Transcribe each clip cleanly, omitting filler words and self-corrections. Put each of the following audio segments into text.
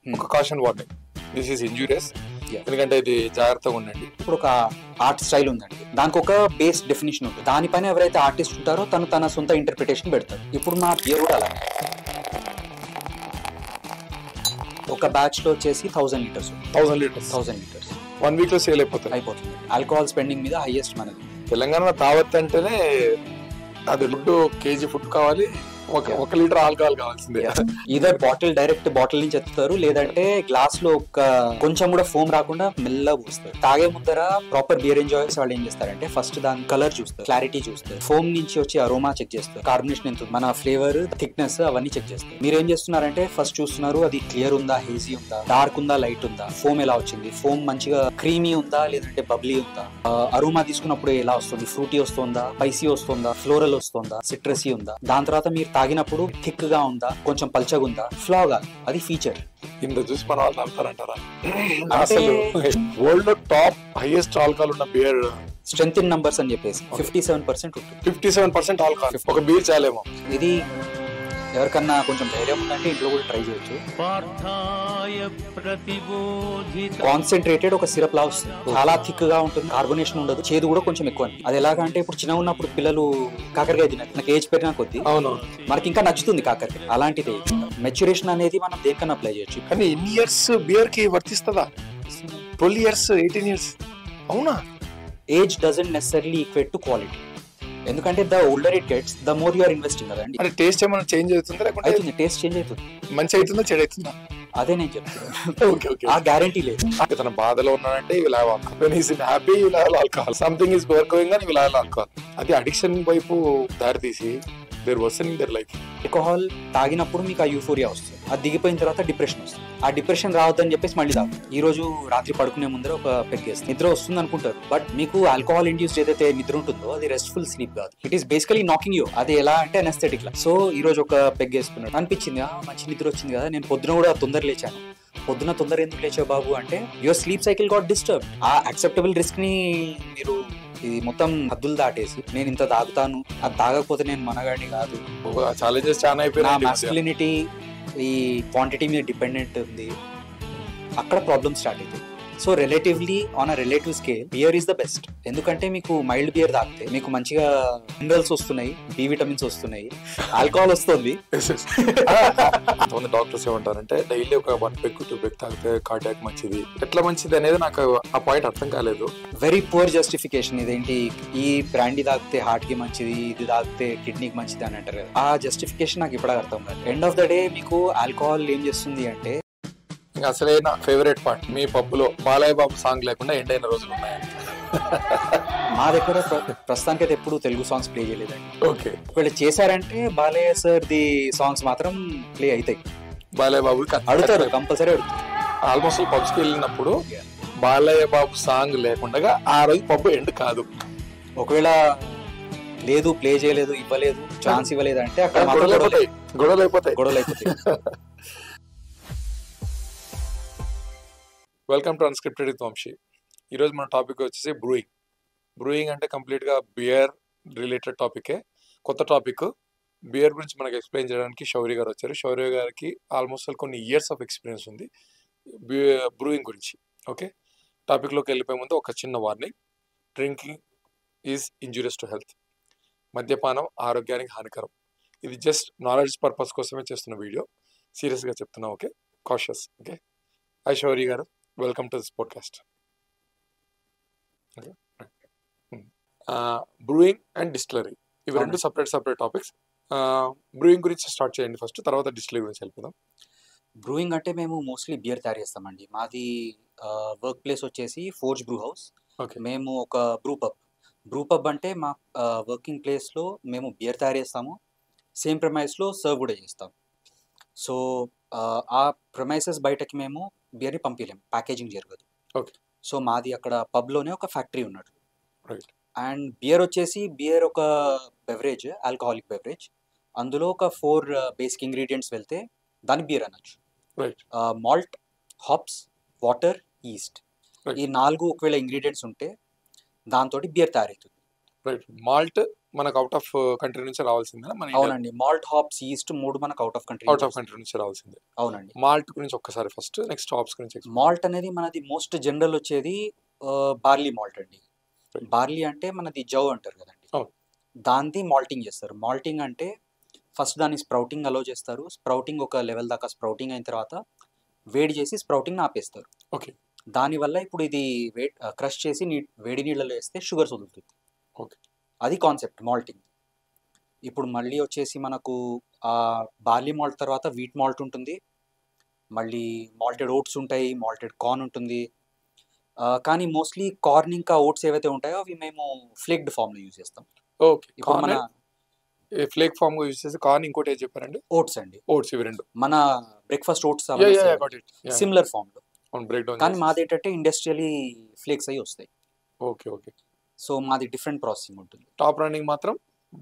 ఒక caution warning, this is injurious, ఎందుకంటే ఇది జాగ్రత్తగా ఉండండి. ఇప్పుడు ఒక ఆర్ట్ స్టైల్ ఉందండి, దానికి ఒక బేస్ డెఫినేషన్ ఉంటుంది, దానిపైన ఎవరైతే ఆర్టిస్ట్ ఉంటారో తన సొంత ఇంటర్ప్రిటేషన్ పెడతారు. ఇప్పుడు మా బియర్ కూడా అలా ఒక బ్యాచ్ లో వచ్చేసి 1000 లీటర్స్ 1000 లీటర్స్ 1 వీక్ లో సేల్ అయిపోతుంది. ఆల్కహాల్ స్పెండింగ్ మీద హైయెస్ట్ మనది. తెలంగాణ దావత్ అంటేనే అది ఫుడ్, కేజీ ఫుడ్ కావాలి, ఒక లీటర్ ఆల్కహాల్ కావాల్సిందే. ఇదర్ బాటిల్ డైరెక్ట్ బాటిల్ నుంచి ఎత్తుతారు, లేదంటే గ్లాస్ లో ఒక కొంచెం కూడా ఫోమ్ రాకుండా మెల్లగా పోస్తారు. తాగే ముందర ప్రాపర్ బియర్ ఎంజాయ్ చేసే వాళ్ళు ఏం చేస్తారంటే ఫస్ట్ దాని కలర్ చూస్తారు, క్లారిటీ చూస్తారు, ఫోమ్ నుంచి వచ్చి అరోమా చెక్ చేస్తారు, కార్బనేషన్ ఎంత, మన ఫ్లేవర్, థిక్నెస్ అవన్నీ చెక్ చేస్తారు. మీరు ఏం చేస్తున్నారంటే ఫస్ట్ చూస్తున్నారు అది క్లియర్ ఉందా, హేజీ ఉందా, డార్క్ ఉందా, లైట్ ఉందా, ఫోమ్ ఎలా వచ్చింది, ఫోమ్ మంచిగా క్రీమీ ఉందా లేదంటే బబ్లీ ఉందా, అరోమా తీసుకున్నప్పుడు ఎలా వస్తుంది, ఫ్రూటీ వస్తుందా, స్పైసీ వస్తుందా, ఫ్లోరల్ వస్తుందా, సిట్రసీ ఉందా. దాని తర్వాత మీరు తాగినప్పుడు థిక్ గా ఉందా, కొంచెం పల్చగా ఉందా, ఫ్లాగా, అది ఫీచర్. ఇంత చూసి మన వాళ్ళు తాగుతారంటారా? అసలు వరల్డ్ లో టాప్ హైయెస్ట్ ఆల్కహాల్ ఉన్న బియర్ స్ట్రెంత్ ఇన్ నంబర్స్ అని చెప్పేసి 57% ఉంటుంది. 57% ఆల్కహాల్ ఒక బీర్ చాలేమో. ఇది ఎవరికన్నా కొంచెం ధైర్యం ఉందంటే ఇంట్లో కూడా ట్రై చేయొచ్చు. కాన్సన్ట్రేటెడ్ ఒక సిరప్ లా వస్తుంది, చాలా థిక్ గా ఉంటుంది, కార్బోనేషన్ ఉండదు, చేదు కూడా కొంచెం ఎక్కువ. అది ఎలాగా అంటే ఇప్పుడు చిన్న ఉన్నప్పుడు పిల్లలు కాకరకాయ తినట్టు, నాకు ఏజ్ పెరిగిన కొద్ది మనకి ఇంకా నచ్చుతుంది కాకరకాయ, అలాంటిది. మెచ్యూరేషన్ అనేది మనం దేనికన్నా అప్లై చేయొచ్చు. కానీ ఎన్ని ఇయర్స్ బియర్ కి వర్తిస్తుందా? 12 years 18 years? అవునా? Age doesn't necessarily equate to quality, ఎందుకంటే the older it gets the more you are investing కదండి. అంటే టేస్ట్ ఏమైనా చేంజ్ అవుతుందా లేకుంటే అవుతుంది? టేస్ట్ చేంజ్ అవుతుంది. మంచి అవుతుందా చెడు అవుతుందా? అదే నేను చెప్తాను, ఆ గ్యారంటీ లేదు. తన బాధలో ఉన్నాడంటే will have alcohol, when he is happy will have alcohol, something is going on will have alcohol. అది అడిక్షన్ వైపు దారి తీసి their worsening their life. Alcohol తాగినప్పుడు మీకు ఆ యూఫోరియా వస్తుంది, అది దిగిపోయిన తర్వాత డిప్రెషన్ వస్తుంది. ఆ డిప్రెషన్ రావద్దని చెప్పేసి మళ్ళీ తాగు. ఈ రోజు రాత్రి పడుకునే ముందర ఒక పెగ్గేస్తుంది, నిద్ర వస్తుంది అనుకుంటారు, బట్ మీకు ఆల్కహాల్ ఇండ్యూస్డ్ ఏదైతే నిద్ర ఉంటుందో అది రెస్ట్ఫుల్ స్లీప్ కాదు, it is basically knocking you. అది ఎలా అంటే అనెస్థెటిక్ లా. సో ఈ రోజు ఒక పెగ్గేసుకున్నాడు, అనిపించింది మంచి నిద్ర వచ్చింది కదా, నేను పొద్దున కూడా తొందర లేచాను. పొద్దున తొందర ఎందుకు లేచావు బాబు అంటే your sleep cycle got disturb. ఆ యాక్సెప్టబుల్ రిస్క్ ని మీరు ఇది మొత్తం హద్దులు దాటేసి నేను ఇంత తాగుతాను, అది తాగకపోతే నేను మనగాడిని కాదు, ఛాలెంజెస్ చాలా అయిపోయినాయి, మాస్కులినిటీ ఈ క్వాంటిటీ మీద డిపెండెంట్ ఉంది, అక్కడ ప్రాబ్లమ్ స్టార్ట్ అవుతుంది. So relatively on a relative scale beer is the best. ఎందుకంటే మీకు మైల్డ్ బియర్ తాగితే మీకు మంచిగా మినరల్స్ వస్తున్నాయి, బి విటమిన్స్ వస్తున్నాయి, ఆల్కహాల్ వస్తుంది. డాక్టర్స్ ఏమంటారంటే డైలీ ఒక 1 పెగ్ 2 పెగ్ తాగితే కార్డియాక్ మంచిది. ఎట్లా మంచిది అనేది నాకు ఆ పాయింట్ అర్థం కాలేదు. Very poor justification. ఇదేంటి ఈ బ్రాండీ తాగితే హార్ట్ కి మంచిది, ఇది తాగితే కిడ్నీకి మంచిది అని అంటారు. ఆ జస్టిఫికేషన్ నాకు ఇప్పుడు అర్థం కాదు. ఎండ్ ఆఫ్ ద డే మీకు ఆల్కహాల్ ఏం చేస్తుంది అంటే, అసలైన ఫేవరెట్ పార్ట్, మీ పప్పులో బాలయ్య బాబు సాంగ్ లేకుండా ఎండ్ అయిన రోజులు ఉన్నాయి. మా దగ్గర ప్రస్తుతానికి అయితే ఎప్పుడు తెలుగు సాంగ్స్ ప్లే చేయలేదండి. ఓకే, ఒకవేళ చేశారంటే బాలయ్య సార్ ది సాంగ్స్ మాత్రం ప్లే అవుతాయి. బాలయ్య బాబు అడుగుతారు, కంపల్సరీ అడుగుతారు. ఆల్మోస్ట్ పబ్స్కి వెళ్ళినప్పుడు బాలయ్య బాబు సాంగ్ లేకుండా ఆ రోజు పబ్ ఎండ్ కాదు. ఒకవేళ లేదు, ప్లే చేయలేదు, ఇవ్వలేదు, ఛాన్స్ ఇవ్వలేదు అంటే అక్కడ గొడవలు అయిపోతాయి. Welcome to unscripted with Vamshi. ఈరోజు మన టాపిక్ వచ్చేసి బ్రూయింగ్. బ్రూయింగ్ అంటే కంప్లీట్గా బియర్ రిలేటెడ్ టాపికే, కొత్త టాపిక్. బియర్ గురించి మనకు ఎక్స్ప్లెయిన్ చేయడానికి శౌర్య గారు వచ్చారు. శౌర్య గారికి ఆల్మోస్ట్ కొన్ని ఇయర్స్ ఆఫ్ ఎక్స్పీరియన్స్ ఉంది బ్రూయింగ్ గురించి. ఓకే, టాపిక్లోకి వెళ్ళిపోయే ముందు ఒక చిన్న warning. Drinking is injurious to health. మద్యపానం ఆరోగ్యానికి హానికరం. ఇది జస్ట్ నాలెడ్జ్ పర్పస్ కోసమే చేస్తున్న వీడియో, సీరియస్గా చెప్తున్నా. Okay, cautious. ఓకే, హాయ్ శౌర్య గారు, welcome to this podcast. Brewing and distillery, ఇవి రెండు సపరేట్ టాపిక్స్. బ్రూయింగ్ గురించి స్టార్ట్ చేయండి ఫస్ట్, తర్వాత డిస్టిలరీ గురించి వెళ్ళిపోదాం. బ్రూయింగ్ అంటే మేము మోస్ట్లీ బియర్ తయారు చేస్తామండి. మాది వర్క్ ప్లేస్ వచ్చేసి ఫోర్జ్ బ్రూ హౌస్. మేము ఒక బ్రూ పబ్ అంటే మా వర్కింగ్ ప్లేస్లో మేము బియర్ తయారు చేస్తాము, సేమ్ ప్రెమైస్లో సర్వ్ కూడా చేస్తాం. సో ఆ ప్రెమైసెస్ బయటకి మేము బియర్ని పంపించలేము, ప్యాకేజింగ్ జరగదు. ఓకే, సో మాది అక్కడ పబ్లోనే ఒక ఫ్యాక్టరీ ఉన్నట్టు. రైట్. అండ్ బియర్ వచ్చేసి బియర్ ఒక బెవరేజ్, ఆల్కహాలిక్ బెవరేజ్. అందులో ఒక 4 బేసిక్ ఇంగ్రీడియంట్స్ వెళ్తే దాన్ని బియర్ అనొచ్చు. Right. Malt, hops, water, east, ఈ 4 ఒకవేళ ఇంగ్రీడియంట్స్ ఉంటే దాంతో బియర్ తయారవుతుంది. రైట్. మాల్ట్, మనకు అవుట్ ఆఫ్ కంట్రీ నుంచి రావాల్సిందే మన ఇండియా అవునండి. మాల్ట్, హాప్స్, ఈస్ట్ 3 మనకు అవుట్ ఆఫ్ కంట్రీ అవుట్ నుంచి ఆఫ్ వస్తాయి. కంట్రీ నుంచి రావాల్సిందే. అవునండి. మాల్ట్ గురించి ఒక్కసారి ఫస్ట్, నెక్స్ట్ హాప్స్ గురించి ఎక్స్ప్లెయిన్. మాల్ట్ అనేది మనది మోస్ట్ జనరల్ వచ్చేది బార్లీ మాల్ట్ అండి. రైట్. బార్లీ అంటే మనది జవ్ అంటారు కదండి. అవును. దాంది మాల్టింగ్ చేస్తారు. మాల్టింగ్ అంటే ఫస్ట్ దాన్ని స్ప్రౌటింగ్ అలో చేస్తారు. స్ప్రౌటింగ్ ఒక లెవెల్ దాకా స్ప్రౌటింగ్ అయిన తర్వాత వేడి చేసి స్ప్రౌటింగ్ ఆపేస్తారు. ఓకే. దానివల్ల ఇప్పుడు ఇది క్రష్ చేసి వేడి నీళ్ళలో వేస్తే షుగర్స్ వదులుతుంది. ఓకే. అది కాన్సెప్ట్ మాల్టింగ్. ఇప్పుడు మళ్ళీ వచ్చేసి మనకు బార్లీ మాల్ట్ తర్వాత వీట్ మాల్ట్ ఉంటుంది, మళ్ళీ మాల్టెడ్ ఓట్స్ ఉంటాయి, మాల్టెడ్ కార్న్ ఉంటుంది. కానీ మోస్ట్లీ కార్న్ ఇంకా ఓట్స్ ఏవైతే ఉంటాయో అవి మేము ఫ్లేక్డ్ ఫామ్లో యూజ్ చేస్తాం. ఓకే. ఇప్పుడు మన ఫ్లేక్ ఫామ్ యూజ్ చేసి కార్న్, ఇంకోటి ఏం చెప్పారండి? ఓట్స్ అండి, ఓట్స్. ఇవి రెండు మన breakfast oats got it. Similar ఫామ్లో. అవును, బ్రేక్ డౌన్ కానీ మాది ఏంటంటే ఇండస్ట్రియలీ ఫ్లేక్స్ అయ్యి వస్తాయి. ఓకే. ఓకే. సో మాది డిఫరెంట్ ప్రాసెసింగ్ ఉంటుంది. టాప్ రన్నింగ్ మాత్రం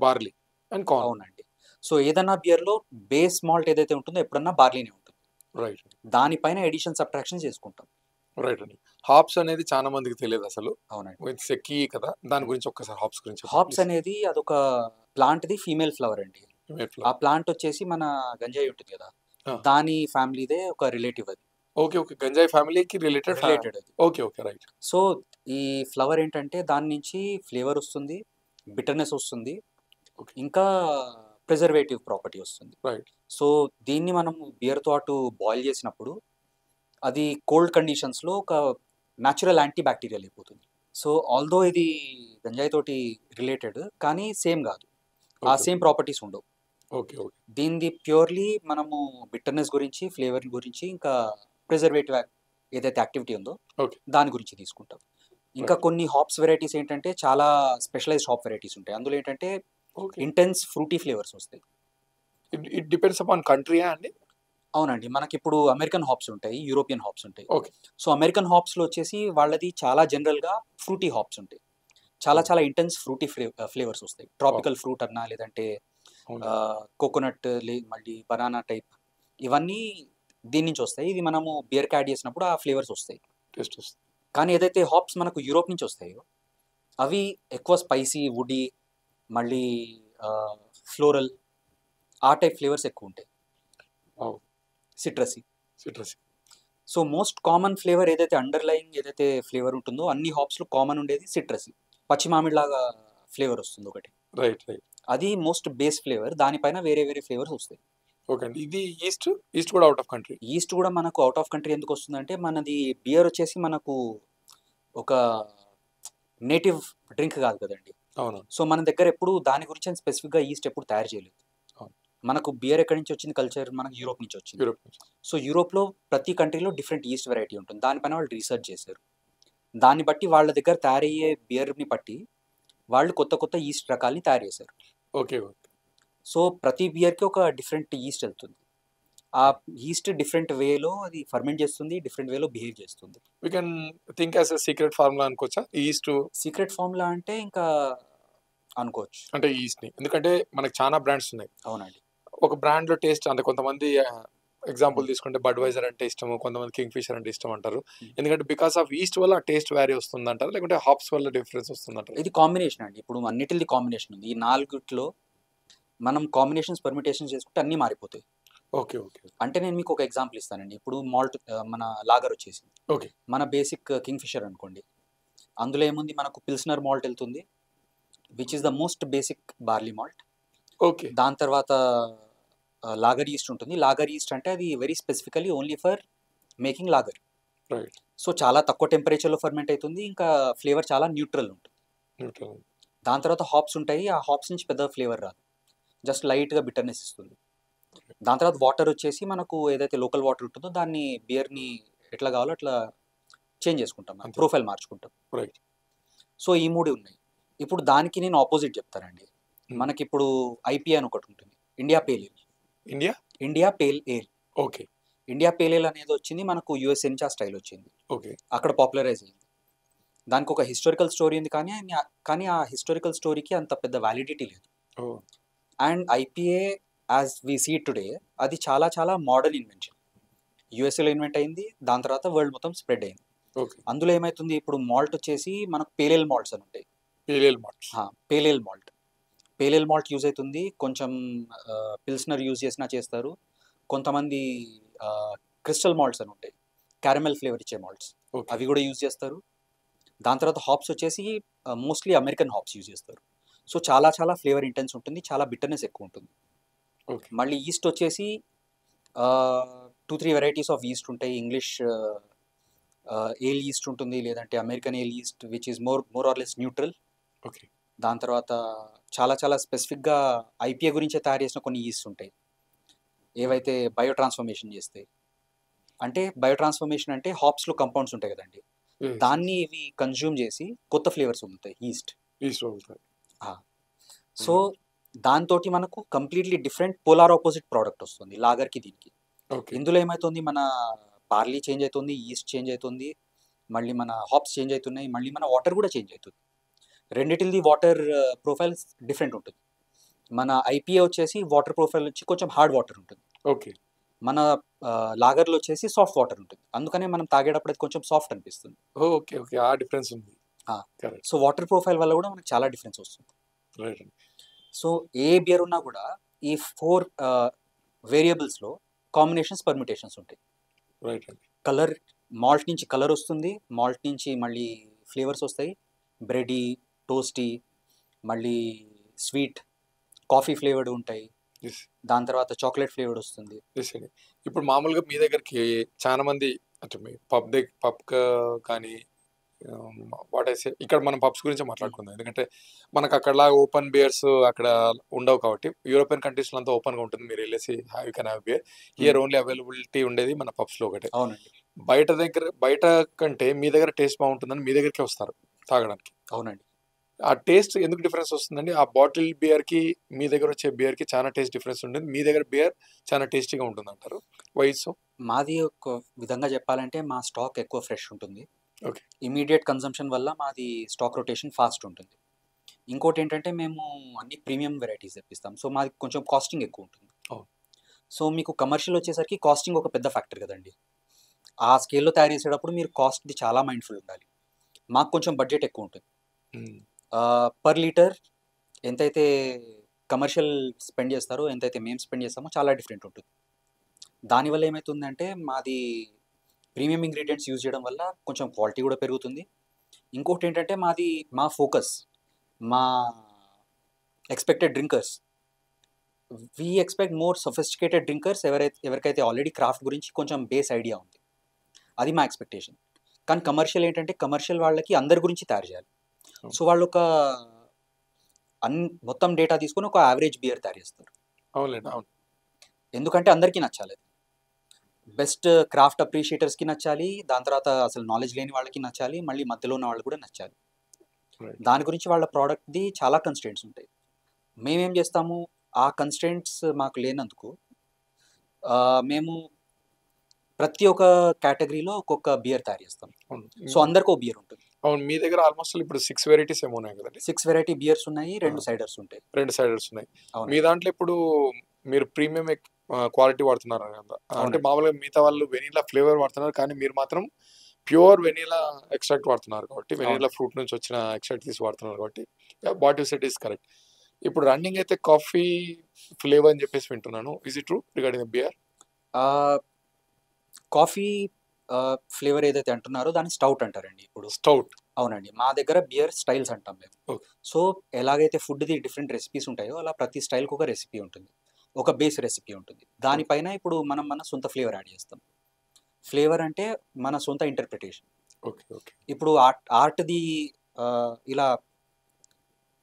బార్లీ అండ్ కార్న్. అవునండి. సో ఏదైనా బియర్లో బేస్ మాల్ట్ ఏదైతే ఉంటుందో ఎప్పుడన్నా బార్లీనే ఉంటుంది. రైట్. దానిపైన ఎడిషన్ సబ్ట్రాక్షన్ చేసుకుంటాం. రైట్ అండి. హాప్స్ అనేది చాలా మందికి తెలియదు అసలు. అవునండి. ఇట్స్ కీ కదా, దాని గురించి ఒక్కసారి హాప్స్ గురించి హాప్స్ అనేది అదొక ప్లాంట్ది ఫీమేల్ ఫ్లవర్ అండి. ఆ ప్లాంట్ వచ్చేసి మన గంజాయి ఉంటుంది కదా, దాని ఫ్యామిలీదే ఒక రిలేటివ్ అది. ఓకే. ఓకే. గంజాయి ఫ్యామిలీకి రిలేటెడ్ అది. ఓకే. ఓకే. రైట్. సో ఈ ఫ్లవర్ ఏంటంటే దాని నుంచి ఫ్లేవర్ వస్తుంది, బిటర్నెస్ వస్తుంది, ఇంకా ప్రిజర్వేటివ్ ప్రాపర్టీ వస్తుంది. రైట్. సో దీన్ని మనం బియర్తో అటు బాయిల్ చేసినప్పుడు అది కోల్డ్ కండిషన్స్లో ఒక న్యాచురల్ యాంటీ బ్యాక్టీరియల్ అయిపోతుంది. సో ఆల్దో ఇది గంజాయి తోటి రిలేటెడ్, కానీ సేమ్ కాదు, ఆ సేమ్ ప్రాపర్టీస్ ఉండవు. ఓకే. ఓకే. దీనిది ప్యూర్లీ మనము బిటర్నెస్ గురించి, ఫ్లేవర్ గురించి, ఇంకా ప్రిజర్వేటివ్ ఏదైతే యాక్టివిటీ ఉందో దాని గురించి తీసుకుంటాం. ఇంకా కొన్ని హాప్స్ వెరైటీస్ ఏంటంటే చాలా స్పెషలైజ్డ్ హాప్ వెరైటీస్ ఉంటాయి. అందులో ఏంటంటే ఇంటెన్స్ ఫ్రూటీ ఫ్లేవర్స్ వస్తాయి. ఇట్ డిపెండ్స్ అపాన్ కంట్రీయా అండి? అవునండి. మనకి ఇప్పుడు అమెరికన్ హాప్స్ ఉంటాయి, యూరోపియన్ హాప్స్ ఉంటాయి. ఓకే. సో అమెరికన్ హాప్స్లో వచ్చేసి వాళ్ళది చాలా జనరల్గా ఫ్రూటీ హాప్స్ ఉంటాయి. చాలా చాలా ఇంటెన్స్ ఫ్రూటీ ఫ్లేవర్స్ వస్తాయి. ట్రాపికల్ ఫ్రూట్ అన్నా, లేదంటే కోకోనట్, మళ్ళీ బనానా టైప్, ఇవన్నీ దీని నుంచి వస్తాయి. ఇది మనము బియర్కి యాడ్ చేసినప్పుడు ఆ ఫ్లేవర్స్ వస్తాయి, టేస్ట్ వస్తుంది. కానీ ఏదైతే హాప్స్ మనకు యూరోప్ నుంచి వస్తాయో అవి ఎక్కువ స్పైసీ, వుడీ, మళ్ళీ ఫ్లోరల్, ఆ టైప్ ఫ్లేవర్స్ ఎక్కువ ఉంటాయి. సిట్రసీ. సో మోస్ట్ కామన్ ఫ్లేవర్ ఏదైతే అండర్లయింగ్ ఏదైతే ఫ్లేవర్ ఉంటుందో అన్ని హాప్స్లో కామన్ ఉండేది సిట్రసీ. పచ్చి మామిడిలాగా ఫ్లేవర్ వస్తుంది ఒకటి. రైట్. అది మోస్ట్ బేస్ ఫ్లేవర్. దానిపైన వేరే వేరే ఫ్లేవర్స్ వస్తాయి. ఓకే అండి. ఇది ఈస్ట్ కూడా అవుట్ ఆఫ్ కంట్రీ. ఈస్ట్ కూడా మనకు అవుట్ ఆఫ్ కంట్రీ ఎందుకు వస్తుందంటే మనది బియర్ వచ్చేసి మనకు ఒక నేటివ్ డ్రింక్ కాదు కదండి. అవును. సో మన దగ్గర ఎప్పుడు దాని గురించి స్పెసిఫిక్గా ఈస్ట్ ఎప్పుడు తయారు చేయలేదు. మనకు బియర్ ఎక్కడి నుంచి వచ్చింది కల్చర్, మనకు యూరోప్ నుంచి వచ్చింది. సో యూరోప్లో ప్రతి కంట్రీలో డిఫరెంట్ ఈస్ట్ వెరైటీ ఉంటుంది. దానిపైన వాళ్ళు రీసెర్చ్ చేశారు. దాన్ని బట్టి వాళ్ళ దగ్గర తయారయ్యే బియర్ని బట్టి వాళ్ళు కొత్త కొత్త ఈస్ట్ రకాలని తయారు చేశారు. ఓకే. సో ప్రతి బియర్కి ఒక డిఫరెంట్ ఈస్ట్ వెళ్తుంది. ఆ ఈస్ట్ డిఫరెంట్ వేలో అది ఫర్మెంట్ చేస్తుంది, డిఫరెంట్ వేలో బిహేవ్ చేస్తుంది. We can think as a secret formula అనుకోవచ్చా ఈస్ట్? సీక్రెట్ ఫార్ములా అంటే ఇంకా అనుకోవచ్చు అంటే ఈస్ట్ని, ఎందుకంటే మనకు చాలా బ్రాండ్స్ ఉన్నాయి. అవునండి. ఒక బ్రాండ్లో టేస్ట్ అంటే కొంతమంది ఎగ్జాంపుల్ తీసుకుంటే బడ్వైజర్ అంటే ఇష్టము, కొంతమంది కింగ్ ఫిషర్ అంటే ఇష్టం అంటారు. ఎందుకంటే బికాస్ ఆఫ్ ఈస్ట్ వల్ల టేస్ట్ వ్యారీ వస్తుంది అంటారు, లేకుంటే హాప్స్ వల్ల డిఫరెన్స్ వస్తుంది అంటారు? ఇది కాంబినేషన్ అండి. ఇప్పుడు అన్నిటిది కాంబినేషన్ ఉంది. ఈ నాలుగుట్లో మనం కాంబినేషన్స్ పర్మిటేషన్స్ చేసుకుంటే అన్నీ మారిపోతాయి. ఓకే. అంటే నేను మీకు ఒక ఎగ్జాంపుల్ ఇస్తానండి. ఇప్పుడు మాల్ట్, మన లాగర్ వచ్చేసి ఓకే, మన బేసిక్ కింగ్ ఫిషర్ అనుకోండి. అందులో ఏముంది, మనకు పిల్స్నర్ మాల్ట్ వెళ్తుంది, which is the most basic barley malt. Okay. దాని తర్వాత లాగర్ ఈస్ట్ ఉంటుంది. లాగర్ ఈస్ట్ అంటే అది very specifically only for making lager. Right. So చాలా తక్కువ టెంపరేచర్లో ఫర్మెంట్ అవుతుంది, ఇంకా ఫ్లేవర్ చాలా న్యూట్రల్ ఉంటుంది. దాని తర్వాత హాప్స్ ఉంటాయి. ఆ హాప్స్ నుంచి పెద్ద ఫ్లేవర్ రాదు, జస్ట్ లైట్గా బిటర్నెస్ ఇస్తుంది. దాని తర్వాత వాటర్ వచ్చేసి మనకు ఏదైతే లోకల్ వాటర్ ఉంటుందో దాన్ని బియర్ని ఎట్లా కావాలో అట్లా చేంజ్ చేసుకుంటాం, ప్రొఫైల్ మార్చుకుంటాం. రైట్. సో ఈ మూడు ఉన్నాయి. ఇప్పుడు దానికి నేను ఆపోజిట్ చెప్తానండి. మనకి ఇప్పుడు ఐపీఏ అని ఒకటి ఉంటుంది, ఇండియా పేల్ ఏల్. ఇండియా పేల్ ఏల్. ఓకే. ఇండియా పేల్ ఏల్ అనేది వచ్చింది మనకు యూఎస్ఏ నుంచి, ఆ స్టైల్ వచ్చింది. ఓకే. అక్కడ పాపులరైజ్ అయింది. దానికి ఒక హిస్టారికల్ స్టోరీ ఉంది, కానీ ఆ హిస్టారికల్ స్టోరీకి అంత పెద్ద వ్యాలిడిటీ లేదు. And IPA as we see today అది చాలా చాలా మోడర్న్ ఇన్వెన్షన్. యూఎస్ఏలో ఇన్వెంట్ అయింది, దాని తర్వాత వరల్డ్ మొత్తం స్ప్రెడ్ అయింది. అందులో ఏమవుతుంది, ఇప్పుడు మాల్ట్ వచ్చేసి మనకు పేలేల్ మాల్ట్స్ అని ఉంటాయి. పేలేల్ మాల్ట్ పేలేల్ మాల్ట్ యూజ్ అవుతుంది, కొంచెం పిల్స్నర్ యూజ్ చేసినా చేస్తారు. కొంతమంది క్రిస్టల్ మాల్ట్స్ అని ఉంటాయి, క్యారమెల్ ఫ్లేవర్ ఇచ్చే మాల్ట్స్, ఓకే. అవి కూడా యూజ్ చేస్తారు. దాని తర్వాత హాప్స్ వచ్చేసి మోస్ట్లీ అమెరికన్ హాప్స్ యూజ్ చేస్తారు. సో చాలా చాలా ఫ్లేవర్ ఇంటెన్స్ ఉంటుంది, చాలా బిట్టర్నెస్ ఎక్కువ ఉంటుంది. ఓకే. మళ్ళీ ఈస్ట్ వచ్చేసి 2-3 వెరైటీస్ ఆఫ్ ఈస్ట్ ఉంటాయి. ఇంగ్లీష్ ఏల్ ఈస్ట్ ఉంటుంది, లేదంటే American ale yeast which is more or less neutral. Okay. దాని తర్వాత చాలా చాలా స్పెసిఫిక్గా ఐపీఏ గురించే తయారు చేసిన కొన్ని ఈస్ట్ ఉంటాయి, ఏవైతే బయో ట్రాన్స్ఫర్మేషన్ చేస్తాయి. అంటే బయో ట్రాన్స్ఫర్మేషన్ అంటే హాప్స్లో కంపౌండ్స్ ఉంటాయి కదండి, దాన్ని ఇవి కన్జ్యూమ్ చేసి కొత్త ఫ్లేవర్స్ ఉంటాయి ఈస్ట్. ఈస్ట్ అవుతాయి. సో దాంతో మనకు completely different polar opposite product వస్తుంది లాగర్కి దీనికి. ఓకే. ఇందులో ఏమవుతుంది, మన బార్లీ చేంజ్ అవుతుంది, ఈస్ట్ చేంజ్ అవుతుంది, మళ్ళీ మన హాప్స్ చేంజ్ అవుతున్నాయి, మళ్ళీ మన వాటర్ కూడా చేంజ్ అవుతుంది. రెండిటిది వాటర్ ప్రొఫైల్స్ డిఫరెంట్ ఉంటుంది. మన ఐపీఏ వచ్చేసి వాటర్ ప్రొఫైల్ వచ్చి కొంచెం హార్డ్ వాటర్ ఉంటుంది, ఓకే. మన లాగర్లో వచ్చేసి సాఫ్ట్ వాటర్ ఉంటుంది. అందుకనే మనం తాగేటప్పుడు అది కొంచెం సాఫ్ట్ అనిపిస్తుంది. ఓకే. ఓకే. ఆ డిఫరెన్స్ ఉంది. కరెక్ట్. సో వాటర్ ప్రొఫైల్ వల్ల కూడా మనకు చాలా డిఫరెన్స్ వస్తుంది. రైట్ అండి. సో ఏ బియర్ ఉన్నా కూడా ఈ 4 వేరియబుల్స్లో కాంబినేషన్స్ పర్మిటేషన్స్ ఉంటాయి. రైట్ అండి. కలర్, మాల్ట్ నుంచి కలర్ వస్తుంది, మాల్ట్ నుంచి మళ్ళీ ఫ్లేవర్స్ వస్తాయి, బ్రెడీ, టోస్టీ, మళ్ళీ స్వీట్, కాఫీ ఫ్లేవర్డ్ ఉంటాయి, ఎస్. దాని తర్వాత చాక్లెట్ ఫ్లేవర్డ్ వస్తుంది. ఎస్ అండి. ఇప్పుడు మామూలుగా మీ దగ్గరికి చాలా మంది అంటే మీ పబ్ కానీ వాట్ ఐ సే ఇక్కడ మనం పబ్స్ గురించి మాట్లాడుకుందాం. ఎందుకంటే మనకు అక్కడలా ఓపెన్ బియర్స్ అక్కడ ఉండవు కాబట్టి, యూరోపియన్ కంట్రీస్లో అంతా ఓపెన్గా ఉంటుంది, మీరు వెళ్ళేసి you can have beer. Here only availability ఉండేది మన పబ్స్లో ఒకటే. అవునండి. బయట కంటే మీ దగ్గర టేస్ట్ బాగుంటుందని మీ దగ్గరికి వస్తారు తాగడానికి. అవునండి. ఆ టేస్ట్ ఎందుకు డిఫరెన్స్ వస్తుందండి? ఆ బాటిల్ బియర్కి మీ దగ్గర వచ్చే బియర్కి చాలా టేస్ట్ డిఫరెన్స్ ఉంటుంది, మీ దగ్గర బియర్ చాలా టేస్టీగా ఉంటుంది అంటారు. Why so? మాది ఒక విధంగా చెప్పాలంటే మా స్టాక్ ఎక్కువ ఫ్రెష్ ఉంటుంది. ఓకే. ఇమీడియట్ కన్సంప్షన్ వల్ల మాది స్టాక్ రొటేషన్ ఫాస్ట్ ఉంటుంది. ఇంకోటి ఏంటంటే మేము అన్ని ప్రీమియం వెరైటీస్ తెప్పిస్తాం, సో మాది కొంచెం కాస్టింగ్ ఎక్కువ ఉంటుంది. అవును. సో మీకు కమర్షియల్ వచ్చేసరికి కాస్టింగ్ ఒక పెద్ద ఫ్యాక్టర్ కదండి. ఆ స్కేల్లో తయారు చేసేటప్పుడు మీరు కాస్ట్ది చాలా మైండ్ఫుల్ ఉండాలి. మాకు కొంచెం బడ్జెట్ ఎక్కువ ఉంటుంది. పర్ లీటర్ ఎంతైతే కమర్షియల్ స్పెండ్ చేస్తారో, ఎంతైతే మేము స్పెండ్ చేస్తామో చాలా డిఫరెంట్ ఉంటుంది. దానివల్ల ఏమవుతుందంటే మాది ప్రీమియం ఇంగ్రీడియంట్స్ యూజ్ చేయడం వల్ల కొంచెం క్వాలిటీ కూడా పెరుగుతుంది. ఇంకోటి ఏంటంటే మా ఫోకస్, మా expected drinkers, we expect more sophisticated drinkers, ఎవరికైతే ఆల్రెడీ క్రాఫ్ట్ గురించి కొంచెం బేస్ ఐడియా ఉంది, అది మా ఎక్స్పెక్టేషన్. కానీ కమర్షియల్ ఏంటంటే కమర్షియల్ వాళ్ళకి అందరి గురించి తయారు చేయాలి. సో వాళ్ళు ఒక మొత్తం డేటా తీసుకొని ఒక యావరేజ్ బియర్ తయారు చేస్తారు. అవునండి. అవును. ఎందుకంటే అందరికీ నచ్చాలి, బెస్ట్ క్రాఫ్ట్ అప్రిషియేటర్స్కి నచ్చాలి, దాని తర్వాత అసలు నాలెడ్జ్ లేని వాళ్ళకి నచ్చాలి, మళ్ళీ మధ్యలో ఉన్న వాళ్ళు కూడా నచ్చాలి. దాని గురించి వాళ్ళ ప్రోడక్ట్ది చాలా కన్స్ట్రెంట్స్ ఉంటాయి. మేమేం చేస్తాము, ఆ కన్స్ట్రెంట్స్ మాకు లేనందుకు మేము ప్రతి ఒక్క కేటగిరీలో ఒక్కొక్క బియర్ తయారు చేస్తాం. సో అందరికీ బియర్ ఉంటుంది. అవును. మీ దగ్గర ఆల్మోస్ట్ ఇప్పుడు 6 వెరైటీస్ ఏమో ఉన్నాయి కదండి? 6 వెరైటీ బియర్స్ ఉన్నాయి, 2 సైడర్స్ ఉంటాయి. 2 సైడర్స్ ఉన్నాయి. మీ దాంట్లో ఇప్పుడు మీరు ప్రీమియం క్వాలిటీ వాడుతున్నారు కదా, అంటే మామూలుగా మిగతా వాళ్ళు వెనీలా ఫ్లేవర్ వాడుతున్నారు, కానీ మీరు మాత్రం ప్యూర్ వెనీలా ఎక్స్ట్రాక్ట్ వాడుతున్నారు కాబట్టి, వెనీలా ఫ్రూట్ నుంచి వచ్చిన ఎక్స్ట్రాక్ట్ తీసి వాడుతున్నారు కాబట్టి what you said is correct. ఇప్పుడు రన్నింగ్ అయితే కాఫీ ఫ్లేవర్ అని చెప్పేసి వింటున్నాను. Is it true regarding beer? Coffee flavour ఏదైతే అంటున్నారో దాన్ని స్టౌట్ అంటారండి ఇప్పుడు. స్టౌట్? అవునండి. మా దగ్గర బియర్ స్టైల్స్ అంటాం మేము. సో ఎలాగైతే ఫుడ్ది డిఫరెంట్ రెసిపీస్ ఉంటాయో అలా ప్రతి స్టైల్కి ఒక రెసిపీ ఉంటుంది, ఒక బేస్ రెసిపీ ఉంటుంది. దానిపైన ఇప్పుడు మనం మన సొంత ఫ్లేవర్ యాడ్ చేస్తాం. ఫ్లేవర్ అంటే మన సొంత ఇంటర్ప్రిటేషన్. ఓకే. ఓకే. ఇప్పుడు ఆర్ట్ది ఇలా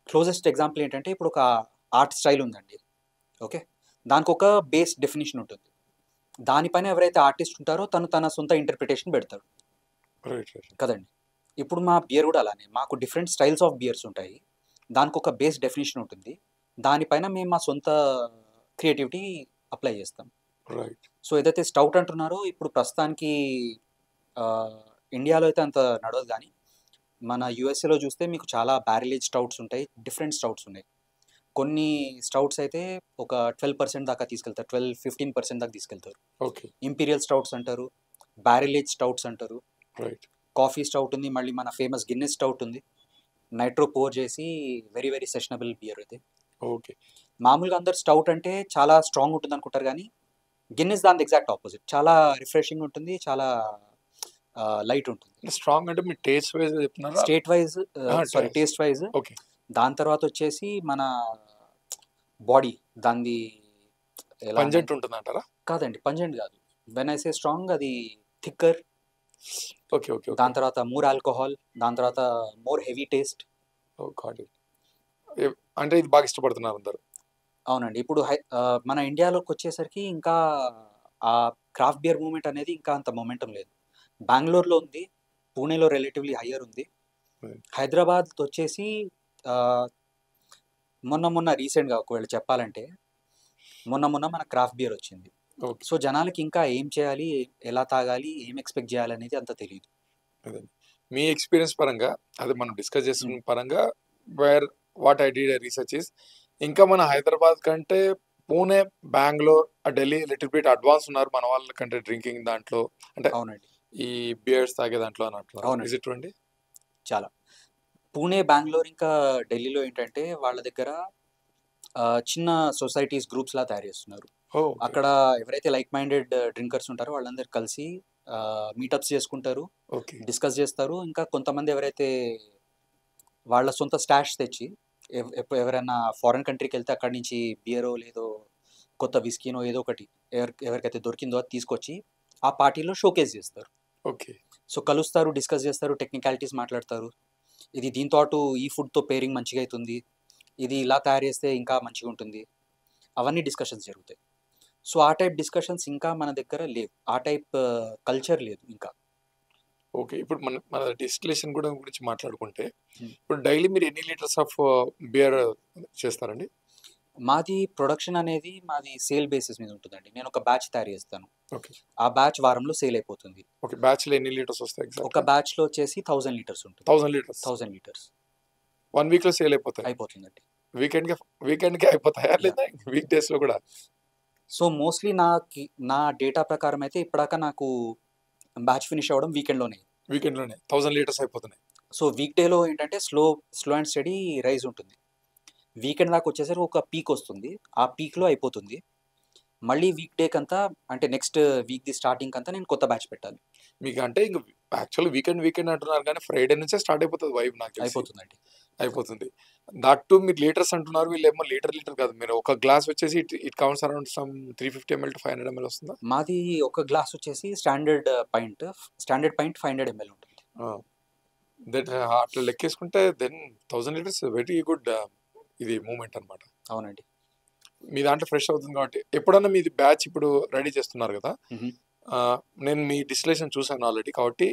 క్లోజెస్ట్ ఎగ్జాంపుల్ ఏంటంటే ఇప్పుడు ఒక ఆర్ట్ స్టైల్ ఉందండి, ఓకే, దానికి ఒక బేస్ డెఫినేషన్ ఉంటుంది. దానిపైన ఎవరైతే ఆర్టిస్ట్ ఉంటారో తన సొంత ఇంటర్ప్రిటేషన్ పెడతాడు కదండి. ఇప్పుడు మా బియర్ కూడా అలానే, మాకు డిఫరెంట్ స్టైల్స్ ఆఫ్ బియర్స్ ఉంటాయి, దానికి ఒక బేస్ డెఫినేషన్ ఉంటుంది, దానిపైన మేము మా సొంత క్రియేటివిటీ అప్లై చేస్తాం. సో ఏదైతే స్టౌట్ అంటున్నారో ఇప్పుడు ప్రస్తుతానికి ఇండియాలో అయితే అంత నడవదు, కానీ మన యూఎస్ఏలో చూస్తే మీకు చాలా బ్యారెలేజ్ స్టౌట్స్ ఉంటాయి, డిఫరెంట్ స్టౌట్స్ ఉన్నాయి. కొన్ని స్టౌట్స్ అయితే ఒక 12% దాకా తీసుకెళ్తారు, 12-15% దాకా తీసుకెళ్తారు. ఇంపీరియల్ స్టౌట్స్ అంటారు, బ్యారెలేజ్ స్టౌట్స్ అంటారు, కాఫీ స్టౌట్ ఉంది, మళ్ళీ మన ఫేమస్ గిన్నెస్ స్టౌట్ ఉంది, నైట్రో పోర్ చేసి వెరీ వెరీ సెషనబుల్ బియర్ అయితే. ఓకే. మామూలుగా అందరు స్టౌట్ అంటే చాలా స్ట్రాంగ్ ఉంటుంది అనుకుంటారు కానీ గిన్నెస్ దాని ఎగ్జాక్ట్ ఆపోజిట్. చాలా రిఫ్రెషింగ్ ఉంటుంది, చాలా లైట్ ఉంటుంది. స్ట్రాంగ్ అంటే మీరు టేస్ట్ వైజ్ చెప్తున్నారా? State wise, sorry, taste. Taste wise. Okay. దాని తర్వాత వచ్చేసి మన బాడీ దానిది ఎలా పంజెంట్ ఉంటుందంటారా? కాదండి, పంజెంట్ కాదు. వెన్ ఐ సే స్ట్రాంగ్, అది థిక్కర్. ఓకే. ఓకే. ఓకే. దాని తర్వాత మోర్ ఆల్కహాల్, దాని తర్వాత more heavy taste. Oh! Got it. అంటే ఇది బాగా ఇష్టపడుతున్నారు అందరూ. అవునండి. ఇప్పుడు మన ఇండియాలోకి వచ్చేసరికి ఇంకా ఆ క్రాఫ్ట్ బియర్ మూవ్మెంట్ అనేది ఇంకా అంత మొమెంటం లేదు. బెంగుళూరులో ఉంది, పూణేలో రిలేటివ్లీ హయ్యర్ ఉంది. Hmm. హైదరాబాద్ వచ్చేసి మొన్న రీసెంట్గా ఒకవేళ చెప్పాలంటే మొన్న మన క్రాఫ్ట్ బియర్ వచ్చింది. ఓకే. సో జనాలకి ఇంకా ఏం చేయాలి, ఎలా తాగాలి, ఏం ఎక్స్పెక్ట్ చేయాలి అనేది అంత తెలియదు. అదే. మీ ఎక్స్‌పీరియన్స్ పరంగా అదే మనం డిస్కస్ చేస్తున్న పరంగా what I did research is ఇంకా మన హైదరాబాద్ కంటే Pune, Bengaluru, Delhi little bit advance ఉన్నారు మన వాళ్ళ కంటే డ్రింకింగ్ దాంట్లో. అంటే అవునండి, ఈ బియర్స్ తాగే దాంట్లో అని అంటున్నారు. అవునండి. ఇస్ ఇట్ ట్రూ అండి? చాలా. పూణే, బెంగుళూరు ఇంకా ఢిల్లీలో ఏంటంటే వాళ్ళ దగ్గర చిన్న సొసైటీస్ గ్రూప్స్ లా తయారు చేస్తున్నారు. ఓహ్! అక్కడ ఎవరైతే లైక్ మైండెడ్ డ్రింకర్స్ ఉంటారో వాళ్ళందరూ కలిసి మీటప్స్ చేసుకుంటారు, ఓకే. డిస్కస్ చేస్తారు. ఇంకా కొంతమంది ఎవరైతే వాళ్ళ సొంత స్టాష్ తెచ్చి ఎవరైనా ఫారెన్ కంట్రీకి వెళ్తే అక్కడి నుంచి బియరో లేదో కొత్త విస్కీనో ఏదో ఒకటి ఎవరికైతే దొరికిందో అది తీసుకొచ్చి ఆ పార్టీలో షోకేస్ చేస్తారు. ఓకే. సో కలుస్తారు, డిస్కస్ చేస్తారు, టెక్నికాలిటీస్ మాట్లాడతారు. ఇది దీంతో అటు ఈ ఫుడ్తో పేరింగ్ మంచిగా అవుతుంది, ఇది ఇలా తయారు చేస్తే ఇంకా మంచిగా ఉంటుంది, అవన్నీ డిస్కషన్స్ జరుగుతాయి. సో ఆ టైప్ డిస్కషన్స్ ఇంకా మన దగ్గర లేవు, ఆ టైప్ కల్చర్ లేదు ఇంకా. ఓకే. ఇప్పుడు మన డిస్టిలేషన్ కూడా గురించి మాట్లాడుకుంటే Hmm. ఇప్పుడు డైలీ మీరు ఎన్ని లీటర్స్ ఆఫ్ బియర్ చేస్తారండి? మాది ప్రొడక్షన్ అనేది మాది సేల్ బేసిస్ మీద ఉంటుందండి. నేను ఒక బ్యాచ్ తయారు చేస్తాను, ఓకే. ఆ బ్యాచ్ వారంలో సేల్ అయిపోతుంది. ఓకే. బ్యాచ్‌లో ఎన్ని లీటర్స్ వస్తాయి ఒక ఎగ్జాక్ట్‌గా? బ్యాచ్లో వచ్చేసి 1000 లీటర్స్ ఉంటుంది. 1000 లీటర్స్ 1000 లీటర్స్ 1 వీక్‌లో సేల్ అయిపోతాయి. అయిపోతుందండి. వీకెండ్‌కే అయిపోతాయా? యా. లేదా వీక్ డేస్‌లో కూడా? సో మోస్ట్లీ నా డేటా ప్రకారం అయితే ఇప్పటిదాకా నాకు బ్యాచ్ ఫినిష్ అవ్వడం వీకెండ్లోనే. వీకెండ్‌లోనే 1000 లీటర్స్ అయిపోతున్నాయి. సో వీక్ డేలో ఏంటంటే స్లో అండ్ స్టడీ రైజ్ ఉంటుంది. వీకెండ్ దాకా వచ్చేసరికి ఒక పీక్ వస్తుంది, ఆ పీక్లో అయిపోతుంది. మళ్ళీ వీక్ డేకంతా అంటే నెక్స్ట్ వీక్ది స్టార్టింగ్ అంతా నేను కొత్త బ్యాచ్ పెట్టాలి. మీకు అంటే ఇంక యాక్చువల్లీ వీకెండ్ అంటున్నారు కానీ ఫ్రైడే నుంచే స్టార్ట్ అయిపోతుంది వైబ్ నాకు తెలిసి. అయిపోతుందండి. అయిపోతుంది. దట్ టూ మీరు లీటర్స్ అంటున్నారు, వీళ్ళేమో లీటర్ కాదు. మీరు ఒక గ్లాస్ వచ్చేసి it counts around some 350 ml to 500 ml వస్తుందా? మాది ఒక గ్లాస్ వచ్చేసి స్టాండర్డ్ పాయింట్ 500 ml ఉంటుంది. దట్ అట్లా లెక్కేసుకుంటే దెన్ 1000 లీటర్స్ వెరీ గుడ్ ఇది మూమెంట్ అనమాట. అవునండి. మీ దాంట్లో ఫ్రెష్ అవుతుంది కాబట్టి ఎప్పుడన్నా మీది బ్యాచ్ ఇప్పుడు రెడీ చేస్తున్నారు కదా, మ్హూ. నేను మీ డిస్టిలేషన్ చూసాను ఆల్రెడీ కాబట్టి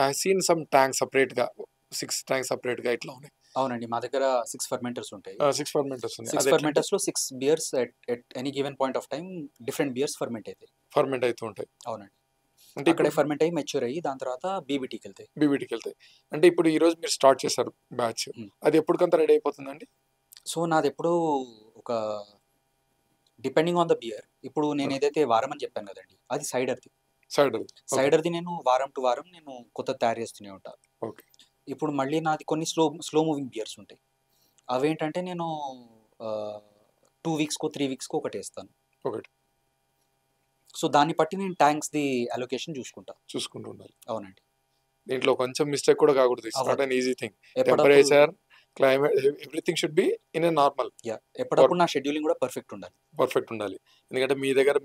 ఐ సీన్ సమ్ ట్యాంక్ సపరేట్గా 6 ట్యాంక్స్ సపరేట్గా ఇట్లా ఉన్నాయి. అవునండి, మా దగ్గర 6 ఫర్మెంటర్స్ ఉంటాయి. 6 ఫర్మెంటర్స్ ఉన్నాయి. 6 అది ఫర్మెంటర్స్లో 6 beers at any given point of time different beers ferment అవుతాయి. ఫర్మెంట్ అవుతూ ఉంటాయి. అవునండి, అంటే అక్కడే ఇప్పుడు ఫర్మెంట్ అయ్యి మెచ్యూర్ అయ్యి దాని తర్వాత బీబీటీకి వెళ్తాయి. బీబీటీకి వెళ్తాయి. అంటే ఇప్పుడు ఈ రోజు మీరు స్టార్ట్ చేశారు బ్యాచ్, అది ఎప్పటికంతా రెడీ అయిపోతుందండి? సో నాది ఎప్పుడు ఒక డిపెండింగ్ ఆన్ ద బియర్. ఇప్పుడు నేను ఏదైతే వారం అని చెప్పాను కదండి, అది సైడర్ది. సైడర్ది నేను వారం టు వారం నేను కొత్త తయారు చేస్తూనే ఉంటాను. ఓకే. ఇప్పుడు మళ్ళీ నాది కొన్ని స్లో మూవింగ్ బియర్స్ ఉంటాయి. అవేంటంటే నేను 2 వీక్స్కో 3 వీక్స్కో ఒకటి వేస్తాను. ఒకటి సో దాన్ని బట్టి నేను ట్యాంక్స్ది అలొకేషన్ చూసుకుంటూ ఉండాలి. అవునండి. దీంట్లో కొంచెం మిస్టేక్ కూడా కాకూడదు. It's not an easy thing. ఎప్పటికప్పుడు temperature, climate, everything should be in a normal. ఎప్పటికప్పుడు నా షెడ్యూలింగ్ కూడా పర్ఫెక్ట్ ఉండాలి. ఎందుకంటే మీ దగ్గర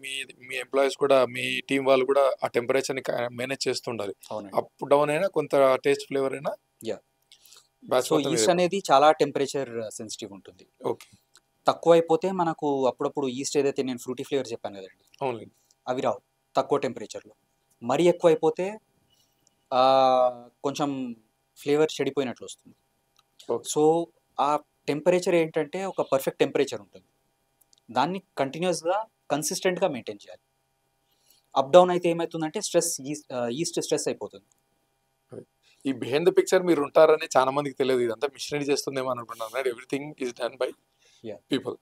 మీ ఎంప్లాయీస్ కూడా, మీ టీం వాళ్ళు కూడా ఆ టెంపరేచర్ని మేనేజ్ చేస్తూ ఉండాలి. అవునండి. అప్ డౌన్ అయినా కొంత టేస్ట్ ఫ్లేవర్ అయినా. సో ఈస్ట్ అనేది చాలా టెంపరేచర్ సెన్సిటివ్ ఉంటుంది. ఓకే. తక్కువ అయిపోతే మనకు అప్పుడప్పుడు ఈస్ట్ ఏదైతే నేను ఫ్రూటీ ఫ్లేవర్ చెప్పాను కదండి, అవునండి, అవి రావు తక్కువ టెంపరేచర్లో. మరీ ఎక్కువ అయిపోతే కొంచెం ఫ్లేవర్ చెడిపోయినట్లు వస్తుంది. సో ఆ టెంపరేచర్ ఏంటంటే ఒక పర్ఫెక్ట్ టెంపరేచర్ ఉంటుంది, దాన్ని కంటిన్యూస్గా కన్సిస్టెంట్గా మెయింటైన్ చేయాలి. అప్ డౌన్ అయితే ఏమవుతుందంటే ఈస్ట్ స్ట్రెస్ అయిపోతుంది. ఈ బిహైండ్ ద పిక్చర్ మీరు ఉంటారని చాలా మందికి తెలియదు. ఇదంతా మిషనరీ చేస్తుందేమో అనుకుంటున్నాను. Everything is done by people.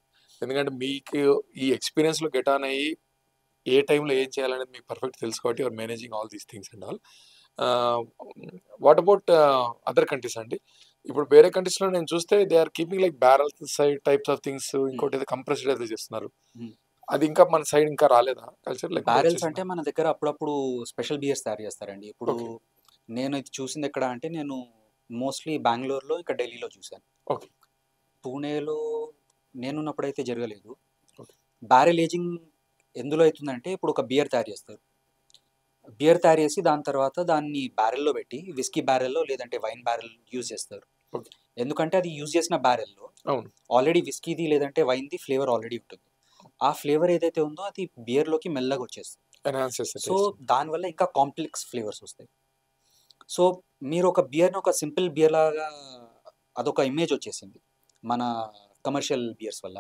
ఎందుకంటే మీకు ఈ ఎక్స్పీరియన్స్లో గెట్ ఆన్ అయ్యి ఏ టైంలో ఏం చేయాలనేది మీకు పర్ఫెక్ట్ తెలుసు కాబట్టి you're managing all these things and all. What about other countries అండి? ఇప్పుడు వేరే కంట్రీస్‌లో నేను చూస్తే they are keeping like barrels side types of things, ఇంకోటి ఏదో కంప్రెస్డ్ ఏదో చేస్తున్నారు. అది ఇంకా మన సైడ్ ఇంకా రాలేదా కల్చర్, లేకపోతే బ్యారెల్స్ అంటే వచ్చేసిందా? మన దగ్గర అప్పుడప్పుడు స్పెషల్ బియర్స్ తయారు చేస్తారండి. ఇప్పుడు ఓకే. నేను ఇది చూసింది ఎక్కడ అంటే నేను మోస్ట్‌లీ బెంగుళూరులో, ఇంకా ఢిల్లీలో చూసాను. ఓకే. పూణేలో నేనున్నప్పుడైతే జరగలేదు. ఓకే. బ్యారెల్ ఏజింగ్ ఎందులో అయితుందంటే ఇప్పుడు ఒక బియర్ తయారు చేస్తారు. బియర్ తయారు చేసి దాని తర్వాత దాన్ని బ్యారెల్‌లో పెట్టి విస్కీ బ్యారెల్‌లో లేదంటే వైన్ బ్యారెల్ యూజ్ చేస్తారు. ఓకే. ఎందుకంటే అది యూజ్ చేసిన బ్యారెల్‌లో అవును. ఆల్రెడీ విస్కీది లేదంటే వైన్‌ది ఫ్లేవర్ ఆల్రెడీ ఉంటుంది. ఆ ఫ్లేవర్ ఏదైతే ఉందో అది బియర్‌లోకి మెల్లగా వచ్చేస్తుంది. ఎన్హాన్స్ చేసే సో టేస్ట్. దానివల్ల ఇంకా కాంప్లెక్స్ ఫ్లేవర్స్ వస్తాయి. సో మీరు ఒక బియర్‌ని ఒక సింపుల్ బియర్ లాగా అదొక ఇమేజ్ వచ్చేసింది మన కమర్షియల్ బియర్స్ వల్ల.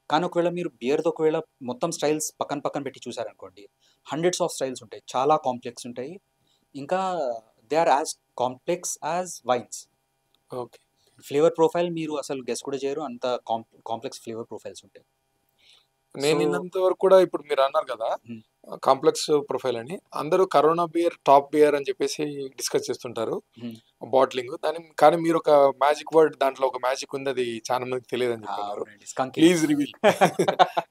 కానీ ఒకవేళ మీరు బియర్‌ది ఒకవేళ మొత్తం స్టైల్స్ పక్కన పక్కన పెట్టి చూసారనుకోండి, హండ్రెడ్స్ ఆఫ్ స్టైల్స్ ఉంటాయి. చాలా కాంప్లెక్స్ ఉంటాయి. ఇంకా they are as complex as wines. Okay. Flavour profile మీరు అసలు గెస్ కూడా చేయరు. అంత కాంప్లెక్స్ ఫ్లేవర్ ప్రొఫైల్స్ ఉంటాయి. నేను సో విన్నంత వరకు కూడా ఇప్పుడు మీరు అన్నారు కదా, హ్మ్. కాంప్లెక్స్ ప్రొఫైల్ అని. అందరూ కరోనా బియర్ టాప్ బియర్ అని చెప్పేసి డిస్కస్ చేస్తుంటారు హ్మ్. బాటిలింగ్. కానీ మీరు ఒక మ్యాజిక్ వర్డ్, దాంట్లో ఒక మ్యాజిక్ ఉంది, అది చాలా మందికి తెలియదని చెప్పన్నారు. అవునండి. స్కంకింగ్. Please reveal.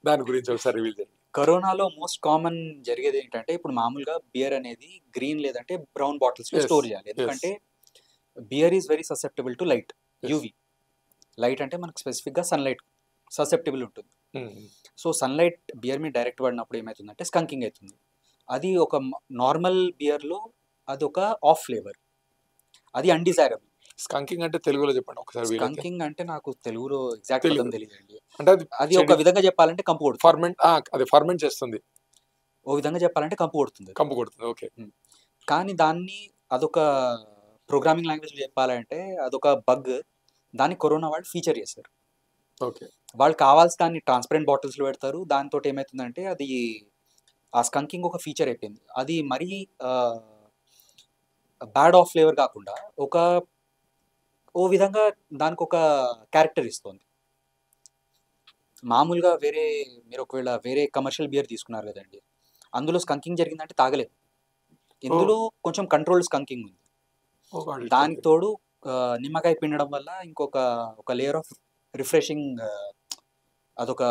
దాని గురించి ఒకసారి రివీల్ చేయండి. కరోనాలో మోస్ట్ కామన్ జరిగేది ఏంటంటే ఇప్పుడు మామూలుగా బియర్ అనేది గ్రీన్ లేదంటే బ్రౌన్ బాటిల్స్‌లో ఎస్. స్టోర్ చేయాలి. ఎస్. ఎందుకంటే beer is very susceptible to light. Yes. UV light అంటే మనకు స్పెసిఫిక్‌గా సన్‌లైట్ ససెప్టబుల్ ఉంటుంది. సో సన్‌లైట్ బియర్ మీద డైరెక్ట్ పడినప్పుడు ఏమైతుందంటే స్కంకింగ్ అయితుంది. అది ఒక నార్మల్ బియర్‌లో అదొక ఆఫ్ ఫ్లేవర్. అది అన్‌డిజైరబుల్. స్కంకింగ్ అంటే తెలుగులో చెప్పండి ఒకసారి వీలైతే. స్కంకింగ్ అంటే నాకు తెలుగులో ఎగ్జాక్ట్ పదం తెలీదు. తెలీదండి. అంటే అది అది ఒక విధంగా చెప్పాలంటే కంపు కొడుతుంది. అది ఫర్మెంట్ చేస్తుంది. ఓ విధంగా చెప్పాలంటే కంపు కొడుతుంది. కంపు కొడుతుంది. ఓకే. కానీ దాన్ని అదొక ప్రోగ్రామింగ్ లాంగ్వేజ్‌లో చెప్పాలంటే అదొక బగ్. దాన్ని కరోనా వాళ్ళు ఫీచర్ చేశారు. ఓకే. వాళ్ళు కావాల్సి దాన్ని ట్రాన్స్పరెంట్ బాటిల్స్‌లో పెడతారు. దాంతోటి ఏమైతుందంటే అది ఆ స్కంకింగ్ ఒక ఫీచర్ అయిపోయింది. అది మరీ బ్యాడ్ ఆఫ్ ఫ్లేవర్ కాకుండా ఓ విధంగా దానికొక క్యారెక్టర్ ఇస్తోంది. మామూలుగా మీరు ఒకవేళ వేరే కమర్షియల్ బియర్ తీసుకున్నారు కదండీ! అందులో స్కంకింగ్ జరిగిందంటే తాగలేరు. ఇందులో కొంచెం కంట్రోల్డ్ స్కంకింగ్ ఉంది. దానికి ఓకే. తోడు నిమ్మకాయ పిండడం వల్ల ఒక లేయర్ ఆఫ్ రిఫ్రెషింగ్ అదొక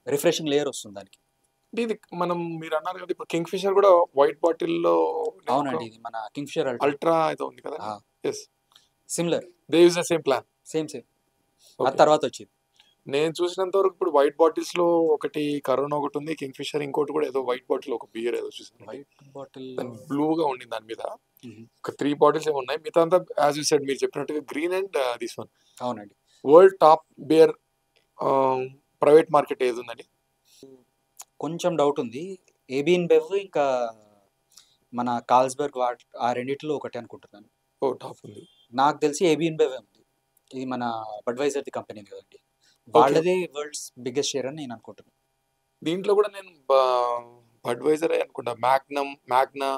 రిఫ్రెషింగ్ లేయర్ వస్తుంది దానికి. ఇది మీరు అన్నారు కదా, ఇప్పుడు కింగ్ ఫిషర్ కూడా వైట్ బాటిల్‌లో అవునండి. ఇది మన కింగ్‌ఫిషర్ అల్ట్రా. అల్ట్రా ఏదో ఉంది కదా. ఆ! Yes. Similar. They use the same plan. Same. అది ఓకే. తర్వాత వచ్చింది. నేను చూసినంత వరకు ఇప్పుడు వైట్ బాటిల్స్‌లో ఒకటి కరోనా ఒకటుంది. కింగ్ ఫిషర్ ఇంకోటి కూడా ఏదో వైట్ బాటిల్ ఒక బియర్ ఏదో చూసానండి. వైట్ బాటిల్ దాని బ్లూగా ఉండింది దాని మీద. ఒక 3 బాటిల్స్ ఏమో ఉన్నాయి. మిగతా అంతా యాజ్ యూ సెడ్ మీరు చెప్పినట్టుగా గ్రీన్ అండ్ దిస్ వన్. అవునండి. World top beer private market ఏది ఉందండి? కొంచెం డౌట్ ఉంది. ఏబీ ఇన్బెవ్ ఇంకా మన కార్ల్స్బర్గ్ ఆ రెండిట్లో ఒకటే అనుకుంటున్నాను. ఓ టాప్ ఉంది. నాకు తెలిసి ఏబీ ఇన్బెవే ఉంది. ఇది మన బడ్వైజర్‌ది కంపెనీ కదండీ! ఓకే. వాళ్ళదే వరల్డ్స్ బిగ్గెస్ట్ షేర్ అని నేను అనుకుంటున్నాను. దీంట్లో కూడా నేను బడ్వైజరే అనుకుంటా. Magna, Budweiser,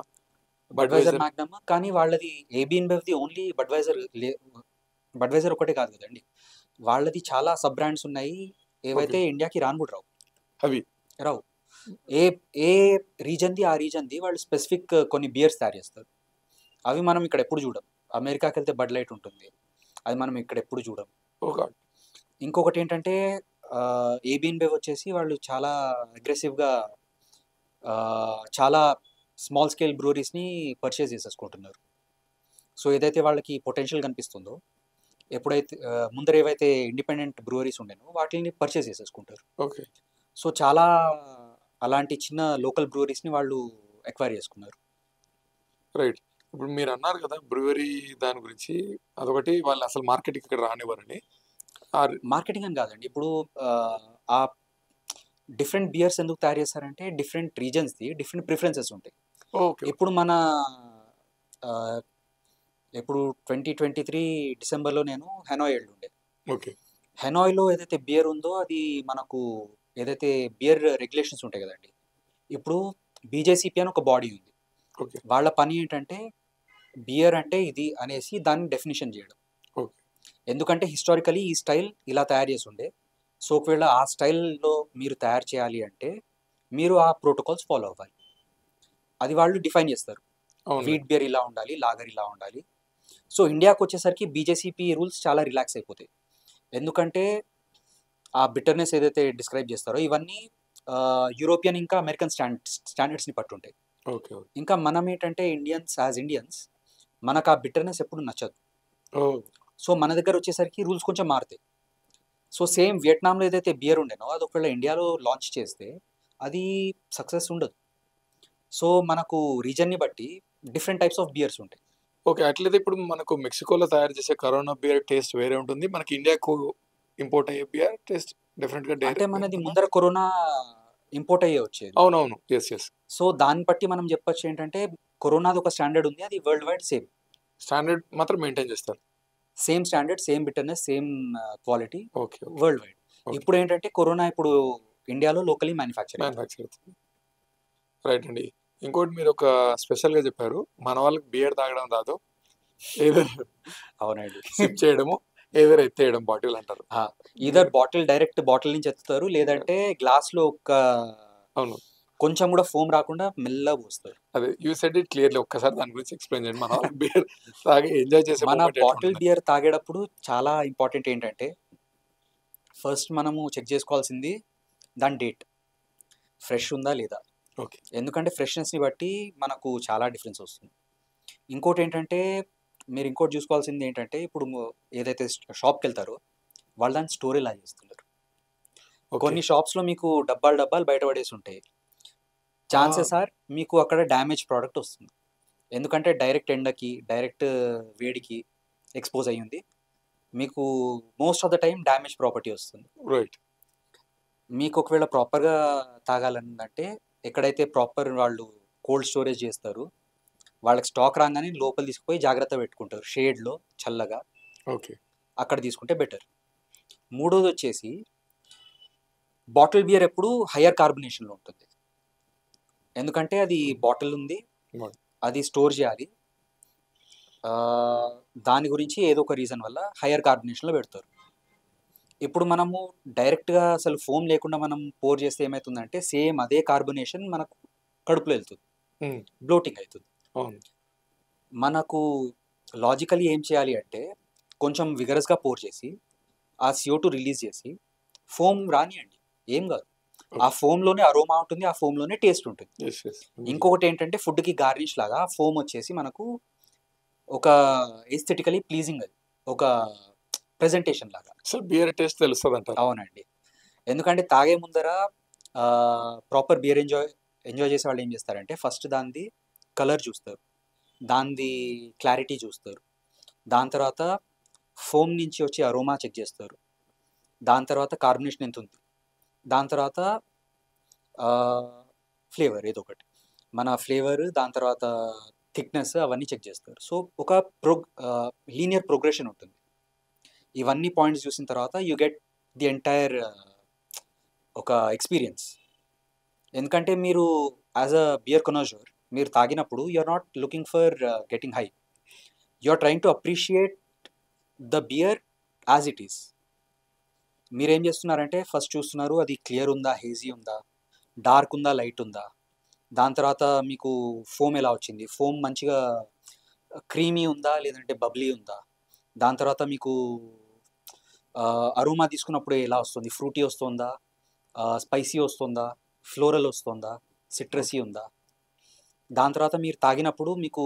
Budweiser. మాగ్నమ్ కానీ వాళ్ళది ఏబీ ఇన్బెవ్‌ది ఓన్లీ బడ్వైజర్ ఒకటే కాదు కదండీ! వాళ్ళది చాలా సబ్ బ్రాండ్స్ ఉన్నాయి. ఏవైతే ఇండియాకి రాను కూడా రావు. అవి రావు. ఏ ఏ రీజన్‌ది ఆ రీజన్‌ది వాళ్ళు స్పెసిఫిక్ కొన్ని బియర్స్ తయారు చేస్తారు. అవి మనం ఇక్కడ ఎప్పుడు చూడం. అమెరికాకెళ్తే బడ్ లైట్ ఉంటుంది. అది మనం ఇక్కడ ఎప్పుడు చూడం. ఓ గాడ్. ఇంకొకటి ఏంటంటే ఏబీ ఇన్బెవ్ వచ్చేసి వాళ్ళు చాలా అగ్రెసివ్‌గా చాలా స్మాల్ స్కేల్ బ్రూవరీస్‌ని పర్చేజ్ చేసేసుకుంటున్నారు. సో ఏదైతే వాళ్ళకి పొటెన్షియల్ కనిపిస్తుందో, ఎప్పుడైతే ముందర ఏవైతే ఇండిపెండెంట్ బ్రూవరీస్ ఉండేనో వాటిల్ని పర్చేజ్ చేసేసుకుంటారు. ఓకే. సో చాలా అలాంటి చిన్న లోకల్ బ్రూవరీస్‌ని వాళ్ళు ఎక్వైర్ చేసుకున్నారు. రైట్. ఇప్పుడు మీరు అన్నారు కదా బ్రూవరీ దాని గురించి. అదొకటి వాళ్ళు అసలు మార్కెట్‌కి ఇక్కడ రానివ్వరని. మార్కెటింగ్ అని కాదండి. ఇప్పుడు ఆ డిఫరెంట్ బియర్స్ ఎందుకు తయారు చేస్తారంటే డిఫరెంట్ రీజన్స్‌ది డిఫరెంట్ ప్రిఫరెన్సెస్ ఉంటాయి. ఓకే. ఇప్పుడు ఆహ్, ఇప్పుడు 2023 డిసెంబర్‌లో నేను హెనాయ్ ఎళ్ళుండే. ఓకే. హెనాయ్‌లో ఏదైతే బియర్ ఉందో అది మనకు ఏదైతే బియర్ రెగ్యులేషన్స్ ఉంటాయి కదండీ! ఇప్పుడు బీజేసీపీ అని ఒక బాడీ ఉంది. ఓకే. వాళ్ళ పని ఏంటంటే బియర్ అంటే ఇది అనేసి దాన్ని డెఫినిషన్ చేయడం. ఓకే. ఎందుకంటే హిస్టారికల్లీ ఈ స్టైల్ ఇలా తయారు చేసుండే. సో ఒకవేళ ఆ స్టైల్‌లో మీరు తయారు చేయాలి అంటే మీరు ఆ ప్రోటోకాల్స్ ఫాలో అవ్వాలి. అది వాళ్ళు డిఫైన్ చేస్తారు. అవును. వీట్ బియర్ ఇలా ఉండాలి, లాగర్ ఇలా ఉండాలి. సో ఇండియాకి వచ్చేసరికి బీజేసీపీ రూల్స్ చాలా రిలాక్స్ అయిపోతాయి. ఎందుకంటే ఆ బిటర్నెస్ ఏదైతే డిస్క్రైబ్ చేస్తారో ఇవన్నీ యూరోపియన్ ఇంకా అమెరికన్ స్టాండర్డ్స్ని పట్టుంటాయి. ఓకే. ఓకే. ఇంకా మనం ఏంటంటే ఇండియన్స్ మనకు ఆ బిటర్నెస్ ఎప్పుడు నచ్చదు. ఓహ్! సో మన దగ్గర వచ్చేసరికి రూల్స్ కొంచెం మారుతాయి. సో సేమ్ వియట్నాంలో ఏదైతే బియర్ ఉండేనో అది ఒకవేళ ఇండియాలో లాంచ్ చేస్తే అది సక్సెస్ ఉండదు. సో మనకు రీజన్ని బట్టి డిఫరెంట్ టైప్స్ ఆఫ్ బియర్స్ ఉంటాయి. ఓకే. అట్లయితే ఇప్పుడు మనకు మెక్సికోలో తయారు చేసే కరోనా బియర్ టేస్ట్ వేరే ఉంటుంది. మనకి ఇండియాకు ఇంపోర్ట్ అయ్యే బియర్ టేస్ట్ డెఫినెట్‌గా అంటే మనది ఉంటుందా? ముందర కరోనా ఇంపోర్ట్ అయ్యే వచ్చేది. అవునవును. యెస్. యెస్. సో దాన్ని బట్టి మనం చెప్పొచ్చు ఏంటంటే కరోనాది ఒక స్టాండర్డ్ ఉంది, అది వరల్డ్ వైడ్ సేమ్. స్టాండర్డ్ మాత్రం మెయింటైన్ చేస్తారు. Same standard, same bitterness, same quality okay. Okay. World wide. Okay. ఇప్పుడు ఏంటంటే కరోనా ఇప్పుడు ఇండియాలో లోకలీ మ్యానుఫ్యాక్చర్ మ్యానుఫ్యాక్చర్ అవుతుంది. రైట్ అండి. ఇంకోటి మీరు ఒక స్పెషల్‌గా చెప్పారు. మన వాళ్ళకి బియర్ తాగడం రాదు. ఏదర్ అవునండి. సిప్ చేయడము, ఏదర్ ఎత్తేయడం బాటిల్ అంటారు. ఈదర్ డైరెక్ట్ బాటిల్ నుంచి ఎత్తుతారు, లేదంటే గ్లాస్లో ఒక అవును. కొంచెం కూడా ఫోమ్ రాకుండా మెల్లగా పోస్తారు. అదే యూ సెడ్ ఇట్ క్లియర్‌లీ. ఒక్కసారి దాని గురించి ఎక్స్‌ప్లెయిన్ చేయండి. మన వాళ్ళకి బియర్ తాగి ఎంజాయ్ చేసే మన మూమెంట్ బాటిల్ ఎట్లుంటుంది? బియర్ తాగేటప్పుడు చాలా ఇంపార్టెంట్ ఏంటంటే ఫస్ట్ మనము చెక్ చేసుకోవాల్సింది దాని డేట్, ఫ్రెష్ ఉందా లేదా. ఓకే. ఎందుకంటే ఫ్రెష్నెస్ని బట్టి మనకు చాలా డిఫరెన్స్ వస్తుంది. ఇంకోటి ఏంటంటే మీరు ఇంకోటి చూసుకోవాల్సింది ఏంటంటే ఇప్పుడు ఏదైతే షాప్కి వెళ్తారో వాళ్ళు దాన్ని స్టోర్ ఎలా చేస్తున్నారు. ఓకే. కొన్ని షాప్స్లో మీకు డబ్బాలు బయట పడేసి ఉంటాయి. ఛాన్సెస్ ఆర్ మీకు అక్కడ డ్యామేజ్ ప్రోడక్ట్ వస్తుంది. ఎందుకంటే డైరెక్ట్ ఎండకి, డైరెక్ట్ వేడికి ఎక్స్పోజ్ అయ్యింది. మీకు most of the time damage property వస్తుంది. రైట్. మీకు ఒకవేళ ప్రాపర్గా తాగాలంటే ఎక్కడైతే ప్రాపర్ వాళ్ళు కోల్డ్ స్టోరేజ్ చేస్తారు, వాళ్ళకి స్టాక్ రాగానే లోపల తీసుకుపోయి జాగ్రత్త పెట్టుకుంటారు షేడ్లో చల్లగా, ఓకే. అక్కడ తీసుకుంటే బెటర్. మూడోది వచ్చేసి బాటిల్ బియర్ ఎప్పుడు హయ్యర్ కార్బొనేషన్లో ఉంటుంది. ఎందుకంటే అది బాటిల్ ఉంది, Right. అది స్టోర్ చేయాలి. దాని గురించి ఏదో ఒక రీజన్ వల్ల హయ్యర్ కార్బొనేషన్లో పెడతారు. ఇప్పుడు మనము డైరెక్ట్గా అసలు ఫోమ్ లేకుండా మనం పోర్ చేస్తే ఏమవుతుందంటే సేమ్ అదే కార్బొనేషన్ మనకు కడుపులో వెళ్తుంది, హ్మ్. బ్లోటింగ్ అవుతుంది. అవును. మనకు లాజికలీ ఏం చేయాలి అంటే కొంచెం విగరస్గా పోర్ చేసి ఆ CO2 రిలీజ్ చేసి ఫోమ్ రానియండి, ఏం కాదు. ఆ ఫోమ్లోనే అరోమా ఉంటుంది, ఆ ఫోమ్లోనే టేస్ట్ ఉంటుంది. యెస్. యెస్. ఇంకొకటి ఏంటంటే ఫుడ్కి గార్నిష్ లాగా ఫోమ్ వచ్చేసి మనకు ఒక ఎస్థెటికలీ ప్లీజింగ్, అది ఒక ప్రెజెంటేషన్ లాగా. అసలు బియర్ టేస్ట్ తెలుస్తదంటారు. అవునండి. ఎందుకంటే తాగే ముందర ప్రాపర్ బియర్ ఎంజాయ్ చేసే వాళ్ళు ఏం చేస్తారంటే ఫస్ట్ దానిది కలర్ చూస్తారు, దానిది క్లారిటీ చూస్తారు, దాని తర్వాత ఫోమ్ నుంచి వచ్చే అరోమా చెక్ చేస్తారు, దాని తర్వాత కార్బొనేషన్ ఎంత ఉంది, దాని తర్వాత ఫ్లేవర్ ఏదో ఒకటి మన ఫ్లేవర్, దాని తర్వాత థిక్నెస్ అవన్నీ చెక్ చేస్తారు. సో ఒక లీనియర్ ప్రోగ్రెషన్ ఉంటుంది. ఇవన్నీ పాయింట్స్ చూసిన తర్వాత యూ గెట్ ది ఎంటైర్ ఒక ఎక్స్పీరియన్స్. ఎందుకంటే మీరు యాజ్ అ బియర్ కొనోజర్ మీరు తాగినప్పుడు you are not looking for getting high, you are trying to appreciate the beer as it is. మీరేం చేస్తున్నారంటే ఫస్ట్ చూస్తున్నారు అది క్లియర్ ఉందా, హేజీ ఉందా, డార్క్ ఉందా, లైట్ ఉందా, దాని తర్వాత మీకు ఫోమ్ ఎలా వచ్చింది, ఫోమ్ మంచిగా క్రీమీ ఉందా లేదంటే బబ్లీ ఉందా, దాని తర్వాత మీకు అరోమా తీసుకున్నప్పుడు ఎలా వస్తుంది, ఫ్రూటీ వస్తుందా, స్పైసీ వస్తుందా, ఫ్లోరల్ వస్తుందా, సిట్రసీ ఉందా, దాని తర్వాత మీరు తాగినప్పుడు మీకు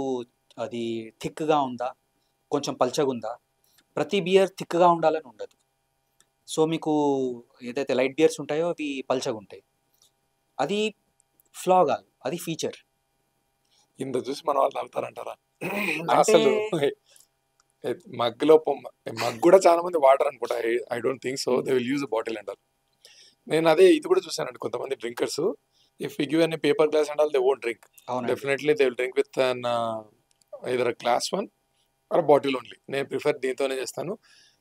అది థిక్గా ఉందా, కొంచెం పల్చగా ఉందా. ప్రతి బియర్ థిక్గా ఉండాలని ఉండదు. సో మీకు ఏదైతే లైట్ బియర్స్ ఉంటాయో అవి పల్చగా ఉంటాయి. అది ఫ్లా కాదు, అది ఫీచర్. ఇంత చూసి మన వాళ్ళు తాగుతారంటారా? అంటే అసలు మగ్గులో మగ్ కూడా చాలా మంది వాటర్ అనుకుంటా. I don't think so. They will use a bottle అంటారు. నేను అదే ఇది కూడా చూసానండి. కొంతమంది drinkers if you give any paper glass and all they won't drink. అవునండి. Definitely they will drink with an either a glass one or bottle only. నేను prefer దీంతోనే చేస్తాను.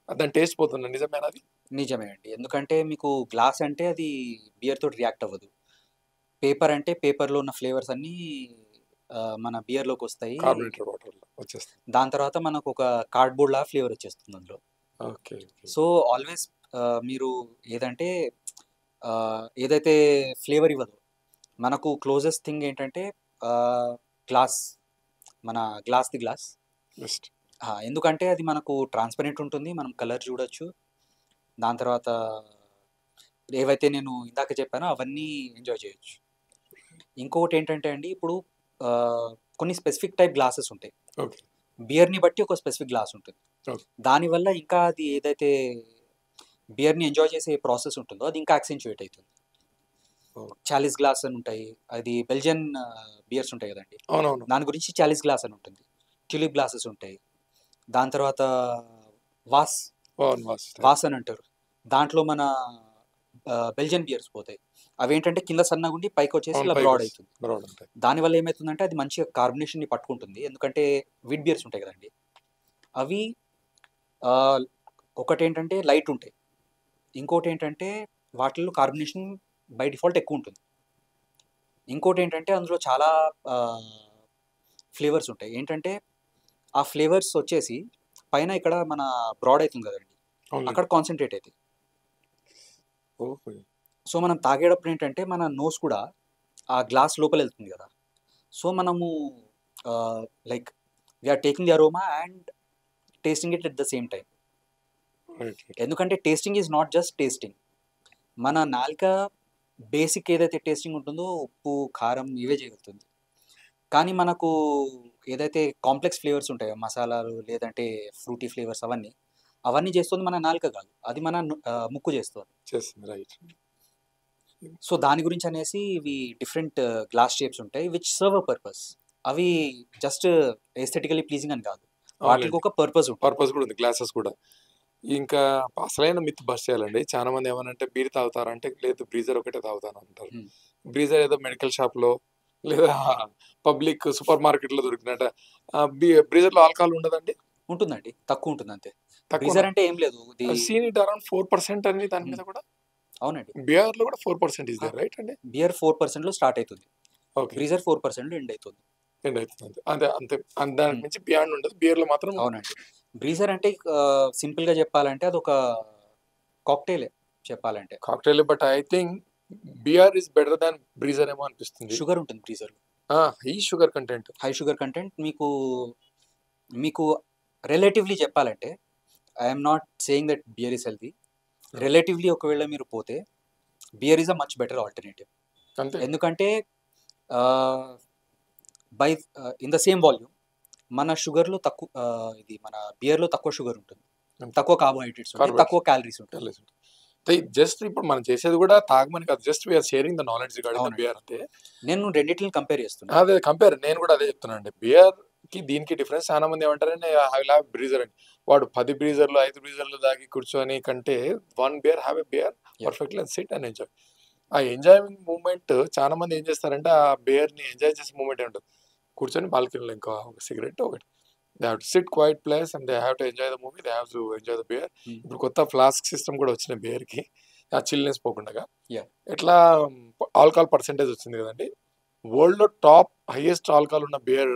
దాని టేస్ట్ పోతుంది. నిజమేనా అది? నిజమే అండి. ఎందుకంటే మీకు గ్లాస్ అంటే అది బియర్ తోటి రియాక్ట్ అవ్వదు. పేపర్ అంటే పేపర్లో ఉన్న ఫ్లేవర్స్ అన్నీ మన బియర్లోకి వస్తాయి. కార్బోనేటెడ్ వాటర్ వచ్చేస్తుంది. దాని తర్వాత మనకు ఒక కార్డ్బోర్డ్ లా ఫ్లేవర్ వచ్చేస్తుంది అందులో. ఓకే. సో ఆల్వేస్ మీరు ఏదంటే ఏదైతే ఫ్లేవర్ ఇవ్వదో మనకు క్లోజెస్ట్ థింగ్ ఏంటంటే గ్లాస్. మన గ్లాస్ది గ్లాస్. బెస్ట్. ఎందుకంటే అది మనకు ట్రాన్స్పరెంట్ ఉంటుంది, మనం కలర్ చూడొచ్చు. దాని తర్వాత ఏవైతే నేను ఇందాక చెప్పానో అవన్నీ ఎంజాయ్ చేయొచ్చు. ఇంకొకటి ఏంటంటే అండి, ఇప్పుడు కొన్ని స్పెసిఫిక్ టైప్ గ్లాసెస్ ఉంటాయి. ఓకే. బియర్ని బట్టి ఒక స్పెసిఫిక్ గ్లాస్ ఉంటుంది. ఓకే. దానివల్ల ఇంకా అది ఏదైతే బియర్ని ఎంజాయ్ చేసే ప్రాసెస్ ఉంటుందో అది ఇంకా యాక్సెంచుయేట్ అవుతుంది. చాలీస్ గ్లాస్ అని ఉంటాయి, అది బెల్జియన్ బియర్స్ ఉంటాయి కదండి, అవునవును. దాని గురించి చాలీస్ గ్లాస్ అని ఉంటుంది. ట్యూలిప్ గ్లాసెస్ ఉంటాయి. దాని తర్వాత వాస్ వాస్ అని అంటారు. దాంట్లో మన బెల్జియన్ బియర్స్ పోతాయి. అవి ఏంటంటే కింద సన్నగా ఉండి పైకి వచ్చేసి ఇలా బ్రాడ్ అవుతుంది. దానివల్ల ఏమవుతుందంటే అది మంచిగా కార్బనేషన్ని పట్టుకుంటుంది. ఎందుకంటే వీట్ బియర్స్ ఉంటాయి కదండి, అవి ఒకటి ఏంటంటే లైట్ ఉంటాయి, ఇంకోటి ఏంటంటే వాటిల్లో కార్బనేషన్ బై డిఫాల్ట్ ఎక్కువ ఉంటుంది. ఇంకోటి ఏంటంటే అందులో చాలా ఫ్లేవర్స్ ఉంటాయి. ఏంటంటే ఆ ఫ్లేవర్స్ వచ్చేసి పైన ఇక్కడ మన బ్రాడ్ అవుతుంది కదండి, అక్కడ కాన్సన్ట్రేట్ అవుతాయి. సో మనం తాగేటప్పుడు ఏంటంటే మన నోస్ కూడా ఆ గ్లాస్ లోపల వెళ్తుంది కదా. సో మనము like we're taking the aroma and tasting it at the same time. ఎందుకంటే tasting is not just tasting. మన నాలుక బేసిక్ ఏదైతే టేస్టింగ్ ఉంటుందో ఉప్పు కారం ఇవే చేయగలుగుతుంది. కానీ మనకు ఏదైతే కాంప్లెక్స్ ఫ్లేవర్స్ ఉంటాయో మసాలాలు లేదంటే ఫ్రూటీ ఫ్లేవర్స్ అవన్నీ చేస్తుంది మన నాలుక కాదు, అది మన ముక్కు చేస్తుంది. సో దాని గురించి అనేసి ఇవి డిఫరెంట్ గ్లాస్ షేప్స్ ఉంటాయి విచ్ సర్వ్ అ పర్పస్. అవి జస్ట్ ఎస్థెటికలీ ప్లీజింగ్ అని కాదు, వాటికి ఒక పర్పస్ కూడా ఉంది గ్లాసెస్ కూడా. ఇంకా అసలైన మిత్ బస్ చేయాలండి. చాలా మంది ఏమనంటే బీర్ తాగుతారంటే లేదు బ్రీజర్ ఒకటే తాగుతాను అంటారు. బ్రీజర్ ఏదో మెడికల్ షాప్ లో లేదా పబ్లిక్ సూపర్ మార్కెట్ లో దొరికినట్ట. బ్రీజర్ లో ఆల్కహాల్ ఉండదండి? ఉంటుందండి, తక్కువ ఉంటుంది అంతే. బ్రీజర్ అంటే ఏం లేదు, సీన్ ఇట్ అరౌండ్ 4% అని దాని మీద కూడా. అవునండి, బియర్ లో కూడా 4% ఇస్ దేర్ రైట్ అండి? బియర్ 4% లో స్టార్ట్ అవుతుంది, బ్రీజర్ 4% ఎండ్ అవుతుంది. అంతే అంతే, దానికి మించి బియాండ్ ఉండదు బియర్ లో మాత్రం. అవునండి, బ్రీజర్ అంటే సింపుల్ గా చెప్పాలంటే అది ఒక కాక్టైల్ చెప్పాలంటే. Cocktail, but I think beer is better than breezer ఏమో అనిపిస్తుంది. షుగర్ ఉంటుంది బ్రీజర్ లో, హై షుగర్ కంటెంట్. మీకు రిలేటివ్లీ చెప్పాలంటే I'm not saying that beer is healthy. Relatively ఒకవేళ మీరు పోతే beer is a much better alternative. ఎందుకంటే by in the same volume మన షుగర్లో తక్కువ, ఇది మన బియర్లో తక్కువ షుగర్ ఉంటుంది, తక్కువ కార్బోహైడ్రేట్స్ ఉంటాయి, తక్కువ క్యాలరీస్ ఉంటాయి. జస్ట్ ఇప్పుడు మనం చేసేది కూడా తాగమని కాదు, just we're sharing the knowledge regarding beer. అంటే నేను రెండింటిని కంపేర్ చేస్తున్నాను. అదే కంపేర్, నేను కూడా అదే చెప్తున్నాను అండి. బియర్ కి దీనికి డిఫరెన్స్. చాలా మంది ఏమంటారంటే ఐ విల్ హావ్ బ్రీజర్ అని. వాడు 10 బ్రీజర్లు 5 బ్రీజర్లు దాగి కూర్చొని కంటే 1 beer have a beer perfectly and sit and enjoy. ఆ ఎంజాయింగ్ మూమెంట్ చాలా మంది ఏం చేస్తారంటే ఆ బియర్ ని ఎంజాయ్ చేసే మూమెంట్ ఉంటుంది. కూర్చొని బాల్కనీలో ఇంకా ఒక సిగరెట్ ఒకటి, they have to sit quiet place and they have to enjoy the movie, they have to enjoy the beer. ఇప్పుడు కొత్త ఫ్లాస్క్ సిస్టమ్ కూడా వచ్చిన బియర్ కి, ఆ చిల్నెస్ పోకుండా. ఎట్లా ఆల్కహాల్ పర్సెంటేజ్ వచ్చింది కదండి, వరల్డ్ లో టాప్ హైయెస్ట్ ఆల్కహాల్ ఉన్న బియర్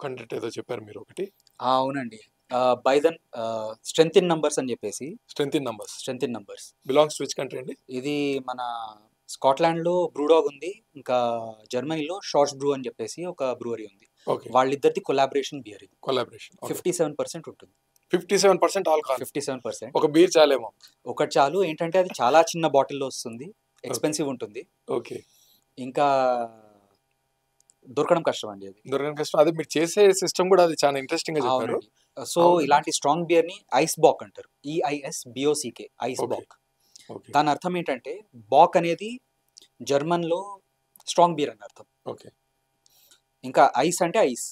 కంటెంట్ ఏదో చెప్పారు మీరు ఒకటి. అవునండి, by then strength in numbers అని చెప్పేసి. Strength in numbers belongs to which country అండి? ఇది మన స్కాట్లాండ్ లో బ్రూడాగ్ ఉంది, ఇంకా జర్మనీలో షార్ట్స్ బ్రూ అని చెప్పేసి ఒక బ్రూవరీ ఉంది. వాళ్ళిద్దరిది కొలాబరేషన్ బియర్. ఇది 57% ఉంటుంది. 57% ఆల్కహాల్. 57%. ఒక బీర్ చాలేమో. ఒకటి చాలు. ఏంటంటే అది చాలా చిన్న బాటిల్లో వస్తుంది, ఎక్స్పెన్సివ్ ఉంటుంది. ఓకే. ఇంకా దొరకడం కష్టం అండి, అది దొరకడం కష్టం. అది మీరు చేసే సిస్టమ్ కూడా అది చాలా ఇంట్రెస్టింగ్ గా చెప్పారు. సో ఇలాంటి స్ట్రాంగ్ బియర్ ని ఐస్ బాక్ అంటారు, EISBOCK, ఐస్ బాక్. దాని అర్థం ఏంటంటే బాక్ అనేది జర్మన్ లో స్ట్రాంగ్ బియర్ అని అర్థం. ఓకే. ఇంకా ఐస్ అంటే ఐస్.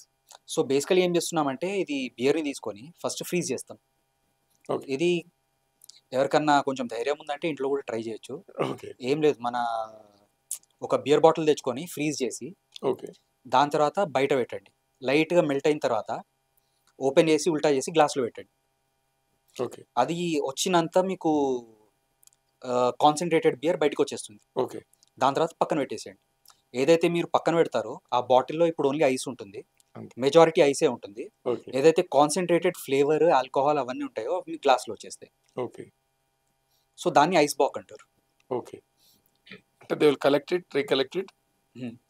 సో బేసికలీ ఏం చేస్తున్నామంటే ఇది బియర్ ని తీసుకొని ఫస్ట్ ఫ్రీజ్ చేస్తాం. ఇది ఎవరికన్నా కొంచెం ధైర్యం ఉందంటే ఇంట్లో కూడా ట్రై చేయొచ్చు. ఏం లేదు, మన ఒక బియర్ బాటిల్ తెచ్చుకొని ఫ్రీజ్ చేసి దాని తర్వాత బయట పెట్టండి. లైట్గా మెల్ట్ అయిన తర్వాత ఓపెన్ చేసి ఉల్టా చేసి గ్లాస్లో పెట్టండి. అది వచ్చినంత మీకు కాన్సన్ట్రేటెడ్ బియర్ బయటకు వచ్చేస్తుంది. దాని తర్వాత పక్కన పెట్టేసేయండి. ఏదైతే మీరు పక్కన పెడతారో ఆ బాటిల్లో ఇప్పుడు ఓన్లీ ఐస్ ఉంటుంది, మెజారిటీ ఐసే ఉంటుంది. ఏదైతే కాన్సన్ట్రేటెడ్ ఫ్లేవర్ ఆల్కహాల్ అవన్నీ ఉంటాయో అవి గ్లాస్లో వచ్చేస్తాయి. సో దాన్ని ఐస్ బాక్ అంటారు. అంటే they will collect it, recollect it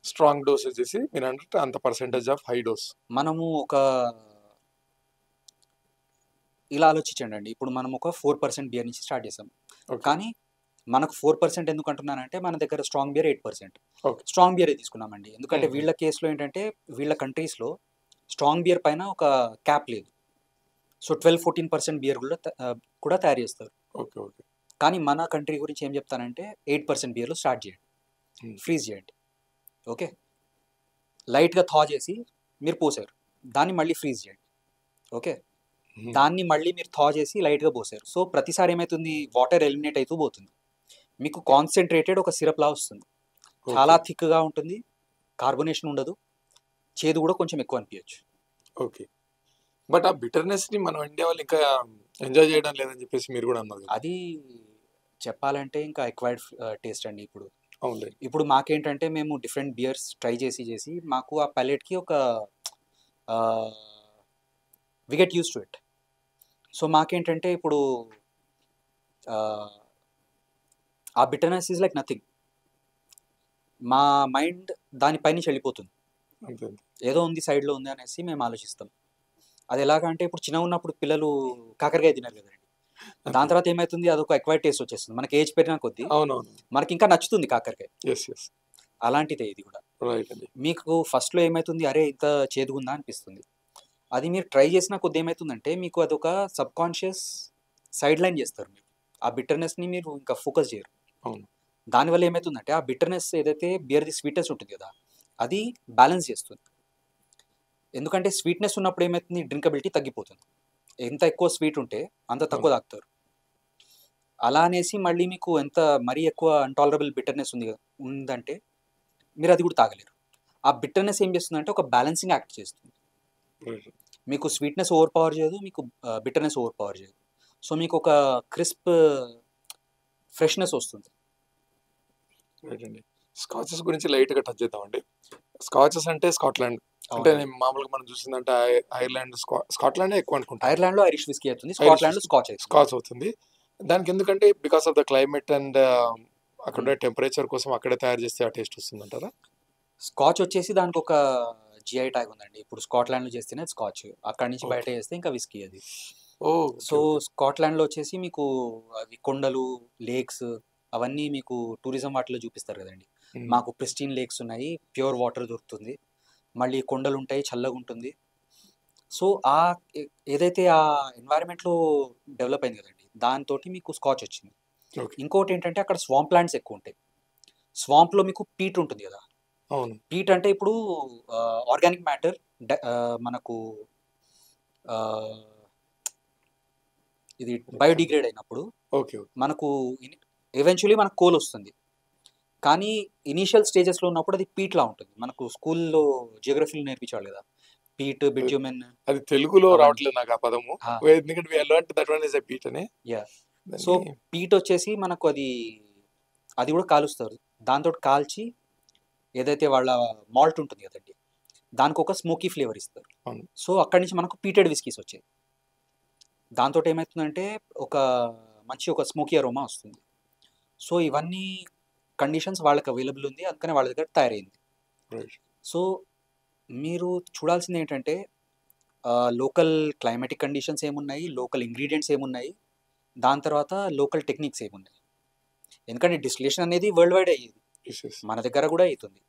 strong dose వచ్చేసి మీరు అంటే అంత పర్సెంటేజ్ ఆఫ్ హై డోస్. మనము ఒక ఇలా ఆలోచించండి అండి. ఇప్పుడు మనం ఒక 4% బియర్ నుంచి స్టార్ట్ చేసాం. ఓకే. కానీ మనకు 4% ఎందుకు అంటున్నానంటే మన దగ్గర స్ట్రాంగ్ బియర్ 8%. ఓకే. స్ట్రాంగ్ బియరే తీసుకున్నామండి. ఎందుకంటే వీళ్ళ కేస్‌లో ఏంటంటే వీళ్ళ కంట్రీస్‌లో స్ట్రాంగ్ బియర్ పైన ఒక క్యాప్ లేదు. సో 12-14% బియర్ కూడా తయారు చేస్తారు. ఓకే. ఓకే. కానీ మన కంట్రీ గురించి ఏం చెప్తానంటే 8% బియర్‌లో స్టార్ట్ చేయండి. ఫ్రీజ్ చేయండి. ఓకే. లైట్‌గా థా చేసి మీరు పోసారు. దాన్ని మళ్ళీ ఫ్రీజ్ చేయండి. ఓకే. దాన్ని మళ్ళీ మీరు థా చేసి లైట్‌గా పోసారు. సో ప్రతిసారి ఏమైతుంది వాటర్ ఎలిమినేట్ అవుతూ పోతుంది. మీకు కాన్సంట్రేటెడ్ ఒక సిరప్‌లా వస్తుంది. చాలా థిక్‌గా ఉంటుంది. కార్బోనేషన్ ఉండదు. చేదు కూడా కొంచెం ఎక్కువ అనిపించచ్చు. ఓకే. బట్ ఆ బిటర్‌నెస్‌ని మనం ఇండియా వాళ్ళు ఇంకా ఎంజాయ్ చేయడం లేదని చెప్పేసి మీరు కూడా అన్నారు కదా! అది చెప్పాలంటే ఇంకా అక్వైర్డ్ టేస్ట్ అండి ఇప్పుడు. అవునులే. ఇప్పుడు మాకేంటంటే మేము డిఫరెంట్ బియర్స్ ట్రై చేసి మాకు ఆ పాలెట్‌కి ఒక we get used to it. So మాకేంటంటే ఇప్పుడు ఆ బిటర్‌నెస్ ఈజ్ లైక్ నథింగ్. మా మైండ్ దానిపై నుంచి వెళ్ళిపోతుంది. అంతే. ఏదో ఉంది సైడ్‌లో ఉంది అనేసి మేము ఆలోచిస్తాం. అది ఎలాగంటే ఇప్పుడు చిన్నగున్నప్పుడు పిల్లలు కాకరకాయ తినరు కదండీ. దాని తర్వాత ఏమైతుంది అదొక అక్వైర్డ్ టేస్ట్ వచ్చేస్తుంది. మనకి ఏజ్ పెరిగిన కొద్దీ అవునవును. మనకి ఇంకా నచ్చుతుంది కాకరకాయ. యెస్. యెస్. అలాంటిదే ఇది కూడా. రైట్ అండి. మీకు ఫస్ట్‌లో ఏమైతుంది అరే ఇంత చేదుగుందా అనిపిస్తుంది. అది మీరు ట్రై చేసిన కొద్దీ ఏమైతుందంటే మీకు అదొక సబ్‌కాన్షియస్ సైడ్ లైన్ చేస్తారు మీరు. ఆ బిటర్‌నెస్‌ని మీరు ఇంకా ఫోకస్ చేయరు. అవును. దానివల్ల ఏమైతుందంటే ఆ బిటర్‌నెస్ ఏదైతే బియర్‌ది స్వీట్‌నెస్ ఉంటుంది కదా! అది బ్యాలెన్స్ చేస్తుంది. ఎందుకంటే స్వీట్‌నెస్ ఉన్నప్పుడు ఏమైతుంది డ్రింకబిలిటీ తగ్గిపోతుంది. ఎంత ఎక్కువ స్వీట్ ఉంటే అంత తక్కువ తాగుతారు. అలా అనేసి మళ్ళీ మీకు ఎంత మరీ ఎక్కువ అన్‌టాలరబుల్ బిటర్‌నెస్ ఉందంటే మీరు అది కూడా తాగలేరు. ఆ బిటర్‌నెస్ ఏం చేస్తుందంటే ఒక బ్యాలెన్సింగ్ యాక్ట్ చేస్తుంది. రైట్. మీకు స్వీట్‌నెస్ ఓవర్ పవర్ చేయదు. మీకు బిటర్‌నెస్ ఓవర్ పవర్ చేయదు. సో మీకు ఒక క్రిస్ప్ ఫ్రెష్‌నెస్ వస్తుంది. రైట్ అండి. స్కాచెస్ గురించి లైట్‌గా టచ్ చేద్దామండి. స్కాచెస్ అంటే స్కాట్లాండ్. అంటే అవునండి. మామూలుగా మనం చూసిందంటే ఐర్లాండ్, స్కాట్లాండే ఎక్కువ అనుకుంటా. ఐర్లాండ్‌లో ఐరిష్ విస్కీ అవుతుంది. ఐరిష్ స్కాట్లాండ్‌లో విస్కీ. స్కాచ్ అవుతుంది. స్కాచ్ అవుతుంది. దానికి ఎందుకంటే because of the climate and అక్కడుండే హ్మ్. టెంపరేచర్ కోసం అక్కడే తయారు చేస్తే ఆ టేస్ట్ వస్తుందంటారా? స్కాచ్ వచ్చేసి దానికొక జీఐ ట్యాగ్ ఉందండి. ఇప్పుడు స్కాట్లాండ్‌లో చేస్తేనే స్కాచ్. అక్కడి నుంచి బయట ఓకే. చేస్తే ఇంకా విస్కీ అది. ఓహ్! So okay. ఓకే. స్కాట్లాండ్‌లో వచ్చేసి మీకు అవి కొండలు, లేక్స్ అవన్నీ మీకు టూరిజం వాటిలో చూపిస్తారు కదండీ. హ్మ్. మాకు ప్రిస్టీన్ లేక్స్ ఉన్నాయి. ప్యూర్ వాటర్ దొరుకుతుంది. మళ్ళీ కొండలుంటాయి. చల్లగుంటుంది. సో ఏదైతే ఆ ఎన్వైర్న్‌మెంట్‌లో డెవలప్ అయింది కదండీ. దానితోటి మీకు స్కాచ్ వచ్చింది. ఓకే. ఇంకోటేంటంటే అక్కడ స్వాంప్ ప్లాంట్స్ ఎక్కువుంటాయి. స్వాంప్‌లో మీకు పీట్ ఉంటుంది కదా! అవును. పీట్ అంటే ఇప్పుడు ఆర్గానిక్ మ్యాటర్ మనకు ఆహ్, ఇది బయోడిగ్రేడ్ అయినప్పుడు ఓకే. ఓకే. మనకు ఎవెన్చువల్లీ మనకు కోల్ వస్తుంది. కానీ ఇనీషియల్ స్టేజెస్‌లో ఉన్నప్పుడు అది పీట్‌లా ఉంటుంది. మనకు స్కూల్‌లో జియోగ్రఫీలో నేర్పించేవాళ్ళు కదా! పీట్, బిట్యూమెన్ అది తెలుగులో అవన్నీ. రావట్లేదు నాకు ఆ పదము. ఆ! ఎందుకంటే we learned that one is a peat అని. యాహ్! సో దాన్ని పీట్ వచ్చేసి మనకు అది కూడా కాలుస్తారు. దాంతోటి కాల్చి ఏదైతే వాళ్ళ మాల్ట్ ఉంటుంది కదండీ. దానికొక స్మోకీ ఫ్లేవర్ ఇస్తారు. అవును. సో అక్కడి నుంచి మనకు పీటెడ్ విస్కీస్ వచ్చాయి. దాంతోటి ఏమైతుందంటే ఒక మంచి ఒక స్మోకీ అరోమా వస్తుంది. సో ఇవన్నీ కండిషన్స్ వాళ్ళకి అవైలబుల్ ఉంది. అందుకనే వాళ్ళ దగ్గర తయారైంది. రైట్. సో మీరు చూడాల్సిందేంటంటే లోకల్ క్లైమాటిక్ కండిషన్స్ ఏమున్నాయి, లోకల్ ఇంగ్రీడియెంట్స్ ఏమున్నాయి, దాని తర్వాత లోకల్ టెక్నిక్స్ ఏమున్నాయి. ఎందుకంటే డిస్టిలేషన్ అనేది వరల్డ్ వైడ్ అయ్యేది. యెస్. యెస్. మన దగ్గర కూడా అయితుంది.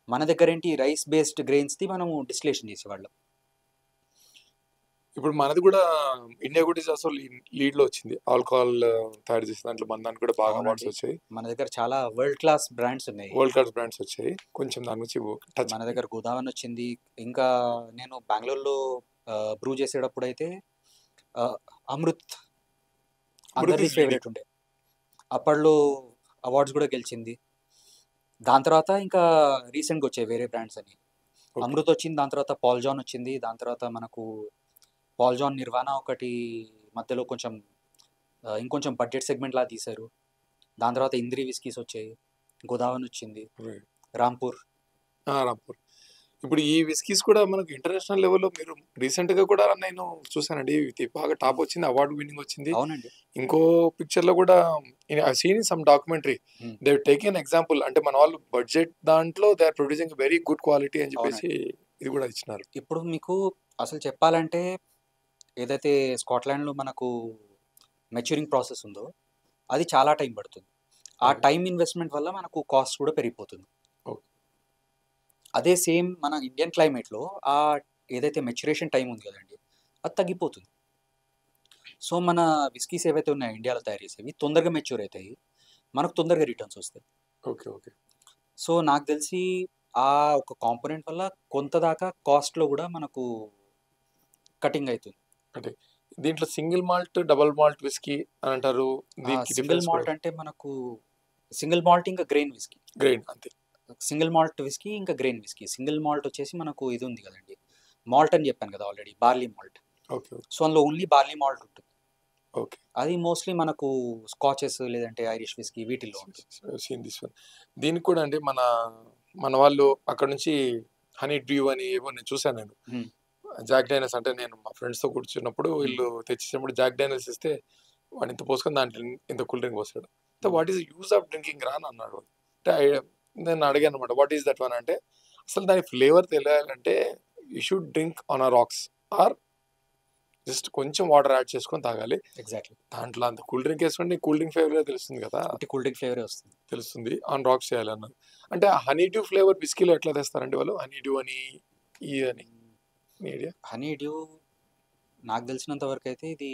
మన దగ్గరేంటి రైస్ బేస్డ్ గ్రెయిన్స్‌ది మనము డిస్టిలేషన్ చేసేవాళ్ళం. ఇప్పుడు మనది కూడా ఇండియా కూడా ఈస్ ఆల్సో లీడ్‌లో వచ్చింది. ఆల్కహాల్ తయారు చేసే దాంట్లో మన దానికి కూడా బాగా అవార్డ్స్ అవునండి. వచ్చాయి. మన దగ్గర చాలా వరల్డ్ క్లాస్ బ్రాండ్స్ ఉన్నాయి. వరల్డ్ క్లాస్ బ్రాండ్స్ వచ్చాయి. కొంచెం దాని గురించి టచ్ మన దగ్గర గోదావరి వచ్చింది. ఇంకా నేను బెంగుళూరులో బ్రూ చేసేటప్పుడైతే ఆహ్, అమృత్ అమృత్ అందరిది ఈస్ లీడింగ్. ఫేవరెట్ ఉండే. అప్పట్లో అవార్డ్స్ కూడా గెలిచింది. దాని తర్వాత ఇంకా రీసెంట్‌గా వచ్చాయి వేరే బ్రాండ్స్ అని. ఓకే. అమృత్ వచ్చింది. దాని తర్వాత పాల్ జాన్ వచ్చింది. దాని తర్వాత మనకు పాల్ జాన్ నిర్వాణ ఒకటి మధ్యలో కొంచెం ఇంకొంచెం బడ్జెట్ సెగ్మెంట్‌లా తీశారు. దాని తర్వాత ఇంద్రి విస్కీస్ వచ్చాయి. గోదావరి వచ్చింది. రైట్. రాంపూర్. రాంపూర్. ఇప్పుడు ఈ విస్కీస్ కూడా మనకు ఇంటర్నేషనల్ లెవెల్‌లో మీరు రీసెంట్‌గా కూడా నేను చూసానండి. ఇది బాగా టాప్ హ్మ్. వచ్చింది. అవార్డ్ విన్నింగ్ వచ్చింది. అవునండి. ఇంకో పిక్చర్‌లో కూడా I seen some documentary. Hmm. They have taken example. అంటే మన వాళ్ళు బడ్జెట్ దాంట్లో they are producing very good quality అని చెప్పేసి అవునండి. ఇది కూడా ఇచ్చినారు. ఇప్పుడు మీకు అసలు చెప్పాలంటే ఏదైతే స్కాట్లాండ్‌లో మనకు మెచ్యూరింగ్ ప్రాసెస్ ఉందో, అది చాలా టైం పడుతుంది. ఆ ఓకే. టైమ్ ఇన్వెస్ట్‌మెంట్ వల్ల మనకు కాస్ట్ కూడా పెరిగిపోతుంది. ఓకే. అదే సేమ్ మన ఇండియన్ క్లైమేట్‌లో ఏదైతే మెచ్యురేషన్ టైమ్ ఉంది కదండీ! అది తగ్గిపోతుంది. సో, మన విస్కీస్ ఏవైతే ఉన్నాయో ఇండియాలో తయారు చేసేవి తొందరగా మెచ్యూర్ అయితాయి. మనకు తొందరగా రిటర్న్స్ వస్తాయి. ఓకే. ఓకే. సో, నాకు తెలిసి ఆ ఒక కాంపోనెంట్ వల్ల కొంత దాకా కాస్ట్‌లో కూడా మనకు కటింగ్ అయితుంది. అంటే దీంట్లో single malt, double malt whisky అని అంటారు. దీనికి సింగిల్ డిఫరెన్స్ కూడా మాల్ట్ అంటే మనకు సింగిల్ మాల్ట్ ఇంకా గ్రెయిన్ విస్కీ. గ్రెయిన్ అంతే. సింగిల్ మాల్ట్ విస్కీ ఇంకా గ్రెయిన్ విస్కీ. సింగిల్ మాల్ట్ వచ్చేసి మనకు ఇది ఉంది కదండీ! మాల్ట్ అని చెప్పాను కదా already barley malt. Okay. Okay. So, అందులో ఓన్లీ బార్లీ మాల్ట్ ఉంటుంది. ఓకే. అది మోస్ట్‌లీ మనకు స్కాచెస్ లేదంటే ఐరిష్ విస్కీ వీటిల్లో ఉంటుంది. Seen this one. దీనికి కూడా అండి మన వాళ్ళు అక్కడ నుంచి హనీ డ్యూ అని ఏవో నేను చూసాను నేను. హ్మ్. జాక్ డానియల్స్ అంటే నేను మా ఫ్రెండ్స్‌తో కూర్చున్నప్పుడు హ్మ్. వీళ్ళు తెచ్చినప్పుడు జాక్ డానియల్స్ ఇస్తే వాడు ఇంత పోసుకొని దాంట్లో ఇంత కూల్ డ్రింక్ పోసాడు. Hmm. What is use of drinking రా అని అన్నాడు వాడు. అంటే నేను అడిగాను అనమాట. వాట్ ఈస్ దట్ వన్ అంటే అసలు దాని ఫ్లేవర్ తెలియాలంటే you should drink on a rocks or just కొంచెం వాటర్ యాడ్ చేసుకొని తాగాలి. ఎగ్జాక్ట్‌లీ. దాంట్లో అంత కూల్ డ్రింక్ వేసుకుంటే కూల్ డ్రింక్ ఫ్లేవరే తెలుస్తుంది కదా! ఉట్టి కూల్ డ్రింక్ ఫ్లేవరే వస్తుంది. తెలుస్తుంది. ఆన్ రాక్స్ చేయాలన్నారు. అంటే ఆ హనీ డ్యూ ఫ్లేవర్ విస్కీలో ఎట్లా తెస్తారండి వాళ్ళు? హనీ డ్యూ అని, ఈ అని మీ ఐడియా? హనీ డ్యూ నాకు తెలిసినంత వరకైతే ఇది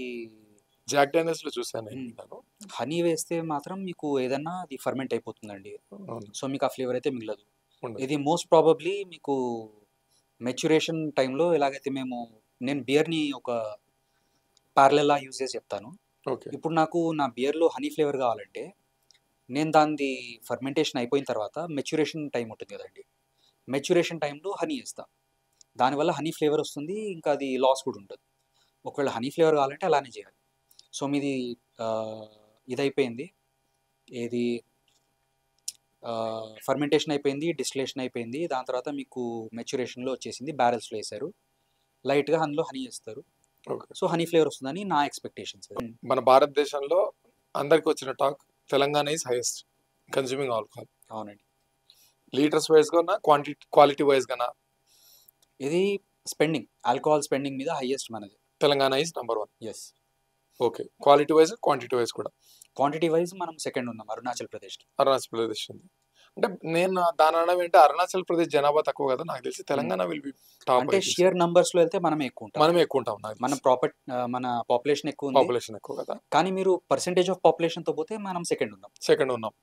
జాక్ డానియల్స్‌లో చూసాను నేను హ్మ్. విన్నాను. హనీ వేస్తే మాత్రం మీకు ఏదన్నా అది ఫర్మెంట్ అయిపోతుందండి. అవును. సో, మీకు ఆ ఫ్లేవర్ అయితే మిగలదు. ఉండదు. ఇది మోస్ట్ ప్రాబబ్లీ మీకు మెచ్యురేషన్ టైమ్‌లో ఎలాగైతే నేను బియర్‌ని ఒక పారలెల్‌లా యూజ్ చేసి చెప్తాను. ఓకే. ఇప్పుడు నాకు నా బియర్‌లో హనీ ఫ్లేవర్ కావాలంటే, నేను దానిది ఫర్మెంటేషన్ అయిపోయిన తర్వాత మెచ్యురేషన్ టైమ్ ఉంటుంది కదండీ! మెచ్యురేషన్ టైమ్‌లో హనీ ఏస్తా. దానివల్ల హనీ ఫ్లేవర్ వస్తుంది. ఇంకా అది లాస్ కూడా ఉండదు. ఒకవేళ హనీ ఫ్లేవర్ కావాలంటే అలానే చేయాలి. సో, మీది ఆహ్, ఇదయిపోయింది. ఏది ఫర్మెంటేషన్ అయిపోయింది. డిస్టిలేషన్ అయిపోయింది. దాని తర్వాత మీకు మెచ్యురేషన్‌లో వచ్చేసింది. బ్యారెల్స్‌లో ఏసారు. లైట్‌గా అందులో హనీ ఏస్తారు. ఓకే. సో, హనీ ఫ్లేవర్ వస్తుందని నా ఎక్స్‌పెక్టేషన్స్. మన భారతదేశంలో అందరికి వచ్చిన talk Telangana is highest consuming alcohol. అవునండి. లీటర్స్ వైస్‌గానా క్వాలిటీ వైస్‌గానా ఇది ఆల్కహాల్ స్పెండింగ్ మీద హైయెస్ట్ మనది. Telangana is number 1. Yes. Okay. Quality wise, quantity wise కూడా క్వాంటిటీ వైస్ మనం సెకండ్ ఉన్నాం అరుణాచల్ ప్రదేశ్‌కి. అరుణాచల్ ప్రదేశ్ ఉంది. అంటే నేను దాని అనడం ఏంటి అరుణాచల్ ప్రదేశ్ జనాభా తక్కువ కదా! నాకు తెలిసి హ్మ్. తెలంగాణ విల్ బి టాప్ అంటే ఐ థింక్ సో. షియర్ నంబర్స్‌లో వెళ్తే మనమే ఎక్కువ ఉంటాం. మనమే ఎక్కువ ఉంటాం నాకు తెలిసి. మన పాపులేషన్ ఎక్కువ ఉంది. పాపులేషన్ ఎక్కువ కదా! కానీ మీరు పర్సెంటేజ్ ఆఫ్ పాపులేషన్‌తో పోతే మనం సెకండ్ ఉన్నాం. సెకండ్ ఉన్నాం.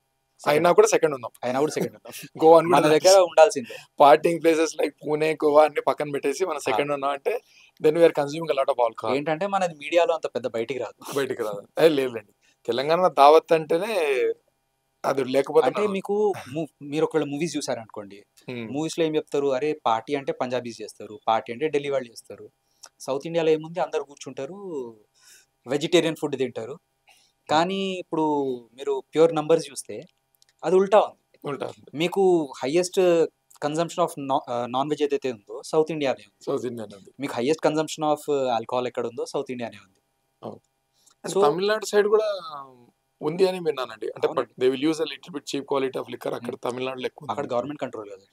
సెకండ్ అయినా కూడా సెకండ్ ఉన్నాం. అయినా కూడా సెకండ్ ఉన్నాం. గోవాని కూడా మన దగ్గర ఉండాల్సిందే. Partying places like Pune, Goa అన్ని పక్కన పెట్టేసి మనం ఆ! సెకండ్ ఉన్నాం అంటే then we are consuming a lot of alcohol. ఏంటంటే మనది మీడియాలో అంత పెద్ద బయటికి రాదు. బయటికి రాదు. లేదులెండి. తెలంగాణ దావత్ అంటేనే అది లేకపోతే అంటే మీకు ము మీరు ఒకవేళ మూవీస్ చూసారనుకోండి. హ్మ్. మూవీస్‌లో ఏం చెప్తారు? అరే! పార్టీ అంటే పంజాబీస్ చేస్తారు. పార్టీ అంటే ఢిల్లీ వాళ్ళు చేస్తారు. సౌత్ ఇండియాలో ఏముంది అందరూ కూర్చుంటారు. వెజిటేరియన్ ఫుడ్ తింటారు. కానీ ఇప్పుడు మీరు ప్యూర్ నంబర్స్ చూస్తే అది ఉల్టా ఉంది. ఉంటారు. మీకు highest consumption of non veg ఏదైతే ఉందో సౌత్ ఇండియానే ఉంది. సౌత్ ఇండియన్ ఉంది. మీకు హైయెస్ట్ కన్జంప్షన్ ఆఫ్ ఆల్కహాల్ ఎక్కడ ఉందో సౌత్ ఇండియానే ఉంది. అవును. అంటే సో తమిళనాడు సైడ్ కూడా ఉంది అని విన్నానండి. అంటే బట్ అవునండి. They will use a little bit cheap quality of liquor అక్కడ హ్మ్. తమిళనాడులో ఎక్కువ అక్కడ ఉంది. గవర్నమెంట్ కంట్రోల్ కదండీ.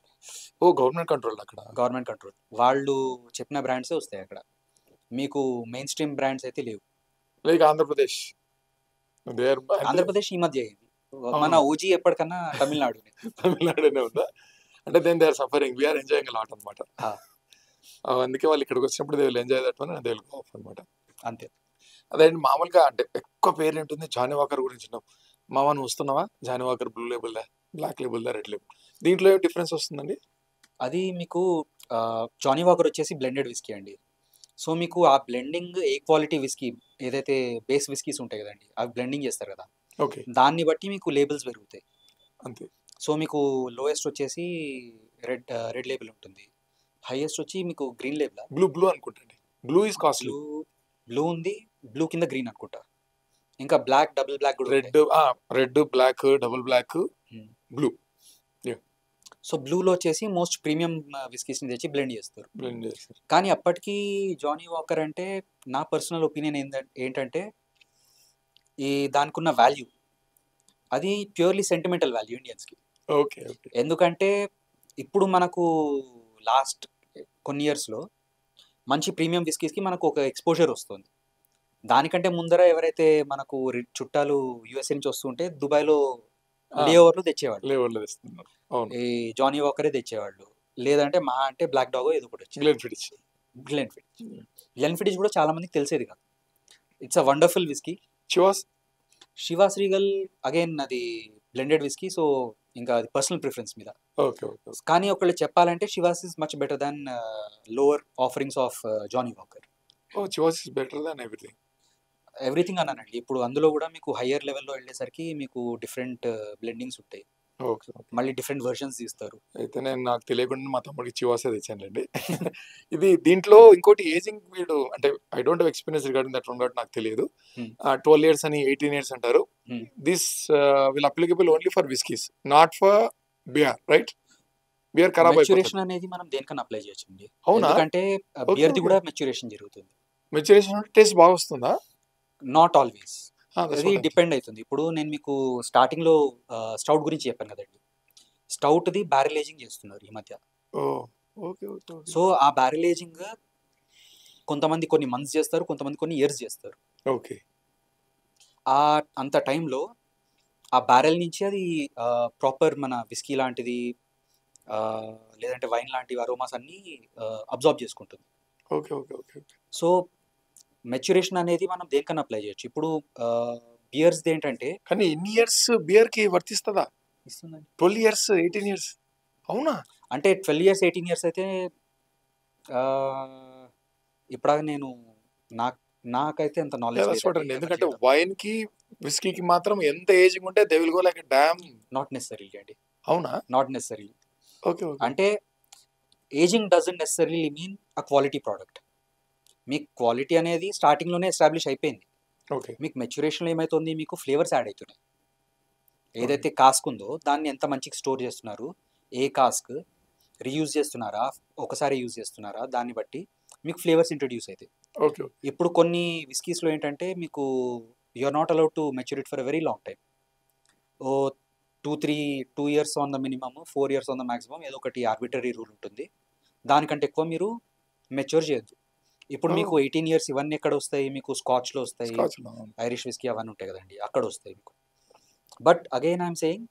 ఓహ్! గవర్నమెంట్ కంట్రోల్ అక్కడ. Government control. వాళ్ళు చెప్పిన బ్రాండ్సే వస్తాయి అక్కడ. మీకు మెయిన్ స్ట్రీమ్ బ్రాండ్స్ అయితే లేవు. లైక్ ఆంధ్రప్రదేశ్. దే ఆర్ అంటే ఆంధ్రప్రదేశ్ ఈ మధ్య అయింది. మన అవును. ఓజీ ఎప్పటికన్నా తమిళనాడునే. తమిళనాడునే ఉందా? అంటే then they are suffering. We are enjoying a lot అన్నమాట. ఆ! అందుకే వాళ్ళు ఇక్కడికి వచ్చినప్పుడు they will enjoy that one and they will go off అన్నమాట. అంతే. అదే అండి మామూలుగా అంటే ఎక్కువ పేరేంటుంది జానీ వాకర్ గురించి విన్నాం. మామ నువ్వు వస్తున్నావా? జానీ వాకర్ బ్లూ లేబుల్‌దా, బ్లాక్ లేబుల్‌దా, రెడ్ లేబుల్. దీంట్లో ఏం డిఫరెన్స్ వస్తుందండి? అది మీకు జానీ వాకర్ వచ్చేసి బ్లెండెడ్ విస్కీ అండి. సో, మీకు ఆ బ్లెండింగ్ ఏ క్వాలిటీ విస్కీ ఏదైతే బేస్ విస్కీస్ ఉంటాయి కదండీ! అవి బ్లెండింగ్ చేస్తారు కదా! ఓకే. దాన్ని బట్టి మీకు లేబుల్స్ పెరుగుతాయి. అంతే. సో, మీకు లోయెస్ట్ వచ్చేసి రెడ్ లేబుల్ ఉంటుంది. హైయెస్ట్ వచ్చి మీకు గ్రీన్ లేబులా? బ్లూ అనుకుంటండి. Blue is costly. Blue blue ఉంది. బ్లూ కింద గ్రీన్ అనుకుంటా. ఇంకా బ్లాక్, డబుల్ బ్లాక్ గూడా ఉంటాయి. Red, red, black, double black, hmm. Blue. Yeah! So బ్లూలో వచ్చేసి మోస్ట్ ప్రీమియం విస్కీస్ని తెచ్చి బ్లెండ్ చేస్తారు. బ్లెండ్ చేస్తారు. కానీ అప్పటికి జానీ వాకర్ అంటే నా పర్సనల్ ఒపీనియన్ ఏంటంటే దానికి ఉన్న వాల్యూ అది ప్యూర్లీ సెంటిమెంటల్ వాల్యూ ఇండియన్స్కి. Okay okay. ఎందుకంటే ఇప్పుడు మనకు లాస్ట్ కొన్ని ఇయర్స్లో మంచి ప్రీమియం విస్కీస్కి మనకు ఒక ఎక్స్పోజర్ వస్తుంది. దానికంటే ముందర ఎవరైతే మనకు చుట్టాలు యుఎస్ఏ నుంచి వస్తుంటే దుబాయ్లో లేఓవర్లు తెచ్చేవాళ్ళు, లేవర్లో తెస్తున్నారు. అవును. ఈ జానీ వాకరే తెచ్చేవాళ్ళు, లేదంటే మహా అంటే బ్లాక్ డాగో ఏదో ఒకటి వచ్చేది. గ్లెన్ఫిడిచ్. గ్లెన్ఫిడిచ్ కూడా చాలా మందికి తెలిసేది కాదు. It's a wonderful whisky. Chivas Regal again అది బ్లెండెడ్ విస్కీ, సో ఇంకా అది పర్సనల్ ప్రిఫరెన్స్ మీద. Okay okay. కానీ ఒకళ్ళు చెప్పాలంటే Chivas is much better than lower offerings of Johnnie Walker. Chivas is better than everything అన్నానండి. ఇప్పుడు అందులో కూడా మీకు హయ్యర్ లెవెల్లో వెళ్ళేసరికి మీకు డిఫరెంట్ బ్లెండింగ్స్ ఉంటాయి, ఓకే. మళ్ళీ డిఫరెంట్ వర్షన్స్ తీస్తారు. అయితే నేను నాకు తెలియకుండా మా తమ్ముడికి చివాసే తెచ్చానండి. ఇది దీంట్లో ఇంకోటి ఏజింగ్ వీడు అంటే I don't have experience regarding that one, నాకు తెలియదు. 12 years అని 18 years అంటారు. This will applicable only for whiskies, not for beer, right? Beer ఖరాబ్ మెచ్యూరేషన్ అనేది మనం దేనికన్నా అప్లై చేయొచ్చండి. అవునా? ఎందుకంటే బియర్ది కూడా మెచ్యూరేషన్ జరుగుతుంది. మెచ్యూరేషన్ అంటే టేస్ట్ బాగా వస్తుందా? నాట్ ఆల్వేస్, అది డిపెండ్ అవుతుంది. ఇప్పుడు నేను మీకు స్టార్టింగ్లో స్టౌట్ గురించి చెప్పాను కదండి. స్టౌట్ది బ్యారెల్ ఏజింగ్ చేస్తున్నారు ఈ మధ్య. సో ఆ బ్యారెల్ ఏజింగ్ కొంతమంది కొన్ని మంత్స్ చేస్తారు, కొంతమంది కొన్ని ఇయర్స్ చేస్తారు. ఓకే. అంత టైంలో ఆ బ్యారెల్ నుంచి అది ప్రాపర్ మన విస్కీ లాంటిది లేదంటే వైన్ లాంటి అరోమాస్ అన్ని అబ్జార్బ్ చేసుకుంటుంది. Okay okay okay. So maturation అనేది మనం దేనికన్నా అప్లై చేయొచ్చు. ఇప్పుడు బియర్స్ ఏంటంటే, కానీ ఎన్ని ఇయర్స్ బియర్ కి వర్తిస్తుందా? ఇస్తుందండి 12 years 18 years. అవునా? అంటే 12 years 18 years అయితే ఇప్పుడు నేను నాకైతే అంత నాలెడ్జ్ లేదు. ఎందుకంటే వైన్ కి విస్కీకి మాత్రం ఎంత ఏజింగ్ ఉంటే they will go like damn. Not necessarily అండి. అవునా? Not necessarily. Okay okay. అంటే ageing doesn't necessarily mean a quality product. మీకు క్వాలిటీ అనేది స్టార్టింగ్లోనే ఎస్టాబ్లిష్ అయిపోయింది. ఓకే. మీకు మెచ్యూరేషన్లో ఏమవుతుంది, మీకు ఫ్లేవర్స్ యాడ్ అవుతున్నాయి. ఏదైతే కాస్క్ ఉందో దాన్ని ఎంత మంచిగా స్టోర్ చేస్తున్నారు, ఏ కాస్క్ రీయూజ్ చేస్తున్నారా, ఒకసారి యూజ్ చేస్తున్నారా, దాన్ని బట్టి మీకు ఫ్లేవర్స్ ఇంట్రడ్యూస్ అవుతాయి. ఓకే. ఇప్పుడు కొన్ని విస్కీస్లో ఏంటంటే మీకు you are not allowed to mature it for a very long time. 2 years on the minimum, 4 years on the maximum, ఏదో ఒకటి ఆర్బిటరీ రూల్ ఉంటుంది. దానికంటే ఎక్కువ మీరు మెచ్యూర్ చేయొద్దు. ఇప్పుడు మీకు 18 years ఇవన్నీ ఎక్కడ వస్తాయి, మీకు స్కాచ్లో వస్తాయి, ఐరిష్ విస్కీ అవన్నీ ఉంటాయి కదండి, అక్కడ వస్తాయి మీకు. But again I'm saying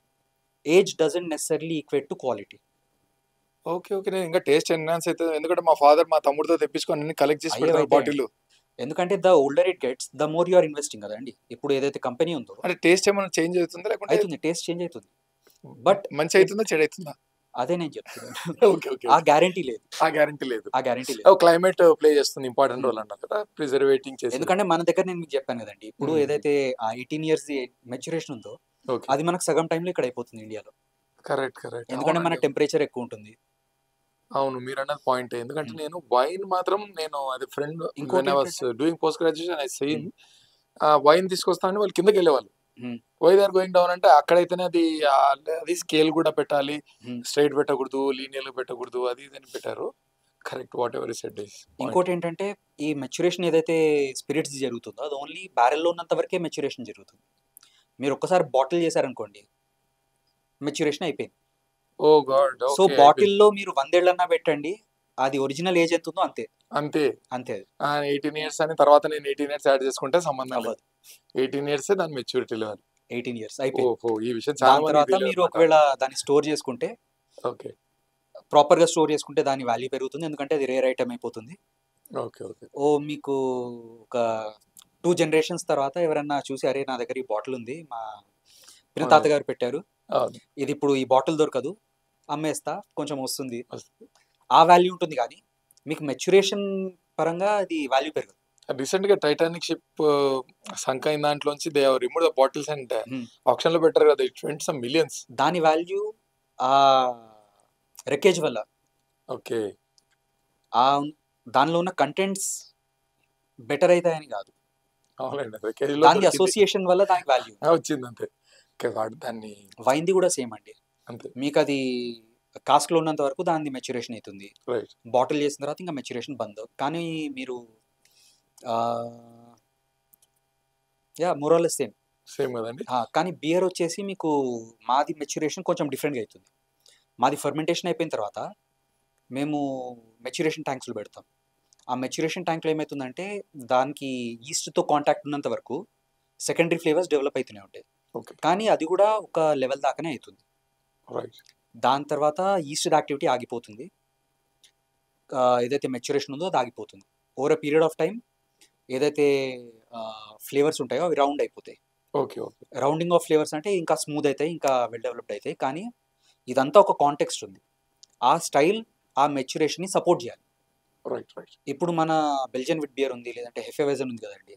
age doesn't necessarily equate to quality. Okay okay. నేను ఇంకా టేస్ట్ ఎన్హాన్స్ అవుతుంది, ఎందుకంటే మా ఫాదర్ మా తమ్ముడితో తెప్పించుకొని అన్ని కలెక్ట్ చేసి పెడతారు బాటిల్. ఎందుకంటే the older it gets the more you are investing కదండి. ఇప్పుడు ఏదైతే కంపెనీ ఉందో అంటే టేస్ట్ ఏమైనా చేంజ్ అవుతుందా లేకుంటే? అవుతుంది, టేస్ట్ చేంజ్ అవుతుంది. బట్ మంచి అవుతుందా చెడు అవుతుందా? అదే నేను చెప్తున్నాను. Okay okay. ఆ గ్యారెంటీ లేదు. ఆ గ్యారెంటీ లేదు. క్లైమేట్ ప్లే చేస్తుంది ఇంపార్టెంట్ రోల్ అన్నారు కదా, ప్రిజర్వేటింగ్ చేసి. ఎందుకంటే మన దగ్గర నేను మీకు చెప్పాను కదండి, ఇప్పుడు ఏదైతే ఆ 18 years మెచ్యూరేషన్ ఉందో అది మనకు సగం టైంలో ఇక్కడ అయిపోతుంది ఇండియాలో. Correct correct. ఎందుకంటే మన టెంపరేచర్ ఎక్కువ ఉంటుంది. అవును, మీరు అన్నది పాయింట్. ఎందుకంటే నేను వైన్ మాత్రం నేను అది friend doing post graduation I seen wine తీసుకొస్తానని వాళ్ళు కిందకి వెళ్ళేవాళ్ళు. Why they are going down అంటే అక్కడైతేనే అది స్కేల్ కూడా పెట్టాలి, స్ట్రైట్ పెట్టకూడదు, లీనియర్ పెట్టకూడదు, అది ఇది అని పెట్టారు. Correct, what ever is said. ఇంకోటి ఏంటంటే ఈ మెచ్యూరేషన్ ఏదైతే స్పిరిట్స్ జరుగుతుందో అది ఓన్లీ బ్యారెల్లో ఉన్నంత వరకే మెచ్యూరేషన్ జరుగుతుంది. మీరు ఒక్కసారి బాటిల్ చేశారనుకోండి మెచ్యూరేషన్ అయిపోయింది. ఓ గాడ్. సో బాటిల్లో మీరు 100 ఏళ్ళన్నా పెట్టండి, అది ఒరిజినల్ ఏజ్ ఎంత ఉందో అంతే అంతే అంతే. 18 years అని తర్వాత నేను 18 years యాడ్ చేసుకుంటే సంబంధం అవ్వదు. 18 years దాని మెచ్యూరిటీ లెవెల్. 18 years అయిపోయింది. ఈ విషయం చాలా తర్వాత మీరు ఒకవేళ దాన్ని స్టోర్ చేసుకుంటే, ఓకే, ప్రాపర్ గా స్టోర్ చేసుకుంటే దాని వాల్యూ పెరుగుతుంది, ఎందుకంటే అది రేర్ ఐటమ్ అయిపోతుంది. Okay okay. మీకు ఒక 2 generations తర్వాత ఎవరన్నా చూసి అరే నా దగ్గర ఈ బాటిల్ ఉంది, మా పిన తాతగారు పెట్టారు, ఇది ఇప్పుడు ఈ బాటిల్ దొరకదు, అమ్మేస్తా, కొంచెం వస్తుంది, ఆ వాల్యూ ఉంటుంది. కానీ మీకు మెచ్యూరేషన్ పరంగా అది వాల్యూ పెరగదు. రీసెంట్ గా టైటానిక్ షిప్ సంక్ అయిన దాంట్లోంచి they have removed the bottles and option లో పెట్టారు కదా, ఇట్ వెంట్ సమ్ మిలియన్స్. దాని వాల్యూ ఆ రెకేజ్ వల్ల. ఓకే. దానిలో ఉన్న కంటెంట్స్ బెటర్ అవుతాయని కాదు, అవునండి, దాని అసోసియేషన్ వల్ల దానికి వాల్యూ వచ్చింది అంతే. దాన్ని వైన్ది కూడా సేమ్ అండి. అంతే. మీకు అది కాస్క్లో ఉన్నంత వరకు దాని మెచ్యురేషన్ అవుతుంది. రైట్. బాటిల్ చేసిన తర్వాత ఇంకా మెచ్యురేషన్ బంద్. కానీ మీరు మోరల్లెస్ సేమ్. సేమ్ కదండి. కానీ బియర్ వచ్చేసి మీకు మాది మెచ్యురేషన్ కొంచెం డిఫరెంట్గా అవుతుంది. మాది ఫర్మెంటేషన్ అయిపోయిన తర్వాత మేము మెచ్యురేషన్ ట్యాంక్స్లో పెడతాం. ఆ మెచ్యురేషన్ ట్యాంక్లో ఏమవుతుందంటే దానికి ఈస్ట్తో కాంటాక్ట్ ఉన్నంత వరకు సెకండరీ ఫ్లేవర్స్ డెవలప్ అవుతూనే ఉంటాయి. ఓకే. కానీ అది కూడా ఒక లెవెల్ దాకానే అవుతుంది. రైట్. దాని తర్వాత ఈస్ట్ యాక్టివిటీ ఆగిపోతుంది. ఏదైతే మెచ్యురేషన్ ఉందో అది ఆగిపోతుంది. Over a period of time ఏదైతే ఫ్లేవర్స్ ఉంటాయో అవి రౌండ్ అయిపోతాయి. Okay. Okay. Rounding off flavours అంటే ఇంకా స్మూత్ అవుతాయి, ఇంకా వెల్ డెవలప్డ్ అవుతాయి. కానీ ఇదంతా ఒక కాంటెక్స్ట్ ఉంది. ఆ స్టైల్ ఆ మెచ్యురేషన్ని సపోర్ట్ చేయాలి. రైట్. రైట్. ఇప్పుడు మన బెల్జియన్ విట్ బియర్ ఉంది, లేదంటే హెఫెవెజన్ ఉంది కదండి,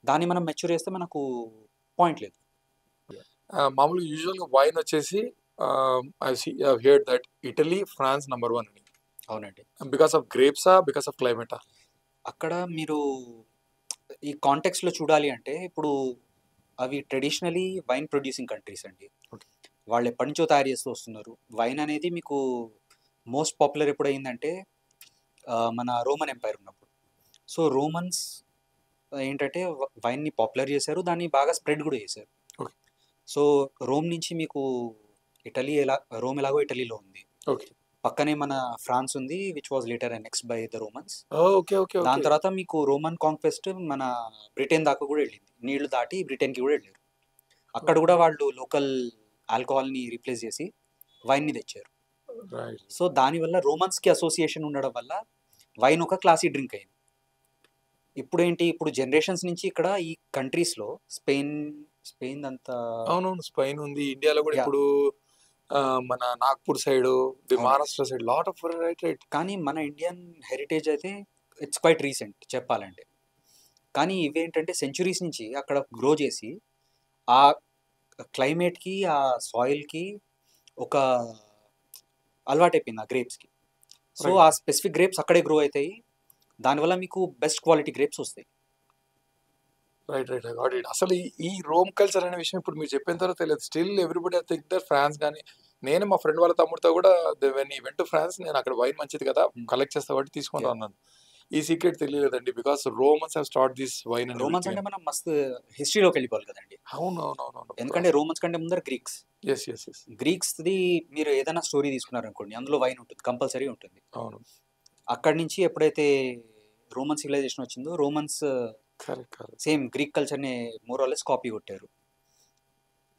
దాన్ని మనం మెచ్యూర్ చేస్తే మనకు పాయింట్ లేదు. మామూలుగా యూజువల్గా వైన్ వచ్చేసి I heard that Italy, France number 1 అని. అవునండి. బికాస్ ఆఫ్ గ్రేప్సా, బికాస్ ఆఫ్ క్లైమేటా? అక్కడ మీరు ఈ కాంటెక్స్లో చూడాలి అంటే ఇప్పుడు అవి ట్రెడిషనలీ వైన్ ప్రొడ్యూసింగ్ కంట్రీస్ అండి. Okay. వాళ్ళు ఎప్పటి నుంచో తయారు చేస్తూ వస్తున్నారు. వైన్ అనేది మీకు మోస్ట్ పాపులర్ ఎప్పుడు అయిందంటే మన రోమన్ ఎంపైర్ ఉన్నప్పుడు. సో రోమన్స్ ఏంటంటే వైన్ని పాపులర్ చేశారు, దాన్ని బాగా స్ప్రెడ్ కూడా చేశారు. Okay. సో రోమ్ నుంచి మీకు రోమ్ ఎలాగో ఇటలీలో ఉంది. ఓకే. పక్కనే మన ఫ్రాన్స్ ఉంది, which was later next by the Romans. Okay. Okay. దాని తర్వాత మీకు రోమన్ కాంక్వెస్ట్ మన బ్రిటన్ దాకా కూడా వెళ్ళింది. నీళ్లు దాటి బ్రిటన్కి కూడా వెళ్ళారు. అక్కడ కూడా వాళ్ళు లోకల్ ఆల్కహాల్ని రీప్లేస్ చేసి వైన్ని తెచ్చారు. రైట్. సో దానివల్ల రోమన్స్కి అసోసియేషన్ ఉండడం వల్ల వైన్ ఒక క్లాసీ డ్రింక్ అయింది. ఇప్పుడు జనరేషన్స్ నుంచి ఇక్కడ ఈ కంట్రీస్లో స్పెయిన్ అంతా అవునవును, స్పెయిన్ ఉంది. ఇండియాలో కూడా Yeah. ఇప్పుడు మన నాగ్పూర్ సైడ్, ది అవును. Maharashtra side lot of right. కానీ మన ఇండియన్ హెరిటేజ్ అయితే ఇట్స్ క్వైట్ రీసెంట్ చెప్పాలంటే. కానీ ఇవేంటంటే సెంచురీస్ నుంచి అక్కడ గ్రో చేసి ఆ క్లైమేట్కి, ఆ సాయిల్కి ఒక అలవాటైపోయింది ఆ గ్రేప్స్కి. So Right. ఆ స్పెసిఫిక్ గ్రేప్స్ అక్కడే గ్రో అవుతాయి. దానివల్ల మీకు బెస్ట్ క్వాలిటీ గ్రేప్స్ వస్తాయి. Right. Right. I got it. అసలు ఈ రోమ్ కల్చర్ అనే విషయం ఇప్పుడు మీరు చెప్పిన తర్వాత తెలియదు. Still everybody I think that France కానీ, నేను మా ఫ్రెండ్ వాళ్ళ తమ్ముడితో కూడా వెన్ ఈ వెంట్ టు ఫ్రాన్స్, నేను అక్కడ వైన్ మంచిది కదా కలెక్ట్ చేస్తా కాబట్టి తీసుకొని Yeah. అన్నాను. ఈ సీక్రెట్ తెలియలేదండి. Because Romans have start this wine అని. రోమన్స్ అంటే మనం మస్తు హిస్టరీలోకి వెళ్ళిపోవాలి కదండి. అవును. ఎందుకంటే రోమన్స్ కంటే ముందర గ్రీక్స్. ఎస్. గ్రీక్స్ది మీరు ఏదైనా స్టోరీ తీసుకున్నారనుకోండి, అందులో వైన్ ఉంటుంది, కంపల్సరీ ఉంటుంది. అవును. అక్కడి నుంచి ఎప్పుడైతే రోమన్ సివిలైజేషన్ వచ్చిందో రోమన్స్ కరెక్ట్. సేమ్ గ్రీక్ కల్చర్ని మోరాలెస్ కాపీ కొట్టారు.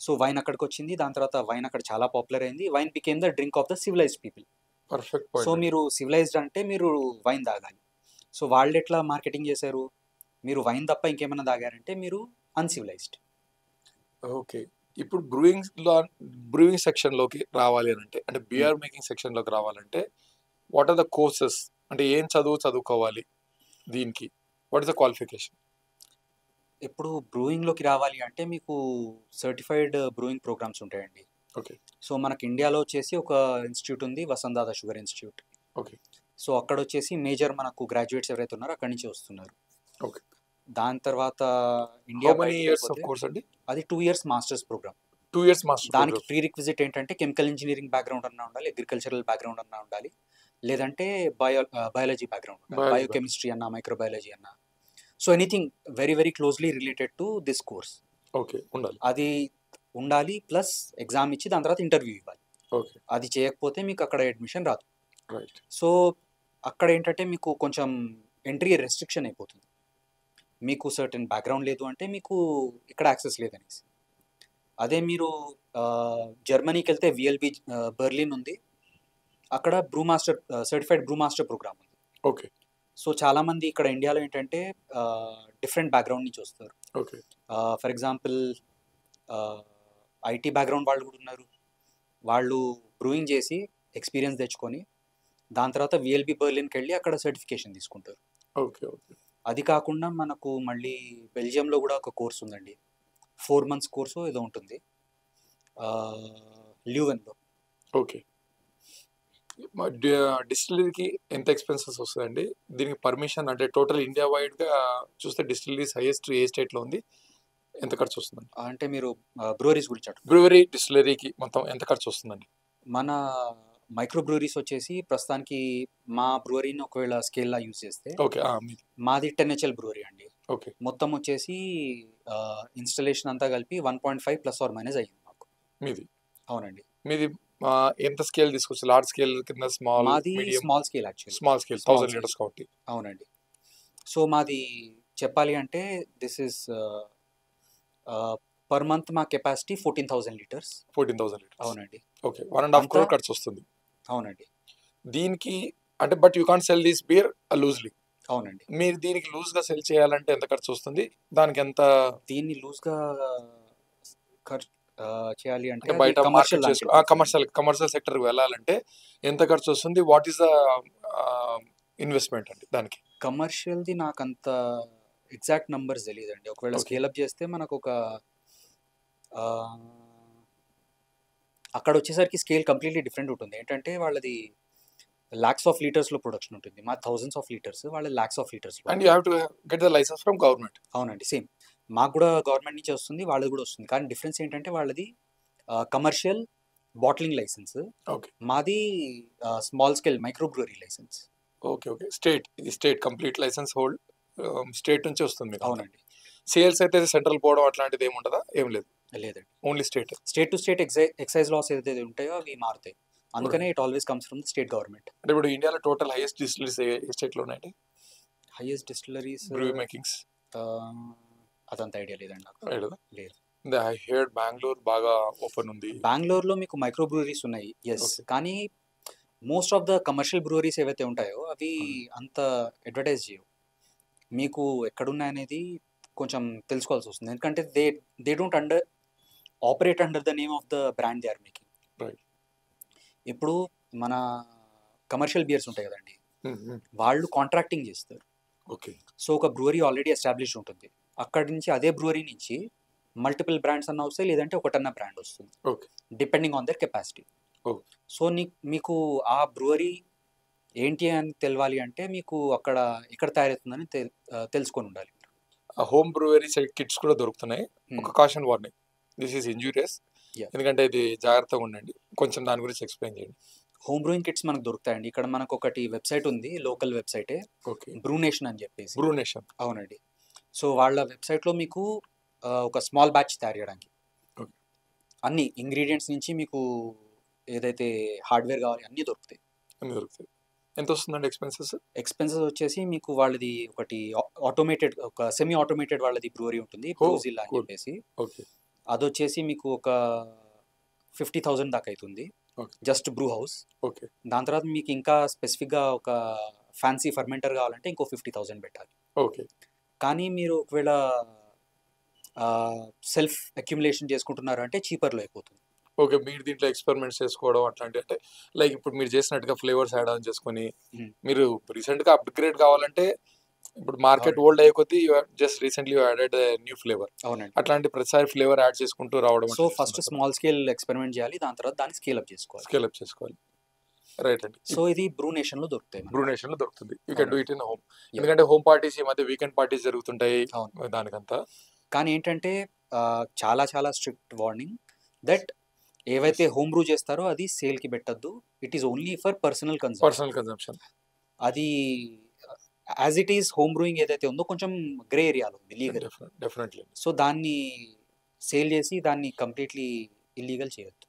సో వైన్ అక్కడికి వచ్చింది. దాని తర్వాత వైన్ అక్కడ చాలా పాపులర్ అయింది. Wine became the drink of the civilized people. Perfect so point. మీరు సివిలైజ్డ్ అంటే మీరు వైన్ తాగాలి. సో వాళ్ళు ఎట్లా మార్కెటింగ్ చేశారు, మీరు వైన్ తప్ప ఇంకేమైనా తాగారంటే మీరు అన్సివిలైజ్డ్. ఓకే. ఇప్పుడు బ్రూయింగ్ సెక్షన్లోకి రావాలి అని అంటే బియర్ మేకింగ్ సెక్షన్లోకి రావాలంటే వాట్ ఆర్ ద కోర్సెస్? అంటే ఏం చదువుకోవాలి దీనికి? What is the qualification? ఇప్పుడు బ్రూయింగ్లోకి రావాలి అంటే మీకు సర్టిఫైడ్ బ్రూయింగ్ ప్రోగ్రామ్స్ ఉంటాయండి. ఓకే. సో మనకి ఇండియాలో వచ్చేసి ఒక ఇన్స్టిట్యూట్ ఉంది, వసంతదాదా షుగర్ ఇన్స్టిట్యూట్. ఓకే. సో అక్కడ వచ్చేసి మేజర్ మనకు గ్రాడ్యుయేట్స్ ఎవరైతే ఉన్నారో అక్కడి నుంచి వస్తున్నారు. ఓకే. దాని తర్వాత how India many years of course అండి? అది 2 years master's program. 2 years master. దానికి ప్రీ రిక్విజిట్ ఏంటంటే కెమికల్ ఇంజనీరింగ్ బ్యాక్గ్రౌండ్ అన్నా ఉండాలి, అగ్రికల్చరల్ బ్యాక్గ్రౌండ్ అన్నా ఉండాలి, లేదంటే బయాలజీ బ్యాక్గ్రౌండ్, బయోకెమిస్ట్రీ అన్నా, మైక్రోబయాలజీ అన్నా. So anything very very closely related to this course okay ఉండాలి. అది ఉండాలి. ప్లస్ ఎగ్జామ్ ఇచ్చి దాని తర్వాత ఇంటర్వ్యూ ఇవ్వాలి. ఓకే. అది చేయకపోతే మీకు అక్కడ అడ్మిషన్ రాదు. రైట్. సో అక్కడ ఏంటంటే మీకు కొంచెం ఎంట్రీ రెస్ట్రిక్షన్ అయిపోతుంది. మీకు సర్టెన్ బ్యాక్గ్రౌండ్ లేదు అంటే మీకు ఇక్కడ యాక్సెస్ లేదనేసి. అదే మీరు జర్మనీకి వెళ్తే విఎల్బి బెర్లిన్ ఉంది, అక్కడ brew master certified brew master program ఉంది. ఓకే. సో చాలామంది ఇక్కడ ఇండియాలో ఏంటంటే డిఫరెంట్ బ్యాక్గ్రౌండ్ నుంచి వస్తారు. Okay. For example IT background వాళ్ళు కూడా ఉన్నారు. వాళ్ళు బ్రూయింగ్ చేసి ఎక్స్పీరియన్స్ తెచ్చుకొని దాని తర్వాత విఎల్బి బెర్లిన్కి వెళ్ళి అక్కడ సర్టిఫికేషన్ తీసుకుంటారు. ఓకే. ఓకే. అది కాకుండా మనకు మళ్ళీ బెల్జియంలో కూడా ఒక కోర్స్ ఉందండి, 4 months కోర్సు ఏదో ఉంటుంది ల్యూవెన్లో. ఓకే. డిస్టిలరీకి ఎంత ఎక్స్పెన్సెస్ వస్తుందండి? దీనికి పర్మిషన్ అంటే టోటల్ ఇండియా వైడ్గా చూస్తే డిస్టిలరీస్ హైయెస్ట్ ఏ స్టేట్లో ఉంది? ఎంత ఖర్చు వస్తుందండి? అంటే మీరు బ్రూవరీస్ గురించి బ్రూవరీ డిస్టిలరీకి మొత్తం ఎంత ఖర్చు వస్తుందండి? మన మైక్రో బ్రూవరీస్ వచ్చేసి ప్రస్తుతానికి మా బ్రూవరీని ఒకవేళ స్కేల్లా యూజ్ చేస్తే ఓకే. మీది. మాది 10 HL బ్రూవరీ అండి. ఓకే. మొత్తం వచ్చేసి ఇన్స్టలేషన్ అంతా కలిపి 1.5 ప్లస్ ఆర్ మైనస్ అయ్యింది మాకు. మీది. అవునండి. మీది ఎంత స్కేల్ తీసుకొచ్చి లార్జ్ స్కేల్ కింద స్మాల్ మాది medium small scale actually. Small scale Small 1000 scale. Litres కాబట్టి. అవునండి. సో మాది చెప్పాలి అంటే దిస్ ఇస్ పర్ మంత్ మా కెపాసిటీ 14,000 లీటర్స్. 14,000 లీటర్స్. అవునండి. ఓకే. 1.5 అంతా crore ఖర్చు వస్తుంది అవునండి. దీనికి. అంటే but you can't cell this beer loosely. అవునండి. మీరు దీనికి లూజ్గా సెల్ చేయాలంటే ఎంత ఖర్చు వస్తుంది, దానికి ఎంత దీన్ని లూజ్గా చేయాలి అంటే అంటే అది బయట కమర్షియల్ మార్కెట్ చేసుకో కమర్షియల్ సెక్టర్కి వెళ్ళాలంటే ఎంత ఖర్చు వస్తుంది, వాట్ ఈస్ ద ఇన్వెస్ట్మెంట్ అండి దానికి? కమర్షియల్ది నాకు అంత ఎగ్జాక్ట్ నంబర్స్ తెలియదండి. ఒకవేళ Okay. స్కేల్ అప్ చేస్తే మనకు ఒక అక్కడ వచ్చేసరికి స్కేల్ కంప్లీట్లీ డిఫరెంట్ ఉంటుంది. ఏంటంటే వాళ్ళది లాక్స్ ఆఫ్ లీటర్స్లో ప్రొడక్షన్ ఉంటుంది. మా థౌజండ్స్ ఆఫ్ లీటర్స్, వాళ్ళ లాక్స్ ఆఫ్ లీటర్స్లో. And you have to get the licence from government. అవునండి. సేమ్ మాకు కూడా గవర్నమెంట్ నుంచి వస్తుంది, వాళ్ళది కూడా వస్తుంది. కానీ డిఫరెన్స్ ఏంటంటే వాళ్ళది కమర్షియల్ బాటిలింగ్ లైసెన్స్, ఓకే. మాది small scale micro brewery licence. Okay. Okay. State complete licence hold state నుంచి వస్తుంది మీకు. అవునండి. సేల్స్ అయితే సెంట్రల్ పోవడం అట్లాంటిది ఏమి ఉండదా? ఏం లేదు, లేదండి. Only state. State to state excise laws ఏదైతే ఉంటాయో అవి మారుతాయి. అందుకనే it always comes from the state government. అంటే ఇప్పుడు ఇండియాలో టోటల్ హైయెస్ట్ డిస్టిలరీస్ ఏ స్టేట్లో ఉన్నాయండి? హైయెస్ట్ డిస్టిలరీస్ బ్రూవీ మేకింగ్స్ అదంత ఐడియా లేదండి నాకు. లేదు. ఐ హెర్డ్ బెంగళూరు బాగా ఓపెన్ ఉంది. బెంగళూరులో మీకు మైక్రో బ్రూవరీస్ ఉన్నాయి, ఎస్. Okay. కానీ most of the commercial breweries ఏవైతే ఉంటాయో అవి అంత అడ్వర్టైజ్ చేయవు. మీకు ఎక్కడున్నాయనేది కొంచెం తెలుసుకోవాల్సి వస్తుంది. ఎందుకంటే they don't operate under the name of the brand they are making. Right. ఇప్పుడు మన కమర్షియల్ బియర్స్ ఉంటాయి కదండి, వాళ్ళు కాంట్రాక్టింగ్ చేస్తారు. ఓకే. సో ఒక బ్రూవరీ ఆల్రెడీ ఎస్టాబ్లిష్ ఉంటుంది, అక్కడి నుంచి అదే బ్రూవరీ నుంచి మల్టిపుల్ బ్రాండ్స్ అన్న వస్తాయి, లేదంటే ఒకటన్నా బ్రాండ్ వస్తుంది, okay. Depending on their capacity. Oh. So మీకు ఆ బ్రూవరీ ఏంటి అని తెలవాలి అంటే మీకు అక్కడ ఎక్కడ తయారవుతుందని తెలుసుకొని ఉండాలి. హోమ్ బ్రూవరీ కిట్స్ కూడా దొరుకుతున్నాయి. ఒక caution warning, this is injurious. Yeah. ఎందుకంటే ఇది జాగ్రత్తగా ఉండండి. కొంచెం దాని గురించి ఎక్స్ప్లెయిన్ చేయండి. హోమ్ బ్రూయింగ్ కిట్స్ మనకు దొరుకుతాయండి. ఇక్కడ మనకు ఒకటి వెబ్సైట్ ఉంది, లోకల్ వెబ్సైటే, ఓకే. బ్రూనేషన్ అని చెప్పేసి. బ్రూనేషన్. అవునండి. సో వాళ్ళ వెబ్సైట్లో మీకు ఒక స్మాల్ బ్యాచ్ తయారు చేయడానికి Okay. అన్ని ఇంగ్రీడియంట్స్ నుంచి మీకు ఏదైతే హార్డ్వేర్ కావాలి అన్నీ దొరుకుతాయి. అన్ని దొరుకుతాయి. ఎంత వస్తుందండి ఎక్స్పెన్సెస్? ఎక్స్పెన్సెస్ వచ్చేసి మీకు వాళ్ళది ఒకటి ఆటోమేటెడ్, ఒక సెమీ ఆటోమేటెడ్ వాళ్ళది బ్రూవరీ ఉంటుంది, బ్రూజిల్లా అని cool. చెప్పేసి. ఓకే. అది వచ్చేసి మీకు ఒక 50,000 దాకా అవుతుంది, Okay. Just Bru house. Okay. దాని తర్వాత మీకు ఇంకా స్పెసిఫిక్గా ఒక ఫ్యాన్సీ ఫర్మెంటర్ కావాలంటే ఇంకో 50,000 పెట్టాలి. ఓకే. కానీ మీరు ఒకవేళ సెల్ఫ్ అక్యుములేషన్ చేసుకుంటున్నారు అంటే చీపర్లో అయిపోతుంది. ఓకే. మీరు దీంట్లో ఎక్స్పెరిమెంట్స్ చేసుకోవడం అట్లాంటి, అంటే లైక్ ఇప్పుడు మీరు చేసినట్టుగా ఫ్లేవర్స్ యాడ్ ఆన్ చేసుకొని మీరు రీసెంట్గా అప్గ్రేడ్ కావాలంటే, ఇప్పుడు మార్కెట్ ఓల్డ్ అయ్యే కొద్దీ just recently added new flavour, అవునండి. అట్లాంటి ప్రతిసారి ఫ్లేవర్ యాడ్ చేసుకుంటూ రావడం. So first small scale experiment చేయాలి, దాని తర్వాత దాన్ని స్కేల్ అప్ చేసుకోవాలి. స్కేల్ అప్ చేసుకోవాలి. రైట్ అండి. సో ఇది బ్రూనేషన్లో దొరుకుతాయి. బ్రూనేషన్లో దొరుకుతుంది. You can do it in home. ఎందుకంటే హోమ్ పార్టీస్ ఈ మధ్య వీకెండ్ పార్టీస్ జరుగుతుంటాయి దానికంతా. కానీ ఏంటంటే చాలా చాలా స్ట్రిక్ట్ వార్నింగ్ దట్ ఏవైతే హోమ్ బ్రూ చేస్తారో అది సేల్కి పెట్టద్దు. It is only for personal consumption. అది as it is home brewing ఏదైతే ఉందో కొంచెం గ్రే ఏరియాలో ఉంది, లీగల్. డెఫినెట్లీ. సో దాన్ని సేల్ చేసి దాన్ని కంప్లీట్లీ ఇల్లీగల్ చేయొద్దు.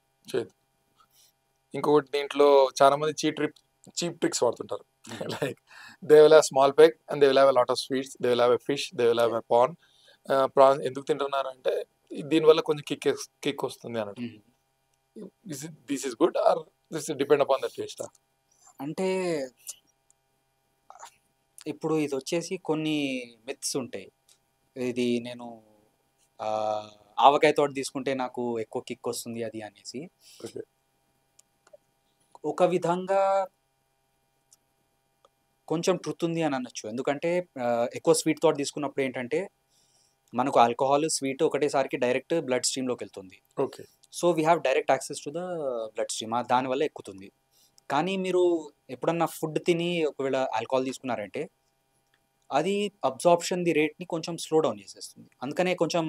ఇంకొకటి, దీంట్లో చాలా మంది చీప్ ట్రిక్స్ వాడుతుంటారు. Like they will have small peg and they will have lot of sweets, they will have a fish, they will have a PRAN ఎందుకు తింటున్నారు అంటే దీనివల్ల కొంచెం కిక్ వస్తుంది అన్నట్టు. This is good or this depend upon the taste? అంటే ఇప్పుడు ఇది వచ్చేసి కొన్ని మిత్స్ ఉంటాయి. ఇది నేను ఆవకాయ తోట తీసుకుంటే నాకు ఎక్కువ కిక్ వస్తుంది అది అనేసి. ఒక విధంగా కొంచెం ట్రుత్ ఉంది అని అనొచ్చు. ఎందుకంటే ఎక్కువ స్వీట్ తోట తీసుకున్నప్పుడు ఏంటంటే మనకు ఆల్కహాల్ స్వీట్ ఒకటేసారికి డైరెక్ట్ బ్లడ్ స్ట్రీమ్లోకి వెళ్తుంది. Okay. So we have direct access to the blood stream, దానివల్ల ఎక్కుతుంది. కానీ మీరు ఎప్పుడన్నా ఫుడ్ తిని ఒకవేళ ఆల్కహాల్ తీసుకున్నారంటే అది అబ్జార్ప్షన్ ది రేట్ని కొంచెం స్లో డౌన్ చేసేస్తుంది. అందుకనే కొంచెం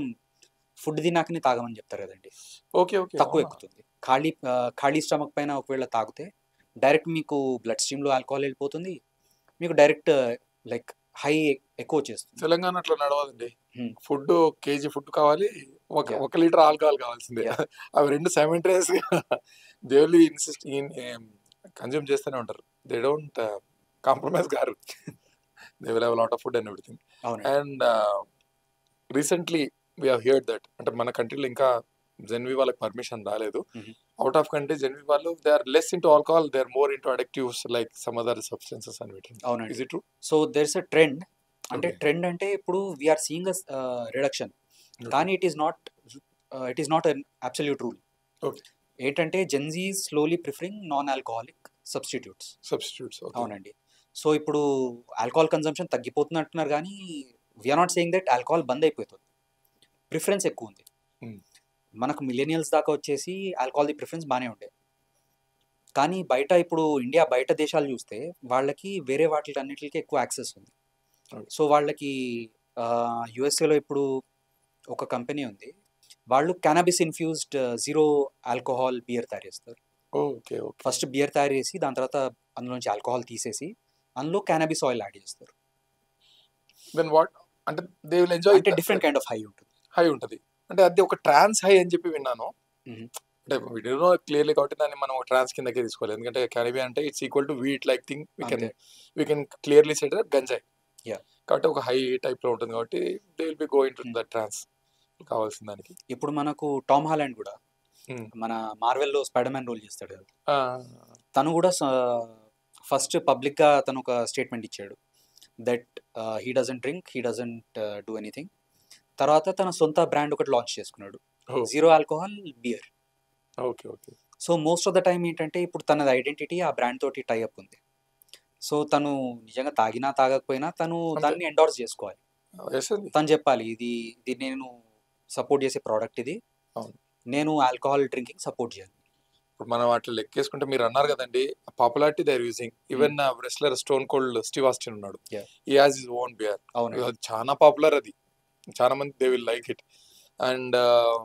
ఫుడ్ తినాకనే తాగమని చెప్తారు కదండి. ఓకే. ఓకే. తక్కువ ఎక్కుతుంది. ఖాళీ స్టమక్ పైన ఒకవేళ తాగితే డైరెక్ట్ మీకు బ్లడ్ స్ట్రీమ్లో ఆల్కహాల్ వెళ్ళిపోతుంది, మీకు డైరెక్ట్ లైక్ హై ఎక్కువ వచ్చేస్తుంది. తెలంగాణ అట్లా నడవదండి. Hmm. ఫుడ్ కేజీ ఫుడ్ కావాలి, Yeah. 1 లీటర్ ఆల్కహాల్ కావాల్సిందే. Yeah. అవి రెండు సైమల్టేనియస్‌గా they will insist in consume చేస్తూనే ఉంటారు. దే డోంట్ కాంప్రమైజ్ గారు. They will have lot of food and everything. అవునండి. And recently we have heard that అంటే మన కంట్రీలో ఇంకా జెన్వి వాళ్ళకి పర్మిషన్ రాలేదు. Mhm. అవుట్ ఆఫ్ కంట్రీ జెన్వి వాళ్ళు they are less into alcohol, they are more into addictives like some other substances and everything. అవునండి. Is it true? So there is a trend. అంటే Okay. ట్రెండ్ అంటే ఇప్పుడు we're seeing a reduction, కానీ it is not an absolute rule. Okay. ఏంటంటే Gen Z slowly preferring non alcoholic substitutes. Substitutes. Okay. అవునండి. So ఇప్పుడు alcohol consumption తగ్గిపోతుంది అంటున్నారు, కానీ we're not saying that alcohol బంద్ అయిపోతుంది. ప్రిఫరెన్స్ ఎక్కువ ఉంది. Hmm. మనకు మిలేనియల్స్ దాకా వచ్చేసి ఆల్కహాల్ది ప్రిఫరెన్స్ బాగానే ఉండే, కానీ బయట ఇప్పుడు ఇండియా బయట దేశాలు చూస్తే వాళ్ళకి వేరే వాటికి అన్నిటికీ ఎక్కువ యాక్సెస్ ఉంది. Okay. సో వాళ్ళకి యుఎస్ఏలో ఇప్పుడు ఒక కంపెనీ ఉంది, వాళ్ళు cannabis infused zero alcohol beer తయారు చేస్తారు. ఓకే. ఓకే. ఫస్ట్ బియర్ తయారు చేసి దాని తర్వాత అందులోంచి ఆల్కహాల్ తీసేసి అందులో క్యానబిస్ ఆయిల్ యాడ్ చేస్తారు. దెన్ వాట్ అంటే దే విల్ ఎంజాయ్ అంటే డిఫరెంట్ కైండ్ ఆఫ్ హై ఉంటుంది. హై ఉంటుంది. అంటే అది ఒక ట్రాన్స్ హై అని చెప్పి విన్నాను. Mhm. అంటే వీడియోలో క్లియర్లీ కాబట్టి దాన్ని మనం ట్రాన్స్ కిందకే తీసుకోవాలి. ఎందుకంటే క్యారిబియన్ అంటే it's equal to wheat like thing అంతే. We can clearly set that గంజాయి. Yeah. కాబట్టి ఒక హై టైప్ లో ఉంటుంది కాబట్టి they will be going to that trance కావాల్సిన దానికి. ఇప్పుడు మనకు టామ్ హాలండ్ కూడా మన మార్వెల్లో స్పైడర్ మ్యాన్ రోల్ చేస్తాడు కదా, తను కూడా ఫస్ట్ పబ్లిక్గా తను ఒక స్టేట్మెంట్ ఇచ్చాడు that he doesn't drink, he doesn't do anything. తర్వాత తన సొంత బ్రాండ్ ఒకటి లాంచ్ చేసుకున్నాడు, zero alcohol beer. Okay. Okay. So most of the time ఏంటంటే ఇప్పుడు తనది ఐడెంటిటీ ఆ బ్రాండ్ తోటి టైఅప్ ఉంది. సో తను నిజంగా తాగినా తాగకపోయినా తను అంతే. దాన్ని ఎండోర్స్ చేసుకోవాలి. వేసింది. తను చెప్పాలి ఇది నేను సపోర్ట్ చేసే ప్రోడక్ట్, ఇది అవును. నేను ఆల్కహాల్ డ్రింకింగ్ సపోర్ట్ చేయాలి. ఇప్పుడు మనం అట్లా లెక్కేసుకుంటే మీరు అన్నారు కదండి popularity they are using. Even wrestler Stone Cold Steve Austin ఉన్నాడు, Yeah. He has his own beer. అవును, అది చాలా పాపులర్, అది చాలా మంది they will like it. And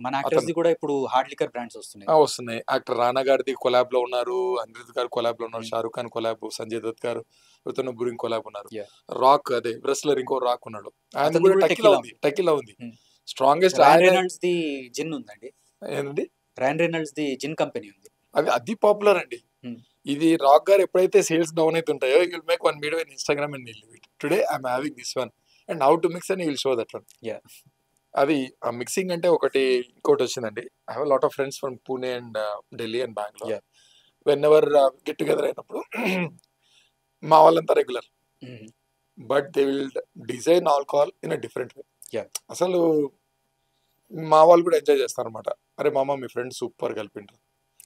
మన యాక్టర్స్ ది కూడా ఇప్పుడు హార్డ్ లిక్కర్ బ్రాండ్స్ వస్తున్నాయి. వస్తున్నాయి. యాక్టర్ రానా గారిది కొలాబ్ లో ఉన్నారు, అనిరుద్ గారు కొలాబ్ లో ఉన్నారు, Hmm. షారూక్ ఖాన్ కొలాబ్, సంజయ్ దత్ గారు ఎవరితో బ్రూయింగ్ కొలాబ్ ఉన్నారు. Yeah. రాక్ అదే రెస్లర్ ఇంకో రాక్ ఉన్నాడు, ఆయన అతనిది కూడా కూడా టెకిలా tequila ఉంది. టెకిలా ఉంది. Hmm. స్ట్రాంగెస్ట్ ర్యాన్ రెనాల్డ్స్ ది జిన్ ఉందండి. ఏంటండి ర్యాన్ రెనాల్డ్స్ ది జిన్ కంపెనీ ఉంది. అది పాపులర్ అండి. Hmm. ఇది రాక్ గారు ఎప్పుడైతే సేల్స్ డౌన్ అవుతుంటాయో you will make one video in Instagram and leave it today I'm having this one and how to mix and you will show that one. Yeah. అది ఆ mixing అంటే ఒకటి ఇంకోటి వచ్చిందండి. I have lot of friends from Pune and Delhi and Bengaluru. Yeah. When ever get together అయినప్పుడు మా వాళ్ళంతా regular, Mhm. But they will design alcohol in a different way. Yeah. అసలు మా వాళ్ళు కూడా ఎంజాయ్ చేస్తారు అనమాట. అరే మామ మీ ఫ్రెండ్ సూపర్ కలిపిండ్రు,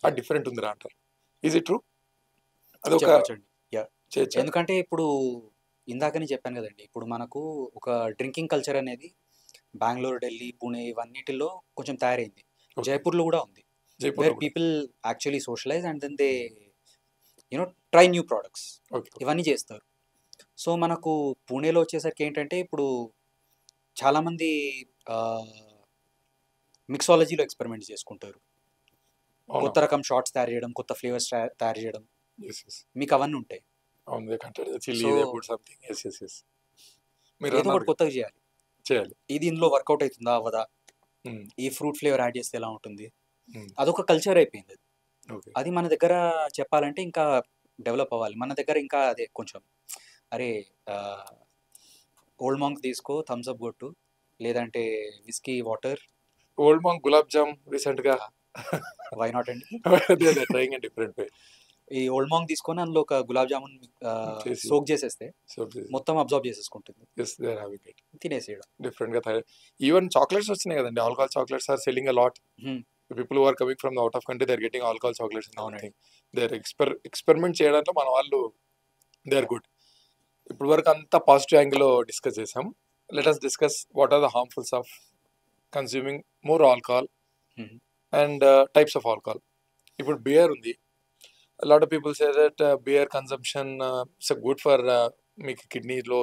ఆ డిఫరెంట్ ఉందిరా అంటారు. Is it true? అదొక చెప్పొచ్చండి. చేయొచ్చా? ఎందుకంటే ఇప్పుడు ఇందాకనే చెప్పాను కదండి, ఇప్పుడు మనకు ఒక డ్రింకింగ్ కల్చర్ అనేది బెంగళూరు, ఢిల్లీ, పూణే ఇవన్నిటిలో కొంచెం తయారైంది. Okay. జైపూర్లో కూడా ఉంది, Jaipur where people actually socialize and then they try new products, okay. ఇవన్నీ చేస్తారు. సో మనకు పూణేలో వచ్చేసరికి ఏంటంటే ఇప్పుడు చాలామంది మిక్సాలజీలో ఎక్స్పెరిమెంట్ చేసుకుంటారు, కొత్త రకం షార్ట్స్ తయారు చేయడం, కొత్త ఫ్లేవర్స్ తయారు చేయడం, మీకు అవన్నీ ఉంటాయి. అవును, they content chilli, So- they put something. yes మీరు ఏదో ఒకటి అన్నారు కొత్తగా చేయాలి. చేయాలి. ఇది ఇందులో వర్కౌట్ అవుతుందా అవ్వదా, Hmm. ఈ ఫ్రూట్ ఫ్లేవర్ యాడ్ చేస్తే ఎలా ఉంటుంది, Hmm. అదొక కల్చర్ అయిపోయింది. ఓకే. అది మన దగ్గర చెప్పాలంటే ఇంకా డెవలప్ అవ్వాలి. మన దగ్గర ఇంకా అదే కొంచెం అరే ఓల్డ్ మాంక్ తీసుకో, థమ్స్ అప్ కొట్టు, లేదంటే whisky water, old monk gulab jam recent గా వై నాట్ అండి. Trying different way. ఈ ఓల్డ్ మాంక్ తీసుకొని అందులో ఒక గులాబ్ జామున్ చేసి. సోక్ చేసేస్తే మొత్తం అబ్జర్వ్ చేసేసుకుంటుంది, తినేసేయడం. డిఫరెంట్ గా తయారు. ఈవెన్ చాక్లెట్స్ వచ్చినాయి కదండి, alcohol chocolates are selling a lot. Hmm. People are coming from out of country, they are getting alcohol chocolates. అవునండి. దే ఆర్ ఎక్స్పెరిమెంట్ చేయడంలో మన వాళ్ళు దే ఆర్ గుడ్. ఇప్పుడు వరకు అంతా పాజిటివ్ యాంగిల్లో డిస్కస్ చేసాం. Let us discuss what are the harmfuls of consuming more alcohol Mhm. And types of alcohol. ఇప్పుడు బియర్ ఉంది. Lot of people say that beer consumption it's good for మీకు కిడ్నీలో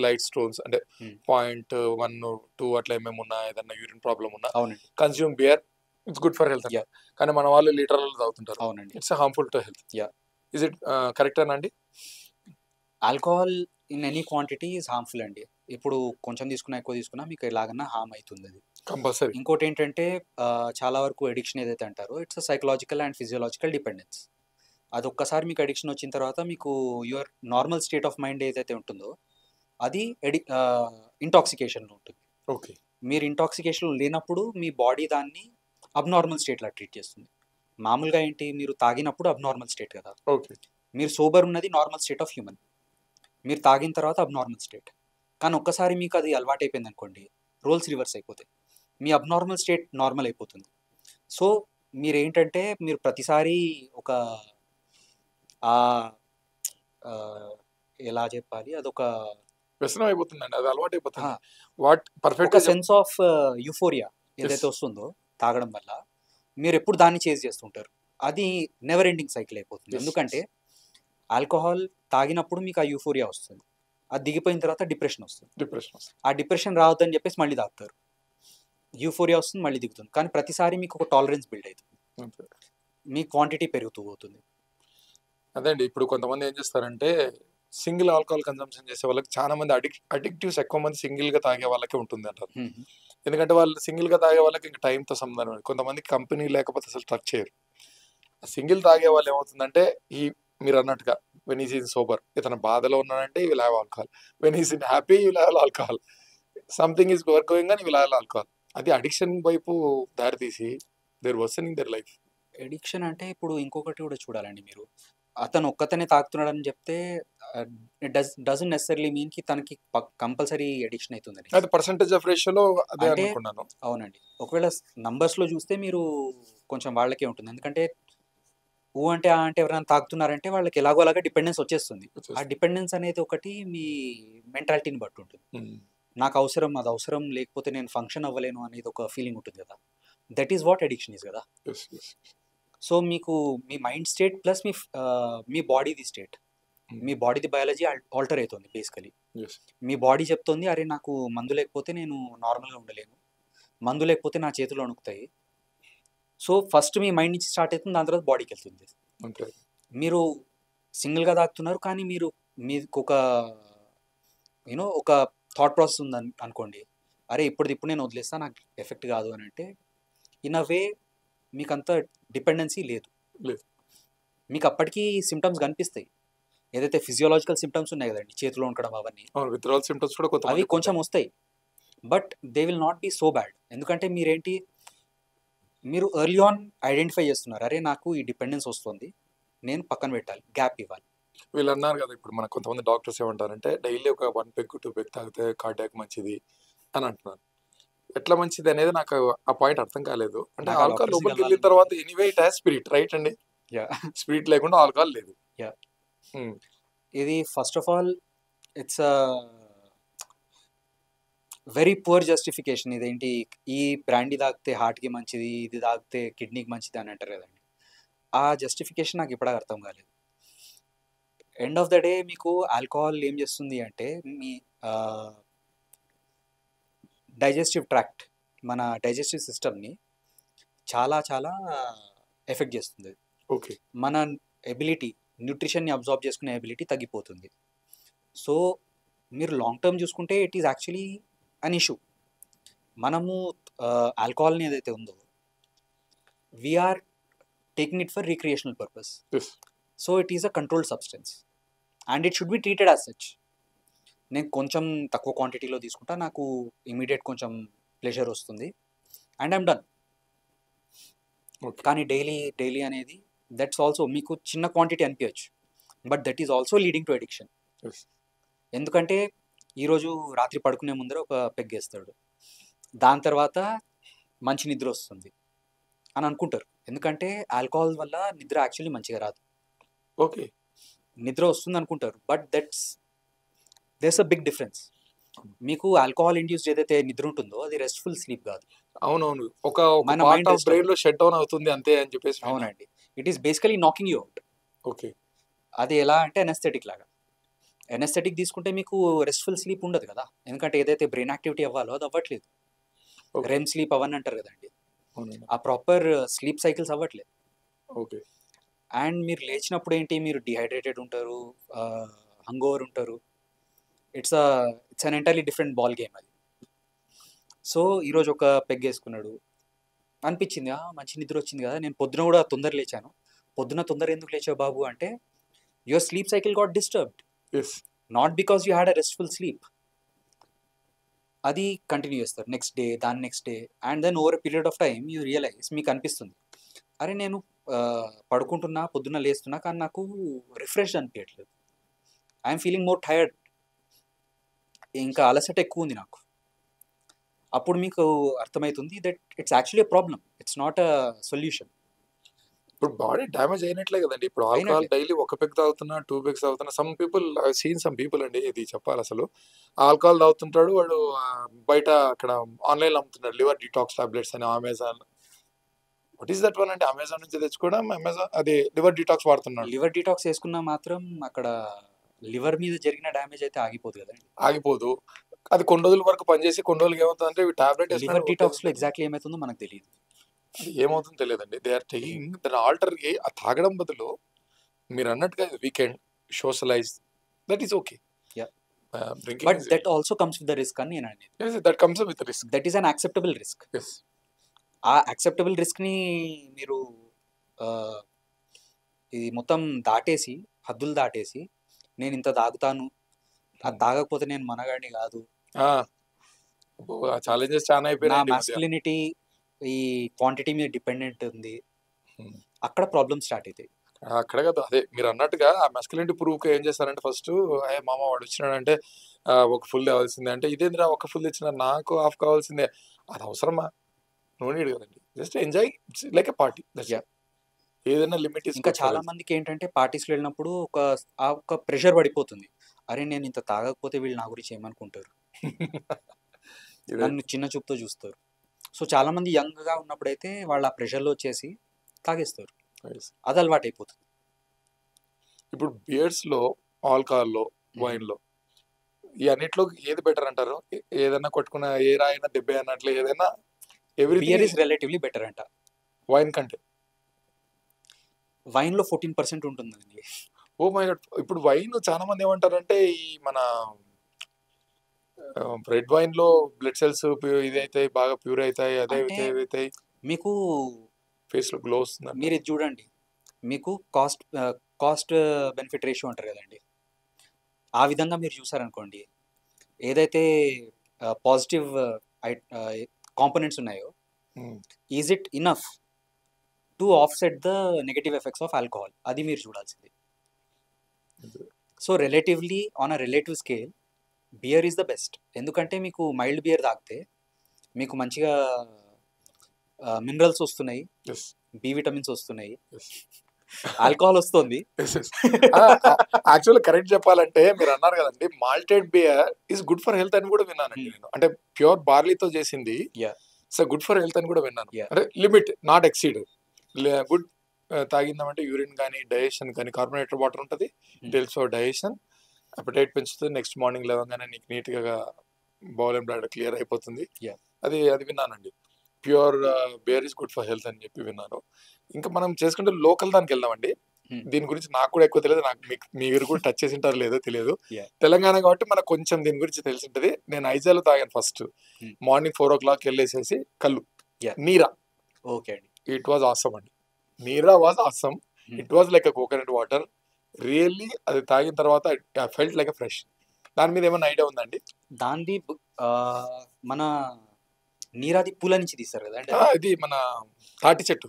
light stones అంటే Hmm. 0.1-2 అట్లా ఏమేమి ఉన్నా, ఏదన్నా యూరిన్ ప్రాబ్లం ఉన్నా అవునండి. Consume beer, it's good for health. Yeah. కానీ మన వాళ్ళు లీటర్లలో తాగుతుంటారు. అవునండి. It's harmful to health. Yeah. Is it కరెక్టేనా అండి? Alcohol in any quantity is harmful అండి. ఇప్పుడు కొంచెం తీసుకున్నా, ఎక్కువ తీసుకున్నా మీకు ఎలాగన్నా హార్మ్ అవుతుంది అది. కంపల్సరీ. ఇంకోటి ఏంటంటే చాలా వరకు అడిక్షన్ ఏదైతే అంటారో it's psychological and physiological dependence. అది ఒక్కసారి మీకు అడిక్షన్ వచ్చిన తర్వాత మీకు your normal state of mind ఏదైతే ఉంటుందో అది ఇంటాక్సికేషన్లో ఉంటుంది. ఓకే. మీరు ఇంటాక్సికేషన్లో లేనప్పుడు మీ బాడీ దాన్ని అబ్నార్మల్ స్టేట్లా ట్రీట్ చేస్తుంది. మామూలుగా ఏంటి, మీరు తాగినప్పుడు అబ్నార్మల్ స్టేట్ కదా, ఓకే. మీరు సోబర్ ఉన్నది నార్మల్ స్టేట్ ఆఫ్ హ్యూమన్, మీరు తాగిన తర్వాత అబ్నార్మల్ స్టేట్. కానీ ఒక్కసారి మీకు అది అలవాటు అయిపోయింది అనుకోండి, రోల్స్ రివర్స్ అయిపోతాయి, మీ అబ్నార్మల్ స్టేట్ నార్మల్ అయిపోతుంది. సో మీరేంటంటే మీరు ప్రతిసారి ఒక ఆ, ఆ, ఎలా చెప్పాలి, అదొక వ్యసనం అయిపోతుందండి, అది అలవాటు అయిపోతుంది. ఆ, వాట్ ఒక పర్ఫెక్ట్ సెన్స్ ఆఫ్ యూఫోరియా ఏదైతే వస్తుందో తాగడం వల్ల మీరు ఎప్పుడు దాన్ని చేజ్ చేస్తుంటారు. అది నెవర్ ఎండింగ్ సైకిల్ అయిపోతుంది. ఎందుకంటే ఆల్కహాల్ తాగినప్పుడు మీకు ఆ యూఫోరియా వస్తుంది, అది దిగిపోయిన తర్వాత డిప్రెషన్ వస్తుంది. డిప్రెషన్ వస్తుంది. ఆ డిప్రెషన్ రావద్దని చెప్పేసి మళ్ళీ తాగుతారు, యూఫోరియా వస్తుంది, మళ్ళీ దిగుతుంది. కానీ ప్రతిసారి మీకు ఒక టాలరెన్స్ బిల్డ్ అవుతుంది, అంతే. మీ క్వాంటిటీ పెరుగుతూ పోతుంది. అదే అండి, ఇప్పుడు కొంతమంది ఏం చేస్తారంటే సింగిల్ ఆల్కహాల్ కన్సంప్షన్ చేసే వాళ్ళకి చాలా మంది అడిక్టివ్స్ ఎక్కువ మంది సింగిల్ గా తాగే వాళ్ళకే ఉంటుంది అంటారు. ఎందుకంటే వాళ్ళు సింగిల్ గా తాగే వాళ్ళకి ఇంకా టైంతో సంబంధం లేదు. కొంతమందికి కంపెనీ లేకపోతే అసలు టచ్ చేయరు. సింగిల్ తాగే వాళ్ళు ఏమవుతుందంటే మీరు అన్నట్టుగా వెన్ ఈజ్ ఇన్ సోబర్, ఇతను బాధలో ఉన్నాడంటే you will have alcohol, when is in happy you will have alcohol, something is going అని యూ విల్ హ్యావ్ ఆల్కహాల్. అది అడిక్షన్ వైపు దారితీసి their worsening their life. Addiction అంటే ఇప్పుడు ఇంకొకటి కూడా చూడాలండి మీరు, అతను ఒక్కతనే తాగుతున్నాడని చెప్తే డజంట్ నెసెసరీ మీన్ కి తనకి కంపల్సరీ ఎడిక్షన్ అవుతుందని. అది పర్సెంటేజ్ ఆఫ్ రేషియోలో అదే అంటే అనుకున్నాను. అవునండి, ఒకవేళ నంబర్స్లో చూస్తే మీరు కొంచెం వాళ్ళకే ఉంటుంది. ఎందుకంటే ఊ అంటే ఆ అంటే ఎవరైనా తాగుతున్నారంటే వాళ్ళకి ఎలాగో అలాగా డిపెండెన్స్ వచ్చేస్తుంది. ఆ డిపెండెన్స్ అనేది ఒకటి మీ మెంటాలిటీని బట్టి ఉంటుంది. నాకు అవసరం, అది అవసరం, లేకపోతే నేను ఫంక్షన్ అవ్వలేను అనేది ఒక ఫీలింగ్ ఉంటుంది కదా, that is what addiction is కదా. సో మీకు మీ మైండ్ స్టేట్ ప్లస్ మీ బాడీది స్టేట్, మీ బాడీది బయాలజీ ఆల్టర్ అవుతుంది బేసికలీ. మీ బాడీ చెప్తుంది అరే నాకు మందు లేకపోతే నేను నార్మల్గా ఉండలేను, మందు లేకపోతే నా చేతులు వణుకుతాయి. సో ఫస్ట్ మీ మైండ్ నుంచి స్టార్ట్ అవుతుంది, దాని తర్వాత బాడీకి వెళ్తుంది. మీరు సింగిల్గా తాగుతున్నారు కానీ మీకు ఒక ఒక థాట్ ప్రాసెస్ ఉంది అనుకోండి, అరే ఇప్పుడు నేను వదిలేస్తా, నాకు ఎఫెక్ట్ కాదు అని అంటే ఇన్ అ వే మీకు అంత డిపెండెన్సీ లేదు. మీకు అప్పటికీ సిమ్టమ్స్ కనిపిస్తాయి, ఏదైతే ఫిజియోలాజికల్ సిమ్టమ్స్ ఉన్నాయి కదండి, చేతిలో ఉండడం అవన్నీ, విత్డ్రావల్ సిమ్టమ్స్ కూడా అవి కొంచెం వస్తాయి, but they will not be so bad. ఎందుకంటే మీరు ఎర్లీ ఆన్ ఐడెంటిఫై చేస్తున్నారు, అరే నాకు ఈ డిపెండెన్స్ వస్తుంది, నేను పక్కన పెట్టాలి, గ్యాప్ ఇవ్వాలి. వీళ్ళు అన్నారు కదా, ఇప్పుడు మన కొంతమంది డాక్టర్స్ ఏమంటారంటే డైలీ ఒక 1 పెగ్ 2 పెగ్ తాగితే కార్డియాక్ మంచిది అని అంటున్నారు. ఎట్లా మంచిది అనేది నాకు ఆ పాయింట్ అర్థం కాలేదు. అంటే ఆల్కహాల్ లోపలికి వెళ్ళిన తర్వాత anyway it has spirit, right అండి? స్పిరిట్ లేకుండా ఆల్కహాల్ లేదు. ఇది first of all it's very poor justification. ఇదేంటి, ఈ బ్రాండీ తాగితే హార్ట్కి మంచిది, ఇది తాగితే కిడ్నీకి మంచిది అని అంటారు కదండి, ఆ జస్టిఫికేషన్ నాకు ఇప్పటికి అర్థం కాలేదు. ఎండ్ ఆఫ్ ద డే మీకు ఆల్కహాల్ ఏం చేస్తుంది అంటే మీ డైజెస్టివ్ ట్రాక్ట్, మన డైజెస్టివ్ సిస్టమ్ని చాలా చాలా ఎఫెక్ట్ చేస్తుంది. ఓకే. మన ఎబిలిటీ, న్యూట్రిషన్ని అబ్జార్బ్ చేసుకునే ఎబిలిటీ తగ్గిపోతుంది. సో మీరు లాంగ్ టర్మ్ చూసుకుంటే it is actually an issue. మనము ఆల్కహాల్ని ఏదైతే ఉందో we are taking it for recreational purpose. So it is a controlled substance and it should be treated as such. నేను కొంచెం తక్కువ క్వాంటిటీలో తీసుకుంటా, నాకు ఇమీడియట్ కొంచెం ప్లెజర్ వస్తుంది అండ్ ఐమ్ డన్. కానీ డైలీ అనేది దట్స్ ఆల్సో మీకు చిన్న క్వాంటిటీ అనిపించచ్చు, but that is also leading to addiction. ఎందుకంటే ఈరోజు రాత్రి పడుకునే ముందర ఒక పెగ్ వేస్తాడు, దాని తర్వాత మంచి నిద్ర వస్తుంది అని అనుకుంటారు. ఎందుకంటే ఆల్కహాల్ వల్ల నిద్ర యాక్చువల్లీ మంచిగా రాదు. ఓకే, నిద్ర వస్తుంది అనుకుంటారు, but there's a big difference. మీకు ఆల్కహాల్ ఇండ్యూస్డ్ ఏదైతే నిద్ర ఉంటుందో అది రెస్ట్ఫుల్ స్లీప్ కాదు. అవునవును, ఒక పార్ట్ ఆఫ్ బ్రెయిన్ లో షట్ డౌన్ అవుతుంది అంతే అని చెప్పేసి. అవునండి, it is basically knocking you out. Okay. అది ఎలా అంటే ఎనస్థెటిక్ లాగా. ఎనస్థెటిక్ తీసుకుంటే మీకు రెస్ట్ఫుల్ స్లీప్ ఉండదు కదా, ఎందుకంటే ఏదైతే బ్రెయిన్ యాక్టివిటీ అవ్వాలో అది అవ్వట్లేదు. రెమ్ స్లీప్ అవన్నీ అంటారు కదండి, ఆ ప్రాపర్ స్లీప్ సైకిల్స్ అవ్వట్లేదు. ఓకే. అండ్ మీరు లేచినప్పుడు ఏంటి, మీరు డిహైడ్రేటెడ్ ఉంటారు, హంగ్ ఓవర్ ఉంటారు. It's an entirely different ball game అది. సో ఈరోజు ఒక పెగ్ వేసుకున్నాడు, అనిపించింది మంచి నిద్ర వచ్చింది కదా, నేను పొద్దున కూడా తొందర లేచాను. పొద్దున తొందర ఎందుకు లేచావు బాబు అంటే, your sleep cycle got disturbed, is not because you had a restful sleep. అది కంటిన్యూ చేస్తారు నెక్స్ట్ డే, దాని next day, and then over period of time you realise, మీకు అనిపిస్తుంది అరే నేను పడుకుంటున్నా, పొద్దున్న లేస్తున్నా, కానీ నాకు రిఫ్రెష్ అనిపించట్లేదు, ఐఎమ్ ఫీలింగ్ మోర్ టైర్డ్, ఇంకా అలసట ఎక్కువ ఉంది నాకు. అప్పుడు మీకు అర్థమవుతుంది that it's actually problem, it's not a solution. ఇప్పుడు బాడీ డ్యామేజ్ అయినట్లే కదండి. ఇప్పుడు ఆల్కహాల్ డైలీ ఒక పెగ్ తాగుతున్నా, 2 పెగ్స్ తాగుతున్నా. Some people seen some people అండి, ఇది చెప్పాలి అసలు. ఆల్కహాల్ తాగుతుంటాడు వాడు, బయట అక్కడ ఆన్లైన్లో అమ్ముతున్నాడు లివర్ డిటాక్స్ టాబ్లెట్స్ అని, Amazon. What is that one అంటే, అమెజాన్ నుంచి తెచ్చుకోవడం, అమెజాన్ అది లివర్ డిటాక్స్ వాడుతున్నాడు. లివర్ డిటాక్స్ వేసుకున్నా మాత్రం అక్కడ లివర్ మీద జరిగిన డ్యామేజ్ అయితే ఆగిపోదు కదండి. ఆగిపోదు. అది కొన్ని రోజుల వరకు పనిచేసి కొన్ని రోజులకి ఏమవుతుందంటే టాబ్లెట్ లివర్ డిటాక్స్ లో ఎగ్జాక్ట్లీ ఏమవుతుందో మనకు తెలియదు. అది ఏమవుతుందో తెలియదండి. దే ఆర్ టేకింగ్ దాని ఆల్టర్ తాగడం బదులు మీరు అన్నట్టుగా weekend socialise, that is okay. But that also comes with the risk అని నేను అనేది. That comes with risk. That is an acceptable risk. ఆ యాక్సెప్టబుల్ రిస్క్ని మీరు ఇది మొత్తం దాటేసి, హద్దులు దాటేసి, నేను ఇంత తాగుతాను, అది తాగకపోతే నేను మనగాడిని కాదు, ఛాలెంజెస్ చాలా నా అయిపోయినాయి. మాస్కులినిటీ ఈ క్వాంటిటీ మీద డిపెండెంట్ ఉంది, అక్కడ ప్రాబ్లమ్ స్టార్ట్ అవుతాయి. అక్కడ కదా, అదే మీరు అన్నట్టుగా ఆ మస్కులినిటీ ప్రూఫ్ ఏం చేస్తారంటే, ఫస్ట్ అయ్యే మామ వాడు వచ్చినాడంటే ఒక ఫుల్ కావాల్సిందే అంటే, ఇదేంద్రా ఒక ఫుల్ ఇచ్చిన నాకు హాఫ్ కావాల్సిందే, అది అవసరమా? నో నీడ్ కదండి. Just enjoy like a party. ఏదైనా లిమిట్. ఇంకా చాలా మందికి ఏంటంటే పార్టీస్లో వెళ్ళినప్పుడు ఒక ప్రెషర్ పడిపోతుంది, అరే నేను ఇంత తాగకపోతే వీళ్ళు నా గురించి ఏమనుకుంటారు, నన్ను చిన్న చూపుతో చూస్తారు. సో చాలా మంది యంగ్గా ఉన్నప్పుడైతే వాళ్ళు ఆ ప్రెషర్లో వచ్చేసి తాగేస్తారు, అది అలవాటు అయిపోతుంది. ఇప్పుడు బియర్స్లో, ఆల్కహాల్లో, వైన్లో ఈ అన్నిట్లో ఏది బెటర్ అంటారు? ఏదైనా కొట్టుకున్న ఏ రాయినా దెబ్బ అన్నట్లు ఏదైనా బియర్ ఇస్ రిలేటివ్లీ బెటర్ అంట వైన్ కంటే. వైన్లో 14% ఉంటుందండి. Oh my God. ఇప్పుడు వైన్ చాలా మంది ఏమంటారంటే, ఈ మన రెడ్ వైన్ లో బ్లడ్ సెల్స్ ఇదైతే బాగా ప్యూర్ అవుతాయి, అదే అవుతాయి, మీకు ఫేస్ లో గ్లో వస్తుంది. మీరు ఇది చూడండి, మీకు కాస్ట్ బెనిఫిట్ రేషియో అంటారు కదండి, ఆ విధంగా మీరు చూసారనుకోండి, ఏదైతే పాజిటివ్ కాంపోనెంట్స్ ఉన్నాయో, is it enough to offset the negative effects of alcohol, అది మీరు చూడాల్సింది. So relatively on a relative scale beer is the best. ఎందుకంటే మీకు మైల్డ్ బియర్ తాగితే మీకు మంచిగా మినరల్స్ వస్తున్నాయి, బి విటమిన్స్ వస్తున్నాయి, ఆల్కహాల్ వస్తుంది. యాక్చువల్లీ కరెక్ట్ చెప్పాలంటే మీరు అన్నారు కదండి, malted beer is good for health అని కూడా విన్నానండి నేను. అంటే ప్యూర్ బార్లీతో చేసింది సో గుడ్ ఫర్ హెల్త్ అని కూడా విన్నాను. అంటే లిమిట్, నాట్ ఎక్సీడ్. గుడ్ తాగిందామంటే యూరిన్ కానీ, డైజెషన్ కానీ, కార్బోనేటెడ్ వాటర్ ఉంటుంది, హెల్ప్స్ ఫర్ డైజెషన్, అపెటైట్ పెంచుతుంది, నెక్స్ట్ మార్నింగ్ లేవగానే నీకు నీట్గా బౌల్ అండ్ బ్లాడర్ క్లియర్ అయిపోతుంది. అది విన్నానండి. Pure beer is good for health అని చెప్పి విన్నాను. ఇంకా మనం చేసుకుంటే లోకల్ దానికి వెళ్దామండి. దీని గురించి నాకు కూడా ఎక్కువ తెలియదు, నాకు మీరు కూడా టచ్ చేసి ఉంటారు లేదో తెలియదు. తెలంగాణ కాబట్టి మనకు కొంచెం దీని గురించి తెలిసి ఉంటుంది. నేను ఐజాలో తాగాను ఫస్ట్, మార్నింగ్ 4 o'clock వెళ్ళేసేసి కళ్ళు, నీరా. ఓకే అండి, ఇట్ వాజ్ ఆసమ్ అండి. నీరా was awesome. It was like a coconut water really. అది తాగిన తర్వాత I felt like a fresh. దాని మీద ఏమైనా ఐడియా ఉందండి? దాన్ని మన నీరాది పూల నుంచి తీస్తారు కదా, ఇది మన తాటి చెట్టు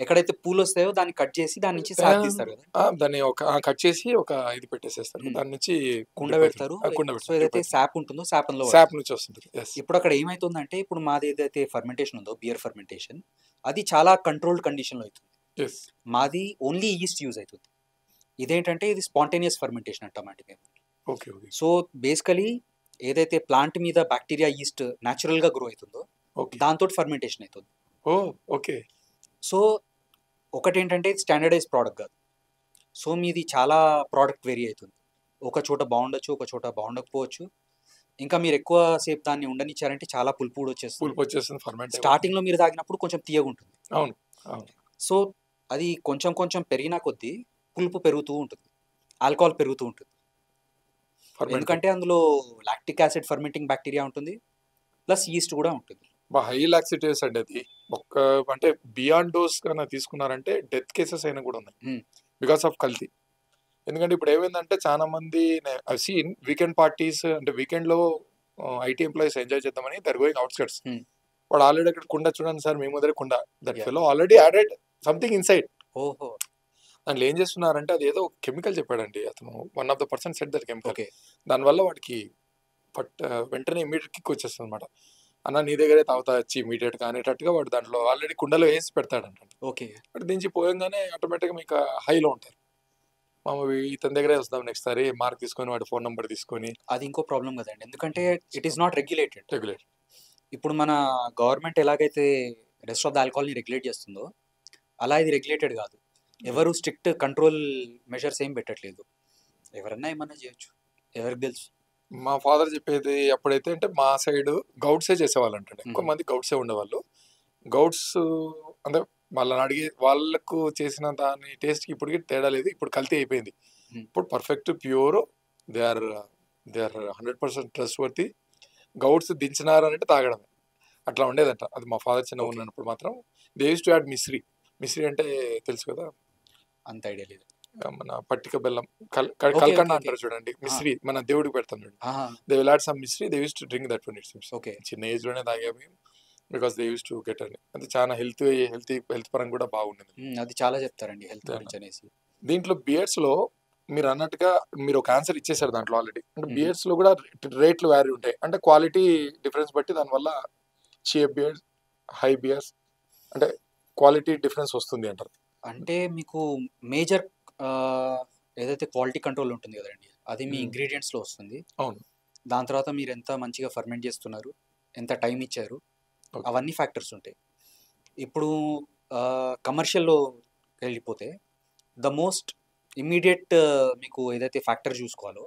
ఎక్కడైతే పూలు వస్తాయో దాన్ని కట్ చేసి దాని నుంచి సాగు తీస్తారు కదా, దాన్ని ఒక కట్ చేసి ఒక ఇది పెట్టేసేస్తారు, దాని నుంచి కుండ పెడతారు. సో ఏదైతే శాప్ ఉంటుందో శాప్ నుంచి వస్తుంది. ఇప్పుడు అక్కడ ఏమైతుందంటే, ఇప్పుడు మాది ఏదైతే ఫర్మెంటేషన్ ఉందో బియర్ ఫర్మెంటేషన్, అది చాలా కంట్రోల్డ్ కండిషన్లో అవుతుంది. మాది ఓన్లీ ఈస్ట్ యూజ్ అవుతుంది. ఇదేంటంటే ఇది స్పాంటేనియస్ ఫర్మెంటేషన్ అంటామండి మేము. సో బేసికలీ ఏదైతే ప్లాంట్ మీద బ్యాక్టీరియా ఈస్ట్ న్యాచురల్ గా గ్రో అవుతుందో దాంతో ఫర్మెంటేషన్ అవుతుంది. ఓకే. సో ఒకటేంటంటే స్టాండర్డైజ్ ప్రోడక్ట్ కాదు. సో మీది చాలా ప్రోడక్ట్ వేరీ అవుతుంది. ఒక చోట బాగుండొచ్చు, ఒక చోట బాగుండకపోవచ్చు. ఇంకా మీరు ఎక్కువ సేపు దాన్ని ఉండనిచ్చారంటే చాలా పులుపు వచ్చేస్తుంది. ఫర్మెంట్ స్టార్టింగ్ లో మీరు తాగినప్పుడు కొంచెం తీయగా ఉంటుంది. అవును. సో అది కొంచెం కొంచెం పెరిగినా కొద్దీ పులుపు పెరుగుతూ ఉంటుంది, ఆల్కహాల్ పెరుగుతూ ఉంటుంది. ఫర్మెంట్ ఎందుకంటే అందులో లాక్టిక్ యాసిడ్ ఫర్మెంటింగ్ బ్యాక్టీరియా ఉంటుంది, ప్లస్ ఈస్ట్ కూడా ఉంటుంది. హై లాక్సిటివ్స్ అండి అది. ఒక్క అంటే బియాండ్ డోస్ కన్నా తీసుకున్నారంటే డెత్ కేసెస్ అయినా కూడా ఉన్నాయి Hmm. బికాస్ ఆఫ్ కల్తీ. ఎందుకంటే ఇప్పుడు ఏమైందంటే చాలా మంది సీన్ వీకెండ్ పార్టీస్ అంటే వీకెండ్ లో ఐటీ ఎంప్లాయీస్ ఎంజాయ్ చేద్దామని దర్ గోయింగ్ అవుట్స్కట్స్. Hmm. వాడు ఆల్రెడీ అక్కడ కుండ చూడండి సార్, మేము దగ్గర కుండ, that Yeah. Fellow already added something inside. ఓహో, దాంట్లో ఏం చేస్తున్నారంటే అది ఏదో కెమికల్ చెప్పాడండి అతను, one of the person set that chemical. Okay. దానివల్ల వాడికి వెంటనే ఇమీడియట్ కిక్ వచ్చేస్తుంది అనమాట. అన్న నీ దగ్గరే తాగుతా వచ్చి ఇమీడియట్ గా అనేటట్టుగా వాడు దాంట్లో ఆల్రెడీ కుండలో వేసి పెడతాడంట. ఓకే. బట్ దించి పోయంగానే ఆటోమేటిక్గా మీకు హైలో ఉంటారు. మామూలు ఇతని దగ్గరే వస్తాం నెక్స్ట్ సారి మార్క్ తీసుకొని వాడి ఫోన్ నెంబర్ తీసుకొని. అది ఇంకో ప్రాబ్లం కదండి, ఎందుకంటే it is not regulated. Regulate. ఇప్పుడు మన గవర్నమెంట్ ఎలాగైతే రెస్ట్ ఆఫ్ ద ఆల్కహాల్ని రెగ్యులేట్ చేస్తుందో అలా ఇది రెగ్యులేటెడ్ కాదు. ఎవరు స్ట్రిక్ట్ కంట్రోల్ మెజర్స్ ఏం పెట్టట్లేదు. ఎవరన్నా ఏమన్నా చేయొచ్చు, ఎవరికి తెలుసు. మా ఫాదర్ చెప్పేది అప్పుడైతే అంటే మా సైడ్ గౌడ్సే చేసేవాళ్ళు అంటాడు. ఎక్కువ Mhm. మంది గౌడ్సే ఉండేవాళ్ళు. గౌడ్స్ అంటే వాళ్ళని అడిగి వాళ్ళకు చేసిన దాని టేస్ట్కి ఇప్పటికి తేడా లేదు. ఇప్పుడు కల్తీ అయిపోయింది. Mhm. ఇప్పుడు perfect pure, they are 100% trust worthy. Gouds దించినారు అంటే తాగడమే, అట్లా ఉండేదంట. అది మా ఫాదర్ చిన్న Okay. ఉన్నప్పుడు మాత్రం they use to add Misri. Misri అంటే తెలుసు కదా, అంత ఐడియా లేదు. మన పట్టిక బెల్లం Okay, కల్కండ okay, అంటారు చూడండి. మిశ్రీ మన దేవుడికి పెడతాం చూడండి. ఆహా, they will add some mishri, they use to drink that one. It seems okay. చిన్న ఏజ్ లోనే తాగాము because they use to get అని. అంటే చాలా హెల్త్ పరంగా కూడా బాగుండేది. అది చాలా చెప్తారండి హెల్త్ Yeah. గురించి అనేసి. దీంట్లో బియర్స్ లో మీరు అన్నట్టుగా మీరు ఒక ఆన్సర్ ఇచ్చేసారు దాంట్లో ఆల్రెడీ. అంటే Mhm. బియర్స్ లో కూడా రేట్లు వ్యారీ ఉంటాయి. అంటే క్వాలిటీ డిఫరెన్స్ బట్టి దానివల్ల చీప్ బియర్స్, హై బియర్స్ అంటే క్వాలిటీ డిఫరెన్స్ వస్తుంది అంటారు. అంటే మీకు మేజర్ ఏదైతే క్వాలిటీ కంట్రోల్ ఉంటుంది కదండి, అది మీ Hmm. ఇంగ్రీడియంట్స్లో వస్తుంది. అవును. దాని తర్వాత మీరు ఎంత మంచిగా ఫర్మెంట్ చేస్తున్నారు, ఎంత టైం ఇచ్చారు, Okay. అవన్నీ ఫ్యాక్టర్స్ ఉంటాయి. ఇప్పుడు కమర్షియల్లో వెళ్ళిపోతే ద మోస్ట్ ఇమ్మీడియట్ మీకు ఏదైతే ఫ్యాక్టర్ చూసుకోవాలో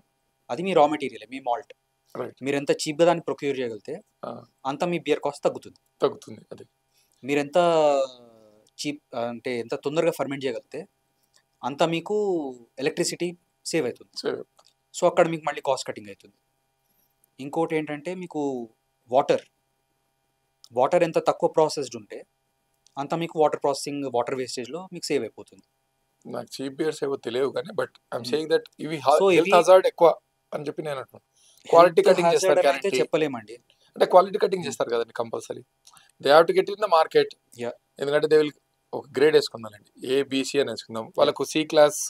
అది మీ రా మెటీరియల్, మీ మాల్ట్. రైట్. మీరు ఎంత చీప్గా దాన్ని ప్రొక్యూర్ చేయగలిగితే అంత మీ బియర్ కాస్ట్ తగ్గుతుంది. తగ్గుతుంది. అది మీరు ఎంత చీప్ అంటే ఎంత తొందరగా ఫర్మెంట్ చేయగలిగితే అంత మీకు ఎలక్ట్రిసిటీ సేవ్ అవుతుంది. సరే. సో అక్కడ మీకు మళ్ళీ కాస్ట్ కటింగ్ అవుతుంది. ఇంకోటి ఏంటంటే మీకు వాటర్ ఎంత తక్కువ ప్రాసెస్డ్ ఉంటే అంత మీకు వాటర్ వేస్టేజ్లో మీకు సేవ్ అయిపోతుంది. నాకు చీప్ బియర్స్ ఏవో తెలియవు కానీ but I'm Hmm. Saying that ఇవి So హెల్త్ ఇవి- హజార్డ్ ఎక్కువ అని చెప్పి నేను అంటున్నాను. Quality Health cutting hazard చేస్తారు అని అయితే guarantee. చెప్పలేమండి. అంటే క్వాలిటీ కటింగ్ చేస్తారు కదండి compulsory. They have to get in the market. Yeah. ఎందుకంటే దే విల్ ఒక గ్రేడ్ వేసుకుందామండి, ఏబిసి అని వేసుకుందాం. వాళ్ళకు సి క్లాస్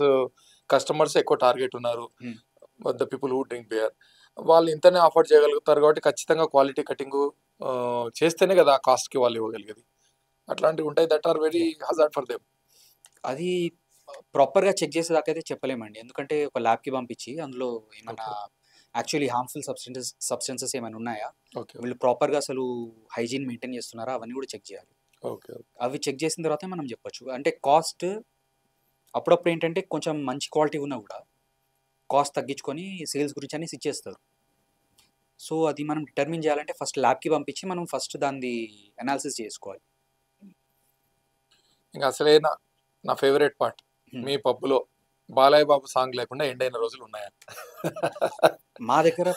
కస్టమర్స్ ఎక్కువ టార్గెట్ ఉన్నారు. Hmm. The people who drink beer వాళ్ళు ఇంతనే ఆఫర్ చేయగలుగుతారు కాబట్టి ఖచ్చితంగా క్వాలిటీ కటింగ్ చేస్తేనే కదా ఆ కాస్ట్కి వాళ్ళు ఇవ్వగలిగేది. అట్లాంటివి ఉంటాయి that are very hazard for them. అది ప్రాపర్గా చెక్ చేసేదాకా అయితే చెప్పలేమండి, ఎందుకంటే ఒక ల్యాబ్కి పంపించి అందులో ఏమైనా యాక్చువల్లీ హార్మ్ఫుల్ సబ్స్టెన్సెస్ ఏమైనా ఉన్నాయా, ఓకే వీళ్ళు ప్రాపర్గా అసలు హైజీన్ మెయింటైన్ చేస్తున్నారా, అవన్నీ కూడా చెక్ చేయాలి. ఓకే. అవి చెక్ చేసిన తర్వాతే మనం చెప్పొచ్చు. అంటే కాస్ట్ అప్పుడప్పుడు ఏంటంటే కొంచెం మంచి క్వాలిటీ ఉన్నా కూడా కాస్ట్ తగ్గించుకొని సేల్స్ గురించి అనేసి ఇచ్చేస్తారు. సో అది మనం డిటర్మిన్ చేయాలంటే ఫస్ట్ ల్యాబ్కి పంపించి మనం ఫస్ట్ దాన్ని అనాలిసిస్ చేసుకోవాలి. ఇంకా అసలే నా ఫేవరెట్ పార్ట్, మీ పబ్బులో బాలయ్య బాబు సాంగ్ లేకుండా ఎండ్ అయిన రోజులు ఉన్నాయా? మా దగ్గర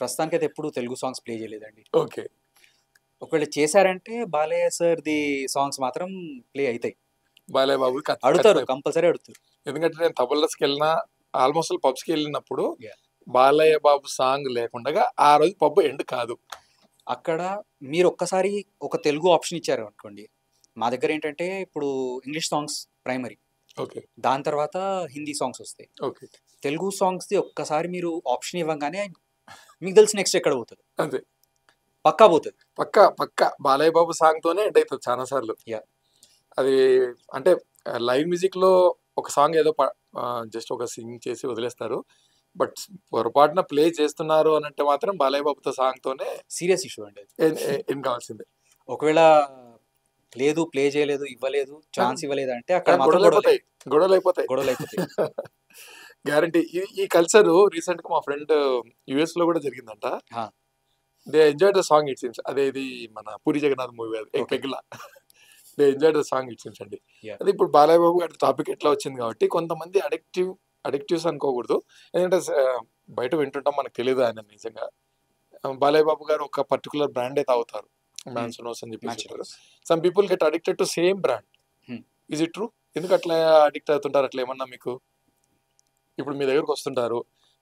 ప్రస్తుతానికి అయితే ఎప్పుడు తెలుగు సాంగ్స్ ప్లే చేయలేదండి. ఓకే. ఒకవేళ చేశారంటే బాలయ్య సార్ది సాంగ్స్ మాత్రం ప్లే అవుతాయి. బాలయ్య బాబు అడుగుతారు, కంపల్సరీ అడుగుతారు. ఎందుకంటే నేను తబలస్కి వెళ్ళినా ఆల్మోస్ట్ పబ్స్కి వెళ్ళినప్పుడు Yeah. బాలయ్య బాబు సాంగ్ లేకుండా ఆ రోజు పబ్ ఎండ్ కాదు. అక్కడ మీరు ఒక్కసారి ఒక తెలుగు ఆప్షన్ ఇచ్చారు అనుకోండి, మా దగ్గర ఏంటంటే ఇప్పుడు ఇంగ్లీష్ సాంగ్స్ ప్రైమరీ, ఓకే. దాని తర్వాత హిందీ సాంగ్స్ వస్తాయి. ఓకే. తెలుగు సాంగ్స్ది ఒక్కసారి మీరు ఆప్షన్ ఇవ్వగానే మీకు తెలిసి నెక్స్ట్ ఎక్కడ పోతుంది, అంతే పక్కా పోతుంది. పక్క బాలయ్య బాబు సాంగ్ తోనే ఎండ్ అవుతుంది చాలా సార్లు. Yeah. అది అంటే లైవ్ మ్యూజిక్ లో ఒక సాంగ్ ఏదో జస్ట్ ఒక సింగ్ చేసి వదిలేస్తారు. బట్ పొరపాటున ప్లే చేస్తున్నారు అని అంటే మాత్రం బాలయ్య బాబుతో సాంగ్ తోనే సీరియస్ ఇష్యూ అండి. ఏం కావాల్సిందే. ఒకవేళ లేదు, ప్లే చేయలేదు, ఇవ్వలేదు, ఛాన్స్ ఇవ్వలేదు అంటే అక్కడ మాత్రం గొడవలు అయిపోతాయి. గొడవలు అయిపోతాయి. గ్యారంటీ. ఈ కల్చర్ రీసెంట్ గా మా ఫ్రెండ్ యుఎస్ లో కూడా జరిగిందంట. Huh. They enjoy the song it seems. అదే ఇది మన పూరి జగన్నాథ్ మూవీ అది Okay. పెగ్లా. They enjoy the song it seems అండి. Yeah. అదే ఇప్పుడు బాలయ్య బాబు గారి టాపిక్ ఎట్లా వచ్చింది కాబట్టి కొంతమంది అడిక్టివ్స్ అనుకోకూడదు. ఎందుకంటే బయట వింటుంటాం, మనకు తెలియదు ఆయన నిజంగా. బాలయ్య బాబు గారు ఒక పర్టికులర్ బ్రాండే తాగుతారు, మ్యాన్సోనోస్ అని చెప్పేసి ఉంటారు. Some people get addicted to same brand. Is it true? ఎందుకు అట్లా అడిక్ట్ అవుతుంటారు? అట్లా ఏమన్నా మీకు ఇప్పుడు మీ దగ్గరకు వస్తుంటారు,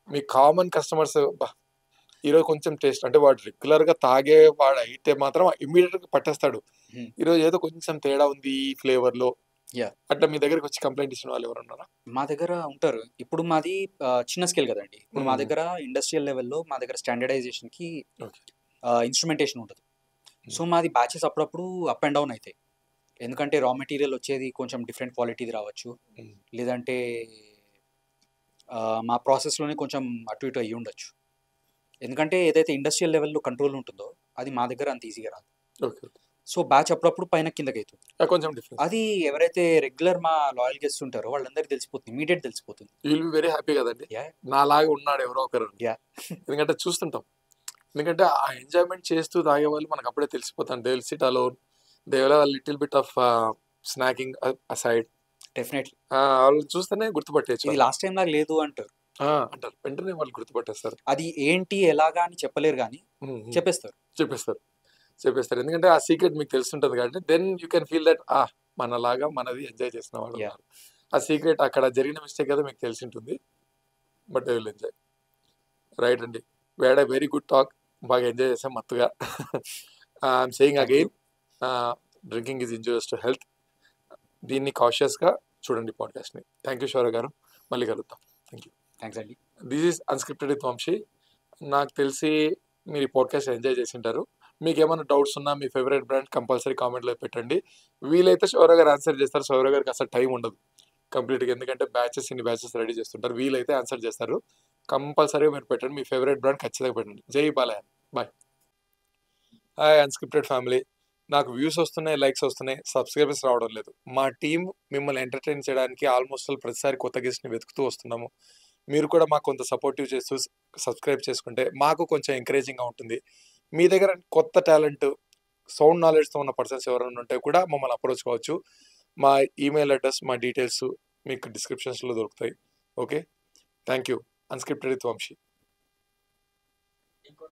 మీ కామన్ కస్టమర్స్ ఈరోజు కొంచెం టేస్ట్ అంటే వాడు రెగ్యులర్గా తాగే వాడు అయితే మాత్రం ఇమ్మీడియట్గా పట్టేస్తాడు, ఈరోజు ఏదో కొంచెం తేడా ఉంది ఈ ఫ్లేవర్లో, అట్లా మీ దగ్గరకు వచ్చి కంప్లైంట్ ఇచ్చిన వాళ్ళు ఎవరు ఉన్నారా? మా దగ్గర ఉంటారు. ఇప్పుడు మాది చిన్న స్కేల్ కదండి. ఇప్పుడు మా దగ్గర ఇండస్ట్రియల్ లెవెల్లో మా దగ్గర స్టాండర్డైజేషన్కి ఇన్స్ట్రుమెంటేషన్ ఉంటుంది. సో మాది బ్యాచెస్ అప్పుడప్పుడు అప్ అండ్ డౌన్ అవుతాయి. ఎందుకంటే రా మెటీరియల్ వచ్చేది కొంచెం డిఫరెంట్ క్వాలిటీది రావచ్చు, లేదంటే మా ప్రాసెస్లోనే కొంచెం అటు ఇటు అయ్యి ఉండొచ్చు. ఎందుకంటే ఏదైతే ఇండస్ట్రియల్ లెవెల్లో కంట్రోల్ ఉంటుందో అది మా దగ్గర అంత ఈజీగా రాదు. సో బ్యాచ్ అప్పుడప్పుడు పైన కిందకి అవుతుంది కొంచెం డిఫరెన్స్. అది ఎవరైతే రెగ్యులర్ మా లాయల్ గెస్ట్ ఉంటారో వాళ్ళందరికీ తెలిసిపోతుంది, ఇమీడియట్ తెలిసిపోతుంది. విల్ బి వెరీ హ్యాపీ కదండి, నాలాగా ఉన్నాడు ఎవరో ఒకరు. ఎందుకంటే చూస్తుంటాం, ఎందుకంటే ఆ ఎంజాయ్మెంట్ చేస్తూ తాగే వాళ్ళు మనకు అప్పుడే తెలిసిపోతాం. They will sit alone, they will have little bit of snacking aside. Definitely వాళ్ళు చూస్తేనే గుర్తుపట్టేచ్చు, ఇది లాస్ట్ టైం లాగా లేదు అంటారు. వెంటనే వాళ్ళు గుర్తుపట్టేస్తారు. అది ఏంటి ఎలాగా అని చెప్పలేరు కానీ చెప్పేస్తారు. ఎందుకంటే ఆ సీక్రెట్ మీకు తెలుస్తుంటది కాబట్టి then you can feel that మనలాగా మనది ఎంజాయ్ చేసిన వాళ్ళు ఉన్నారు. ఆ సీక్రెట్ అక్కడ జరిగిన మిస్టేక్ కదా మీకు తెలిసి ఉంటుంది, but they will enjoy. Right అండి, we had a very good talk, బాగా ఎంజాయ్ చేసాం మత్తుగా. I'm saying again, drinking is injurious to health. దీన్ని కాషియస్గా చూడండి పాడ్కాస్ట్ని. థ్యాంక్ యూ శౌర్య గారు, మళ్ళీ కలుద్దాం. థ్యాంక్స్ అండి. This is unscripted with Vamshi. నాకు తెలిసి మీరు ఈ పాడ్కాస్ట్ ఎంజాయ్ చేసి ఉంటారు. మీకు ఏమైనా డౌట్స్ ఉన్నా మీ ఫేవరెట్ బ్రాండ్ కంపల్సరీ కామెంట్లో పెట్టండి. వీలైతే శౌర్య గారు ఆన్సర్ చేస్తారు. శౌర్య గారికి అసలు టైం ఉండదు కంప్లీట్గా, ఎందుకంటే ఇన్ని బ్యాచెస్ రెడీ చేస్తుంటారు. వీలైతే ఆన్సర్ చేస్తారు. కంపల్సరీగా మీరు పెట్టండి, మీ ఫేవరెట్ బ్రాండ్ ఖచ్చితంగా పెట్టండి. జై Balayya, bye. Hi unscripted family. నాకు వ్యూస్ వస్తున్నాయి, లైక్స్ వస్తున్నాయి, సబ్స్క్రైబర్స్ రావడం లేదు. మా టీం మిమ్మల్ని ఎంటర్టైన్ చేయడానికి ఆల్మోస్ట్ ప్రతిసారి కొత్త గెస్ట్ని వెతుకుతూ వస్తున్నాము. మీరు కూడా మాకు కొంత సపోర్టివ్ చేస్తూ సబ్స్క్రైబ్ చేసుకుంటే మాకు కొంచెం ఎంకరేజింగ్గా ఉంటుంది. మీ దగ్గర కొత్త టాలెంట్, సౌండ్ నాలెడ్జ్తో ఉన్న పర్సన్స్ ఎవరైనా ఉంటే కూడా మమ్మల్ని అప్రోచ్ కావచ్చు. మా ఈమెయిల్ అడ్రస్, మా డీటెయిల్స్ మీకు డిస్క్రిప్షన్స్లో దొరుకుతాయి. Okay, thank you. Unscripted with Vamsi.